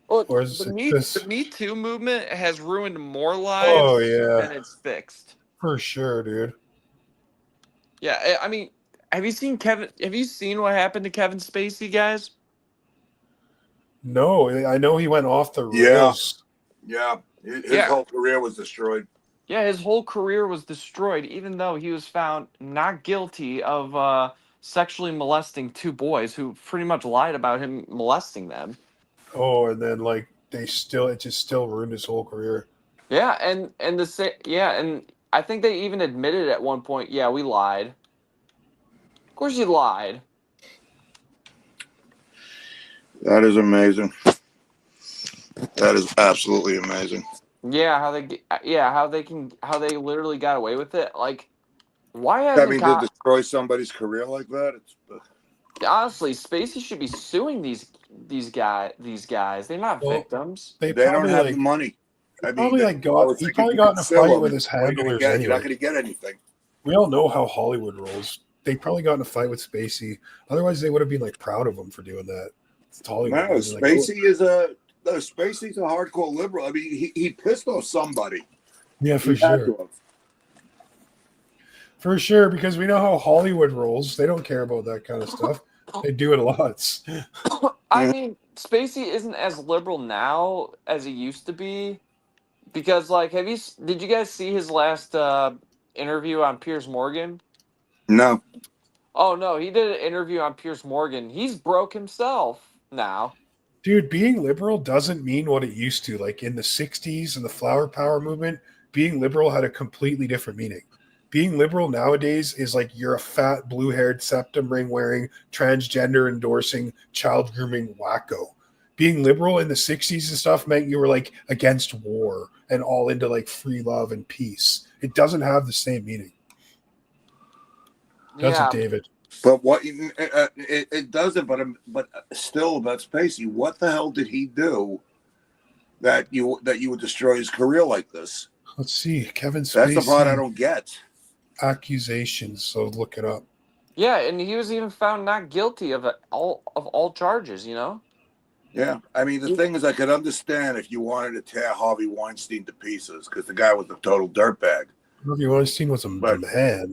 Look, the Me Too movement has ruined more lives than it's fixed. For sure, dude. Yeah, I mean, have you seen what happened to Kevin Spacey, guys? No, I know he went off the rails. Yeah. His whole career was destroyed. Yeah, his whole career was destroyed, even though he was found not guilty of sexually molesting 2 boys who pretty much lied about him molesting them. Oh, and then like it just still ruined his whole career. Yeah, and I think they even admitted at one point, yeah, we lied. Of course you lied. That is amazing. That is absolutely amazing. Yeah, how they literally got away with it. Like, why hasn't to destroy somebody's career like that? Honestly, Spacey should be suing these guys. They're not victims. They don't have the money. He probably got in a fight with his handlers anyway. You're not going to get anything. We all know how Hollywood rolls. They probably got in a fight with Spacey. Otherwise, they would have been like proud of him for doing that. It's Hollywood. No, Spacey's a hardcore liberal. I mean, he pissed off somebody. Yeah, for sure. For sure, because we know how Hollywood rolls. They don't care about that kind of stuff. They do it lots. I mean, Spacey isn't as liberal now as he used to be, because like, did you guys see his last interview on Piers Morgan? No. Oh no, he did an interview on Piers Morgan. He's broke himself now. Dude, being liberal doesn't mean what it used to. Like in the 60s and the flower power movement, being liberal had a completely different meaning. Being liberal nowadays is like you're a fat, blue haired, septum ring wearing, transgender endorsing, child grooming wacko. Being liberal in the 60s and stuff meant you were like against war and all into like free love and peace. It doesn't have the same meaning. Does Yeah, it, David? But what it doesn't. But still, about Spacey, what the hell did he do that you would destroy his career like this? Let's see. Kevin Spacey. That's the part I don't get. Accusations. So look it up. yeah, and he was even found not guilty of all charges. You know. Yeah, I mean the thing is, I could understand if you wanted to tear Harvey Weinstein to pieces because the guy was a total dirtbag. Harvey Weinstein was a man. What are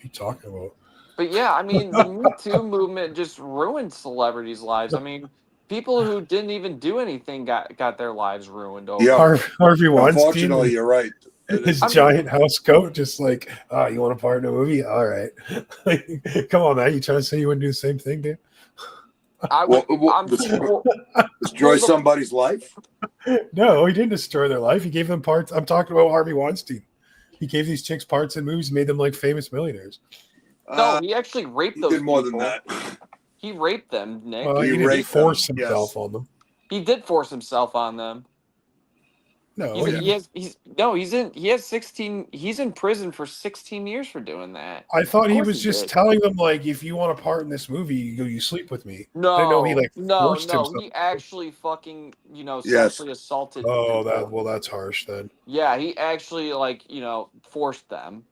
you talking about? But yeah, I mean, the Me Too movement just ruined celebrities' lives. I mean, people who didn't even do anything got their lives ruined over. Yeah, Harvey Weinstein. Unfortunately, you're right. His giant house coat, just like, you want a part in a movie? All right. Come on, man. You trying to say you wouldn't do the same thing, dude? Destroy somebody's life? No, he didn't destroy their life. He gave them parts. I'm talking about Harvey Weinstein. He gave these chicks parts in movies, made them like famous millionaires. No, he actually raped those did more people. than that. He raped them, Nick. He didn't force himself on them. He did force himself on them. No, he's in prison for 16 years for doing that. I thought he was just telling them like, if you want a part in this movie, you sleep with me. No, I didn't know he forced himself. he actually fucking sexually assaulted. Oh, that's harsh then. Yeah, he actually forced them.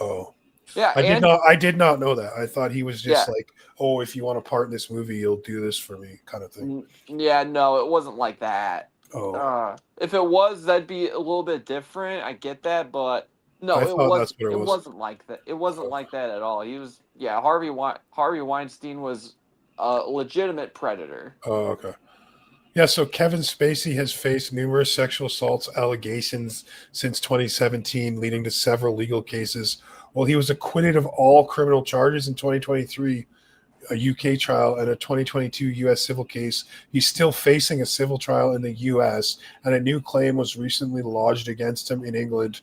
Oh. Yeah, I did not know that. I thought he was just like, oh, if you want a part in this movie, you'll do this for me, kind of thing. Yeah, no, it wasn't like that. Oh, if it was, that'd be a little bit different. I get that, but no, it wasn't like that. It wasn't like that at all. He was, Harvey Weinstein was a legitimate predator. Oh, okay. Yeah, so Kevin Spacey has faced numerous sexual assaults allegations since 2017, leading to several legal cases. Well, he was acquitted of all criminal charges in 2023, a UK trial, and a 2022 US civil case. He's still facing a civil trial in the US, and a new claim was recently lodged against him in England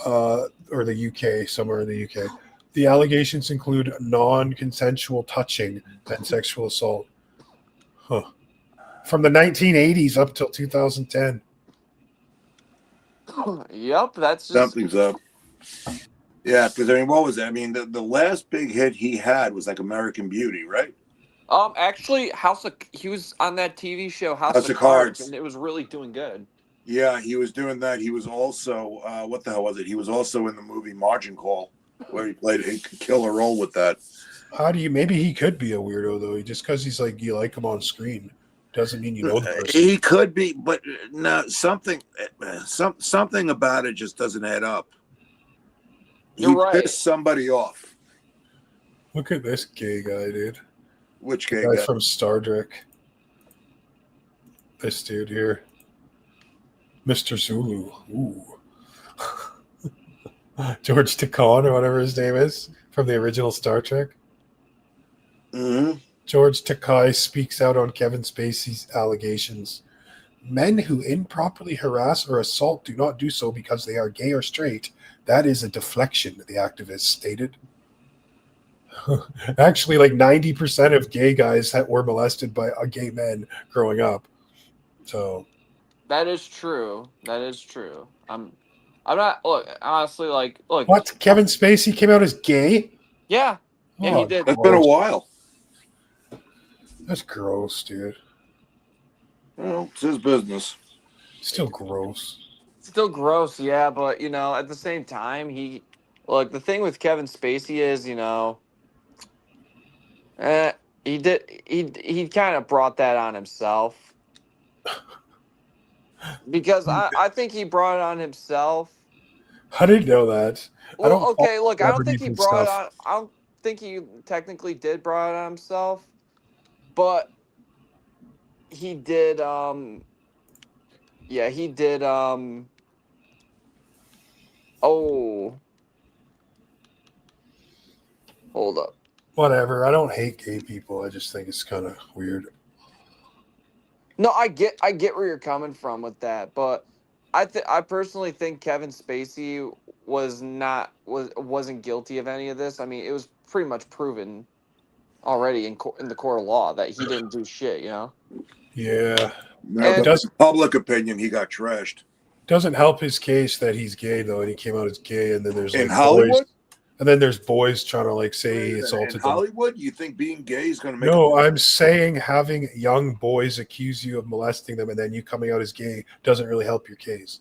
or the UK, somewhere in the UK. The allegations include non-consensual touching and sexual assault. Huh. From the 1980s up till 2010. Yep, that's just... Something's up. Yeah, because I mean, what was that? I mean, the last big hit he had was like American Beauty, right? Actually, he was on that TV show House of Cards, and it was really doing good. Yeah, he was doing that. He was also what the hell was it? He was also in the movie Margin Call, where he played a killer role with that. Maybe he could be a weirdo though. Just because he's like you like him on screen doesn't mean you know the person. He could be, but no, something about it just doesn't add up. You're right. Pissed somebody off. Look at this gay guy, dude. Which gay guy? From Star Trek. This dude here. Mr. Zulu. Ooh. George Takei, or whatever his name is, from the original Star Trek. Mm-hmm. George Takei speaks out on Kevin Spacey's allegations. Men who improperly harass or assault do not do so because they are gay or straight. That is a deflection, the activist stated. Actually, like 90% of gay guys that were molested by gay men growing up. So that is true. That is true. I'm not. Look, honestly, look. What? Kevin Spacey came out as gay? Yeah. Yeah, he did. It's been a while. That's gross, dude. Well, it's his business. Still gross. Still gross, yeah, but at the same time, the thing with Kevin Spacey is, he kind of brought that on himself. Because I think he brought it on himself. I didn't know that. Well, okay, look, I don't think he brought it on. I don't think he technically did brought it on himself, but he did. Yeah, he did. Oh, hold up. Whatever. I don't hate gay people. I just think it's kind of weird. No, I get where you're coming from with that, but I personally think Kevin Spacey wasn't guilty of any of this. I mean, it was pretty much proven already in the court of law that he didn't do shit. Yeah. No, And but doesn't public opinion, he got trashed. doesn't help his case that he's gay though, and he came out as gay, and then there's In like Hollywood? boys, and then there's boys trying to like say he In assaulted them. Hollywood, you think being gay is going to make No, I'm saying having young boys accuse you of molesting them, and then you coming out as gay doesn't really help your case.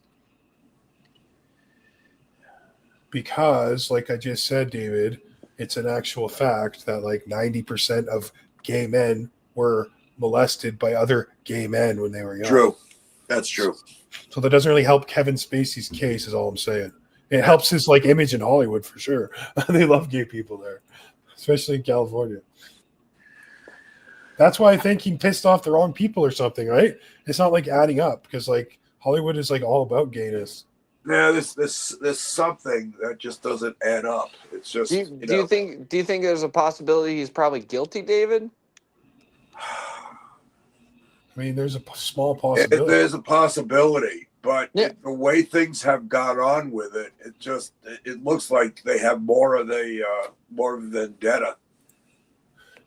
Because, like I just said, David, it's an actual fact that like 90% of gay men were molested by other gay men when they were young. True. That's true. So that doesn't really help Kevin Spacey's case, is all I'm saying. It helps his like image in Hollywood for sure. They love gay people there, especially in California. That's why I think he pissed off the wrong people or something, right? It's not like adding up because like Hollywood is like all about gayness. Yeah, there's something that just doesn't add up. It's just do you think there's a possibility he's probably guilty, David? I mean, there's a small possibility. There's a possibility, but the way things have gone on with it, it looks like they have more of a vendetta.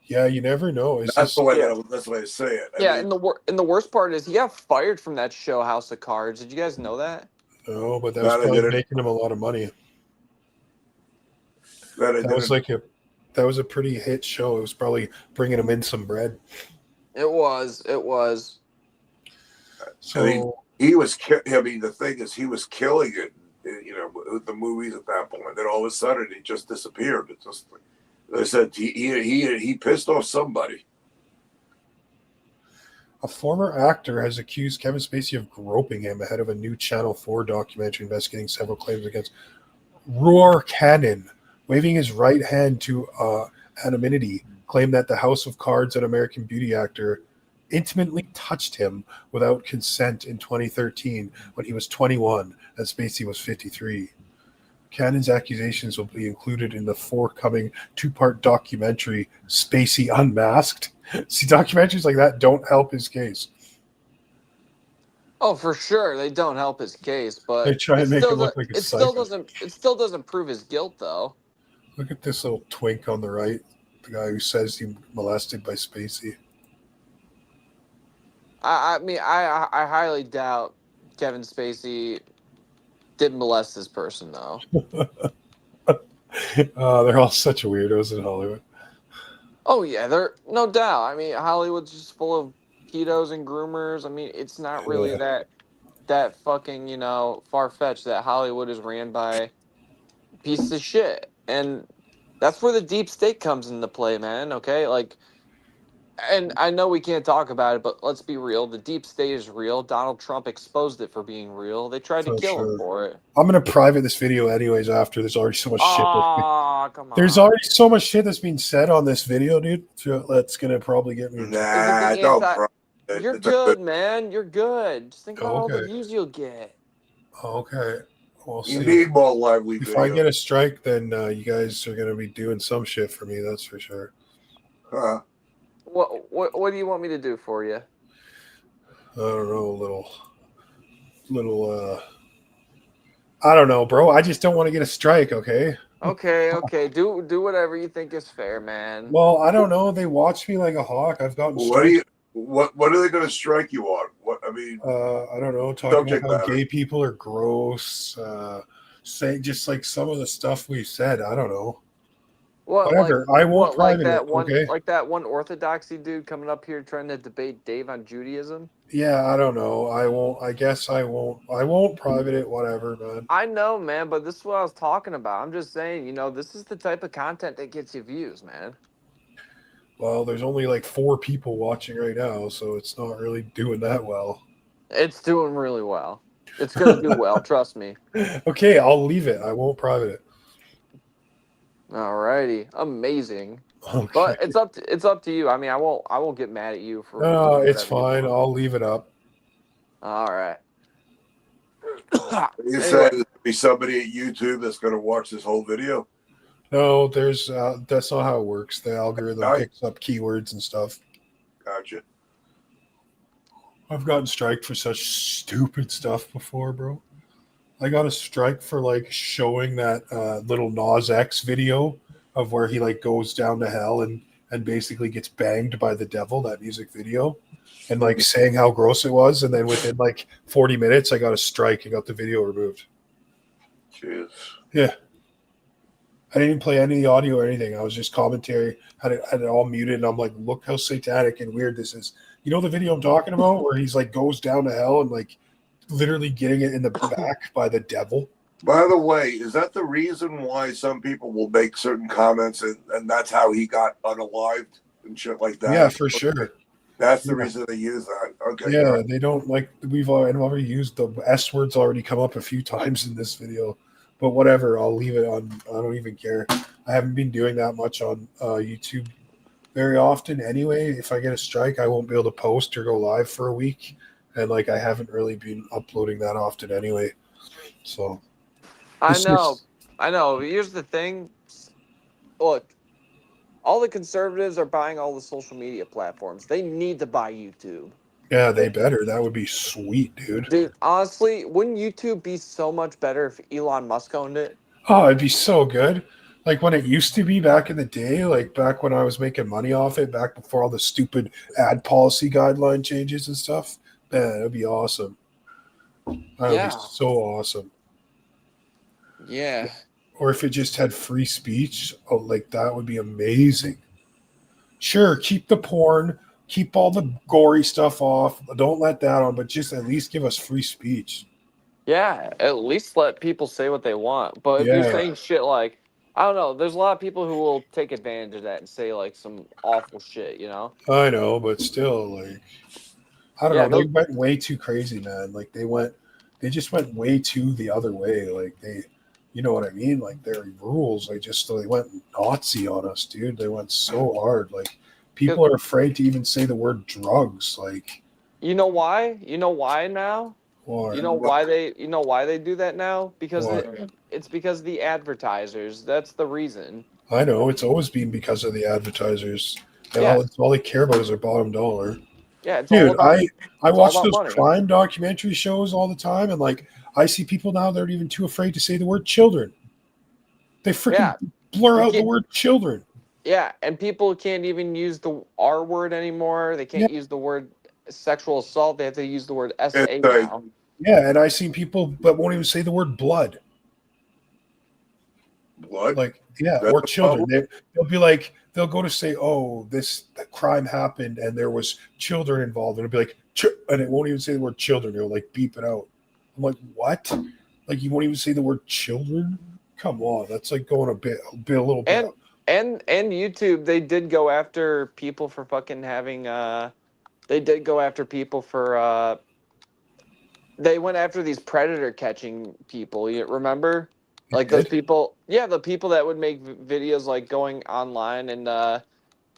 Yeah, you never know. That's the way I say it. Yeah, and the worst part is he got fired from that show, House of Cards. Did you guys know that? No, but that was probably making him a lot of money. That was a pretty hit show. It was probably bringing him in some bread. It was. So I mean, he was. I mean, the thing is, he was killing it. With the movies at that point. Then all of a sudden, he just disappeared. It just, like I said, he pissed off somebody. A former actor has accused Kevin Spacey of groping him ahead of a new Channel 4 documentary investigating several claims against Roar Cannon, waving his right hand to anonymity, claimed that the House of Cards and American Beauty actor intimately touched him without consent in 2013 when he was 21 and Spacey was 53. Cannon's accusations will be included in the forthcoming two-part documentary Spacey Unmasked. See, documentaries like that don't help his case. Oh, for sure, they don't help his case, but they try and make him look like a psycho. It still doesn't prove his guilt, though. Look at this little twink on the right, the guy who says he molested by Spacey. I mean, I highly doubt Kevin Spacey did molest this person, though. They're all such weirdos in Hollywood. Oh yeah, they're no doubt. I mean, Hollywood's just full of pedos and groomers. I mean, it's not really that fucking far-fetched that Hollywood is ran by pieces of shit, and that's where the deep state comes into play, man. Okay, like, and I know we can't talk about it, but let's be real. The deep state is real. Donald Trump exposed it for being real. They tried to kill him for it. I'm gonna private this video anyways. After there's already so much shit. Come on. There's already so much shit that's being said on this video, dude. So that's gonna probably get me. Nah, don't. You're good, man. You're good. Just think about all the views you'll get. Okay. We'll see. You need more lively If videos. I get a strike, then you guys are gonna be doing some shit for me. That's for sure. What do you want me to do for you? I don't know, little. I don't know, bro. I just don't want to get a strike. Okay. Okay. Do whatever you think is fair, man. Well, I don't know. They watch me like a hawk. I've gotten what are they going to strike you on? What I mean, I don't know. Talking about how gay people are gross. Saying just like some of the stuff we've said. I don't know. Whatever. I won't private it. Like that one orthodoxy dude coming up here trying to debate Dave on Judaism. Yeah, I don't know. I won't. I guess I won't. I won't private it. Whatever, man. I know, man, but this is what I was talking about. I'm just saying, this is the type of content that gets you views, man. Well, there's only like 4 people watching right now, so it's not really doing that well. It's doing really well. It's gonna do well, trust me. Okay, I'll leave it. I won't private it. Alrighty, amazing. Okay. But it's up to you. I mean, I won't get mad at you for No, doing it's whatever you fine. want. I'll leave it up. All right. You say Anyway, there's gonna be somebody at YouTube that's going to watch this whole video? No, there's that's not how it works. The algorithm Right. picks up keywords and stuff. Gotcha. I've gotten striked for such stupid stuff before, bro. I got a strike for like showing that little Nas X video of where he like goes down to hell and basically gets banged by the devil, that music video, and like saying how gross it was. And then within like 40 minutes, I got a strike and got the video removed. Jeez. Yeah. I didn't even play any of the audio or anything. I was just commentary, had it all muted, and I'm like, look how satanic and weird this is. You know the video I'm talking about where he's like goes down to hell and like literally getting it in the back by the devil? By the way, is that the reason why some people will make certain comments and that's how he got unalived and shit like that? Yeah, for sure. That's the reason they use that. Okay. Yeah, they don't like I've already used the S word's already come up a few times in this video, but whatever. I'll leave it on. I don't even care. I haven't been doing that much on YouTube very often anyway. If I get a strike, I won't be able to post or go live for a week, and like I haven't really been uploading that often anyway. So I it's know. just- I know. Here's the thing. Look, all the conservatives are buying all the social media platforms. They need to buy YouTube. yeah, they better. That would be sweet, dude. Dude, honestly, wouldn't YouTube be so much better if Elon Musk owned it? Oh, it'd be so good. Like when it used to be back in the day, like back when I was making money off it, back before all the stupid ad policy guideline changes and stuff. Man, it'd be awesome. That would Yeah. be so awesome. Yeah. Or if it just had free speech, oh, like that would be amazing. Sure, keep the porn, keep all the gory stuff off. Don't let that on, but just at least give us free speech. Yeah, at least let people say what they want. But if Yeah. you're saying shit like, I don't know, there's a lot of people who will take advantage of that and say like some awful shit, you know? I know, but still, like, I don't Yeah, know. They went way too crazy, man. Like they just went way too the other way. Like you know what I mean? Like their rules, they went Nazi on us, dude. They went so hard. Like people are afraid to even say the word drugs. Like, You know why? You know why now? or You know why they do that now? Because Why? it's because of the advertisers. That's the reason. I know it's always been because of the advertisers. And Yeah. all they care about is their bottom dollar. Yeah, it's all Dude, about I all watch about those money. crime documentary shows all the time, and like I see people now that are even too afraid to say the word children. They freaking Yeah. blur You out the can't- word children. Yeah, and people can't even use the R word anymore. They can't use the word sexual assault. They have to use the word SA It's like- now. Yeah, and I've seen people that won't even say the word blood. Blood? Like, yeah, That's or the children. problem. They'll be like, they'll go to say, oh, the crime happened and there was children involved. And it'll be like, and it won't even say the word children. It'll like beep it out. I'm like, what? Like, you won't even say the word children? Come on. That's like going a little bit. And YouTube, they did go after people for fucking having they did go after people for they went after these predator catching people. You remember? Like those people, yeah, the people that would make videos like going online and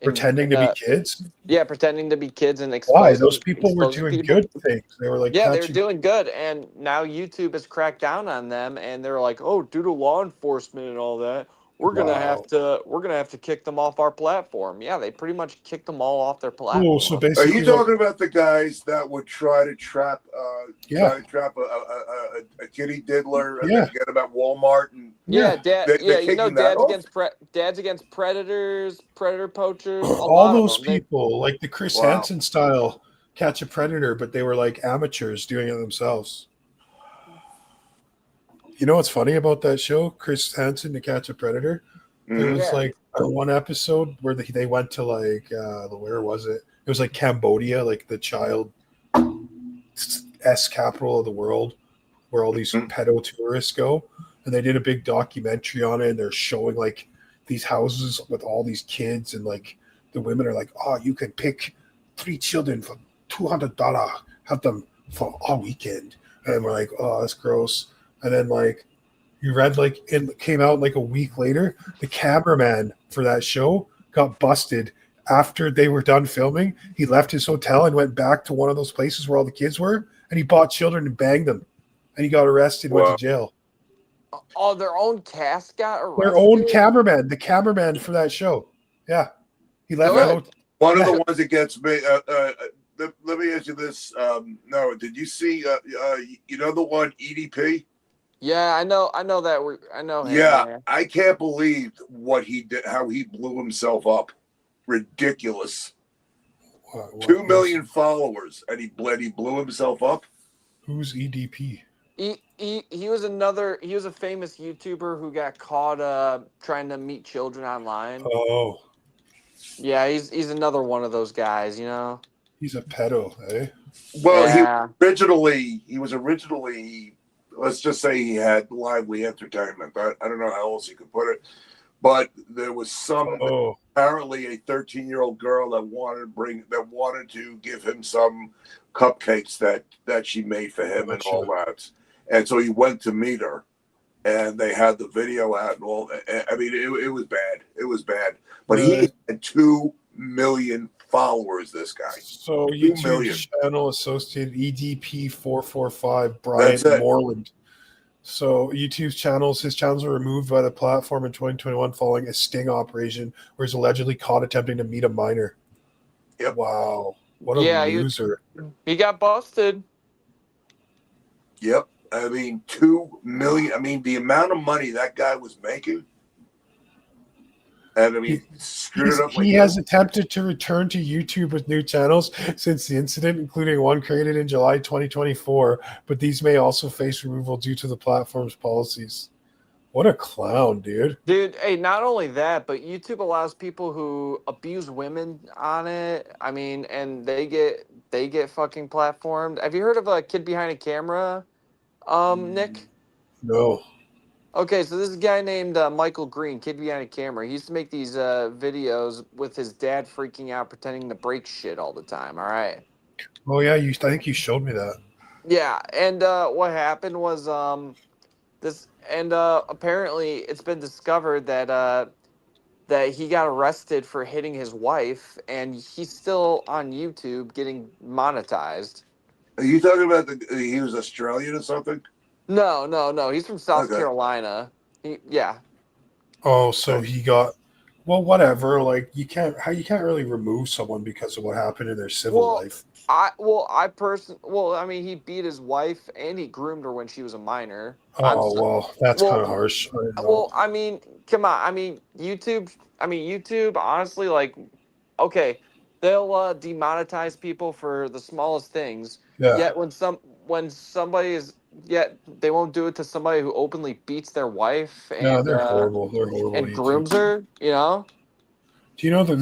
Pretending to be kids? Yeah, pretending to be kids and Why? exposing. Those people were exposing doing people. good things. They were like, Yeah, they were catching. doing good, and now YouTube has cracked down on them, and they're like, "Oh, due to law enforcement and all that, we're gonna have to kick them off our platform." Yeah, they pretty much kicked them all off their platform. Cool. So Are basically, you talking about the guys that would try to trap Yeah. a kitty diddler and Yeah. then get them at Walmart and Yeah, dad. they're You know, kicking that dads against predators, predator poachers. A all lot those of them. people, like the Chris Wow. Hansen style catch a predator, but they were like amateurs doing it themselves. You know what's funny about that show, Chris Hansen to Catch a Predator? There was Yeah. like one episode where they went to like where was it? It was like Cambodia, like the child capital of the world, where all these pedo tourists go, and they did a big documentary on it. And they're showing like these houses with all these kids, and like the women are like, "Oh, you can pick 3 children for $200, have them for all weekend," and we're like, "Oh, that's gross." And then like You read like it came out like a week later. The cameraman for that show got busted after they were done filming. He left his hotel and went back to one of those places where all the kids were, and he bought children and banged them, and he got arrested, and went to jail. Oh, their own cast got arrested. Their own cameraman, the cameraman for that show. Yeah, he left the hotel. One of the ones that gets me. Let me ask you this. No, did you see? You know the one EDP? Yeah, I know that. I know him. Yeah, I can't believe what he did. How he blew himself up. Ridiculous. 2 million followers, and he blew himself up. Who's EDP? He was a famous YouTuber who got caught trying to meet children online. Oh. Yeah, he's another one of those guys, you know. He's a pedo, eh? Well, yeah. he was originally, let's just say he had lively entertainment. I don't know how else you could put it, but there was apparently a 13-year-old girl that wanted to give him some cupcakes that she made for him and all that, and so he went to meet her, and they had the video out and all. I mean, it was bad. It was bad, but he had 2 million followers. This guy. So YouTube channel associated EDP445 Brian Moreland. So YouTube's his channels were removed by the platform in 2021 following a sting operation where he's allegedly caught attempting to meet a minor. Yep. Wow. What a loser. He got busted. Yep. I mean, 2 million. I mean, the amount of money that guy was making. And I mean, screwed it up. He has attempted to return to YouTube with new channels since the incident, including one created in July 2024. But these may also face removal due to the platform's policies. What a clown, dude. Dude, hey, not only that, but YouTube allows people who abuse women on it. I mean, and they get fucking platformed. Have you heard of a kid behind a camera, Nick? No. Okay, so this is a guy named Michael Green, kid behind a camera. He used to make these videos with his dad freaking out, pretending to break shit all the time. All right. Oh yeah, I think you showed me that. Yeah, and what happened was apparently it's been discovered that he got arrested for hitting his wife, and he's still on YouTube getting monetized. Are you talking about he was Australian or something? No. He's from South Carolina. Oh, so he got whatever. Like you can't really remove someone because of what happened in their civil life. I mean, he beat his wife and he groomed her when she was a minor. That's kind of harsh. I mean, come on. I mean, YouTube, honestly, like, okay, they'll demonetize people for the smallest things. Yeah. Yet yet they won't do it to somebody who openly beats their wife. And, they're horrible. They're horrible. And grooms her, you know? Do you know that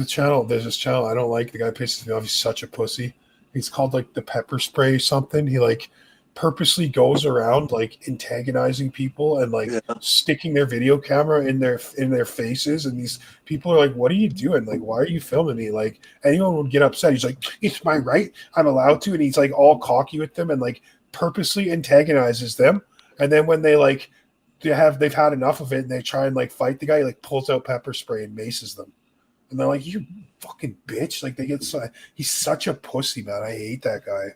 there's this channel I don't like? The guy pisses me off. He's such a pussy. He's called like the pepper spray something. He like purposely goes around like antagonizing people and like sticking their video camera in their faces, and these people are like, what are you doing? Like, why are you filming me? Like, anyone would get upset. He's like, it's my right, I'm allowed to. And he's like all cocky with them and like purposely antagonizes them. And then when they like they've had enough of it and they try and like fight the guy, he like pulls out pepper spray and maces them. And they're like, you fucking bitch. Like he's such a pussy, man. I hate that guy.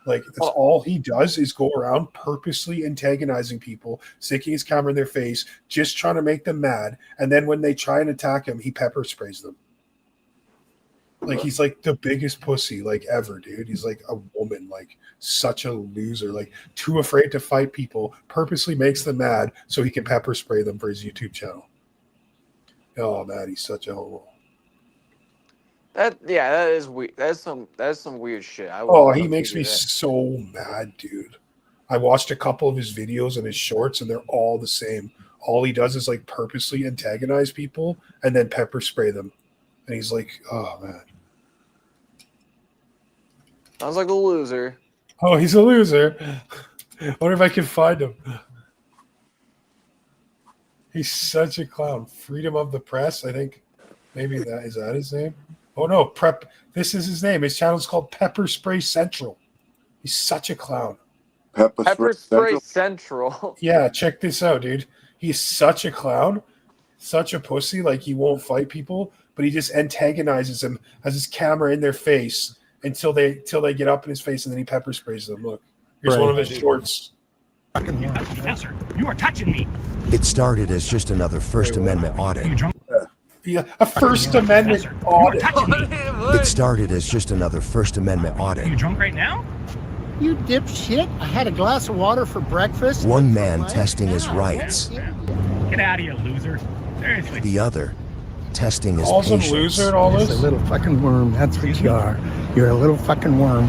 Like that's all he does is go around purposely antagonizing people, sticking his camera in their face, just trying to make them mad. And then when they try and attack him, he pepper sprays them. Like he's like the biggest pussy like ever, dude. He's like a woman, like such a loser, like too afraid to fight people, purposely makes them mad so he can pepper spray them for his YouTube channel. Oh man, he's such a homo. That is weird. That's some weird shit. He makes me so mad, dude. I watched a couple of his videos and his shorts, and they're all the same. All he does is like purposely antagonize people and then pepper spray them. And he's like, oh man. Sounds like a loser. Oh, he's a loser. I wonder if I can find him. He's such a clown. Freedom of the Press, I think. Maybe is that his name? Oh no, This is his name. His channel's called Pepper Spray Central. He's such a clown. Pepper Spray Central. Yeah, check this out, dude. He's such a clown, such a pussy. Like, he won't fight people, but he just antagonizes them, has his camera in their face until they get up in his face, and then he pepper sprays them. Look, here's one of his shorts. You are touching me. It started as just another First Amendment audit. Yeah, a First Amendment audit. It started as just another First Amendment audit. Are you drunk right now? You dipshit. I had a glass of water for breakfast. One man testing his rights. Get out of here, loser. Seriously. The other testing his Calls him patience. loser and all this. Just a little fucking worm. That's what you are. You're a little fucking worm.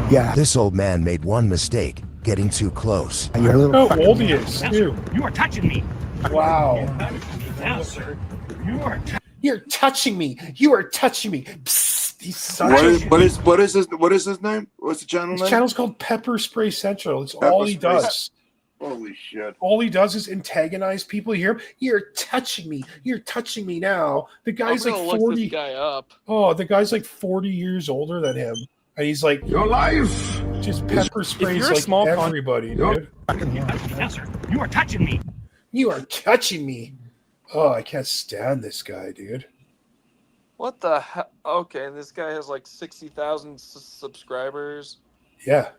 Yeah. This old man made one mistake, getting too close. You're a little How fucking old worm. he is, too. You are touching me. Wow. Now, sir. You're touching me. You are touching me. Psst, he's such What is his name? What's the channel His name? channel's called Pepper Spray Central. It's Pepper all he Spray. does. Holy shit. All he does is antagonize people. You hear him? You're touching me. You're touching me now. The guy's I'm like gonna look 40. this guy up. Oh, the guy's like 40 years older than him. And he's like, Your life. just pepper sprays you're a like small everybody, dude. Now, sir. You are touching me. You are touching me. Oh, I can't stand this guy, dude. What the hell? Okay, and this guy has like 60,000 subscribers. Yeah.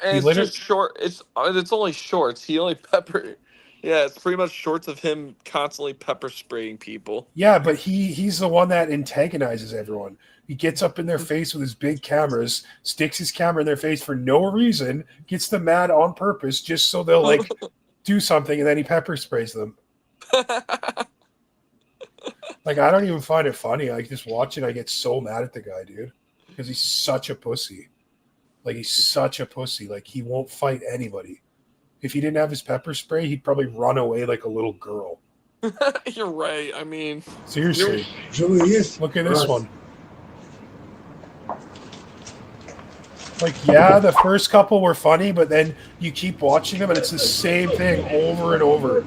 And He it's literally- just short. It's only shorts. He only pepper. Yeah, it's pretty much shorts of him constantly pepper spraying people. Yeah, but he's the one that antagonizes everyone. He gets up in their face with his big cameras, sticks his camera in their face for no reason, gets them mad on purpose just so they'll like do something, and then he pepper sprays them. Like, I don't even find it funny. Like, just watching, I get so mad at the guy, dude, because he's such a pussy. Like, he's such a pussy. Like, he won't fight anybody. If he didn't have his pepper spray, he'd probably run away like a little girl. You're right. I mean, Seriously. Look at this one. Like, yeah, the first couple were funny, but then you keep watching them, and it's the same thing over and over.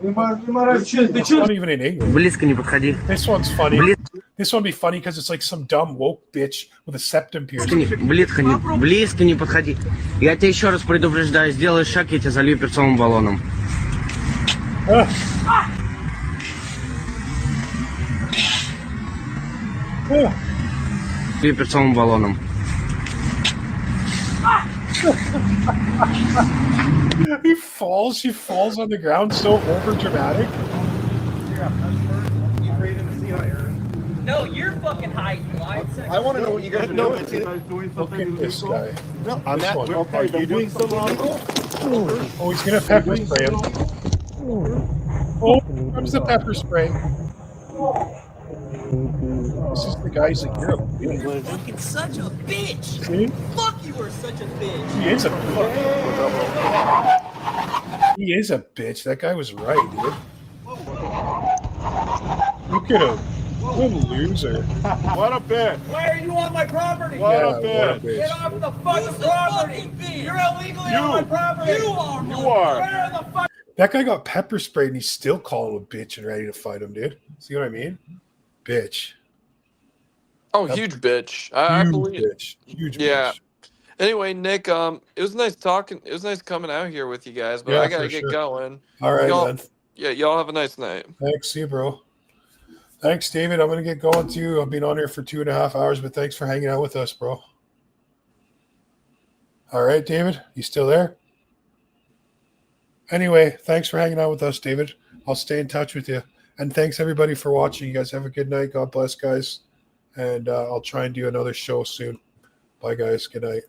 It's not even in English. Близко не подходи. This one's funny. This one be funny because it's like some dumb woke bitch with a septum piercing. Близко не подходи. Я тебя еще раз предупреждаю, сделаешь шаг, я тебя залью перцовым баллоном. Залью перцовым баллоном. She falls on the ground so over dramatic. No, you're fucking hiding. I want to know what you guys are doing. Look at this guy. I'm This not. one. Okay, you're doing something wrong. Oh, he's gonna pepper spray him. Oh, comes the pepper spray. This is the guy's like, you're a bitch. You're fucking such a bitch. See? Fuck, you are such a bitch. He is a bitch. He is a bitch. That guy was right, dude. Look at him. What a loser. What a bitch. Why are you on my property? What Yeah, a bitch. Get off the fucking property. You're illegally on my property. You are. Where the fuck? That guy got pepper sprayed and he's still calling him a bitch and ready to fight him, dude. See what I mean? Bitch. oh, huge bitch. I Huge believe. bitch. Huge Yeah. bitch. Anyway, Nick, it was nice talking. It was nice coming out here with you guys, but Yeah, I gotta for get sure. going. All right, Y'all- man. Yeah, y'all have a nice night. Thanks. See you, bro. Thanks, David. I'm going to get going too. I've been on here for 2.5 hours, but thanks for hanging out with us, bro. All right, David. You still there? Anyway, thanks for hanging out with us, David. I'll stay in touch with you. And thanks, everybody, for watching. You guys have a good night. God bless, guys. And I'll try and do another show soon. Bye, guys. Good night.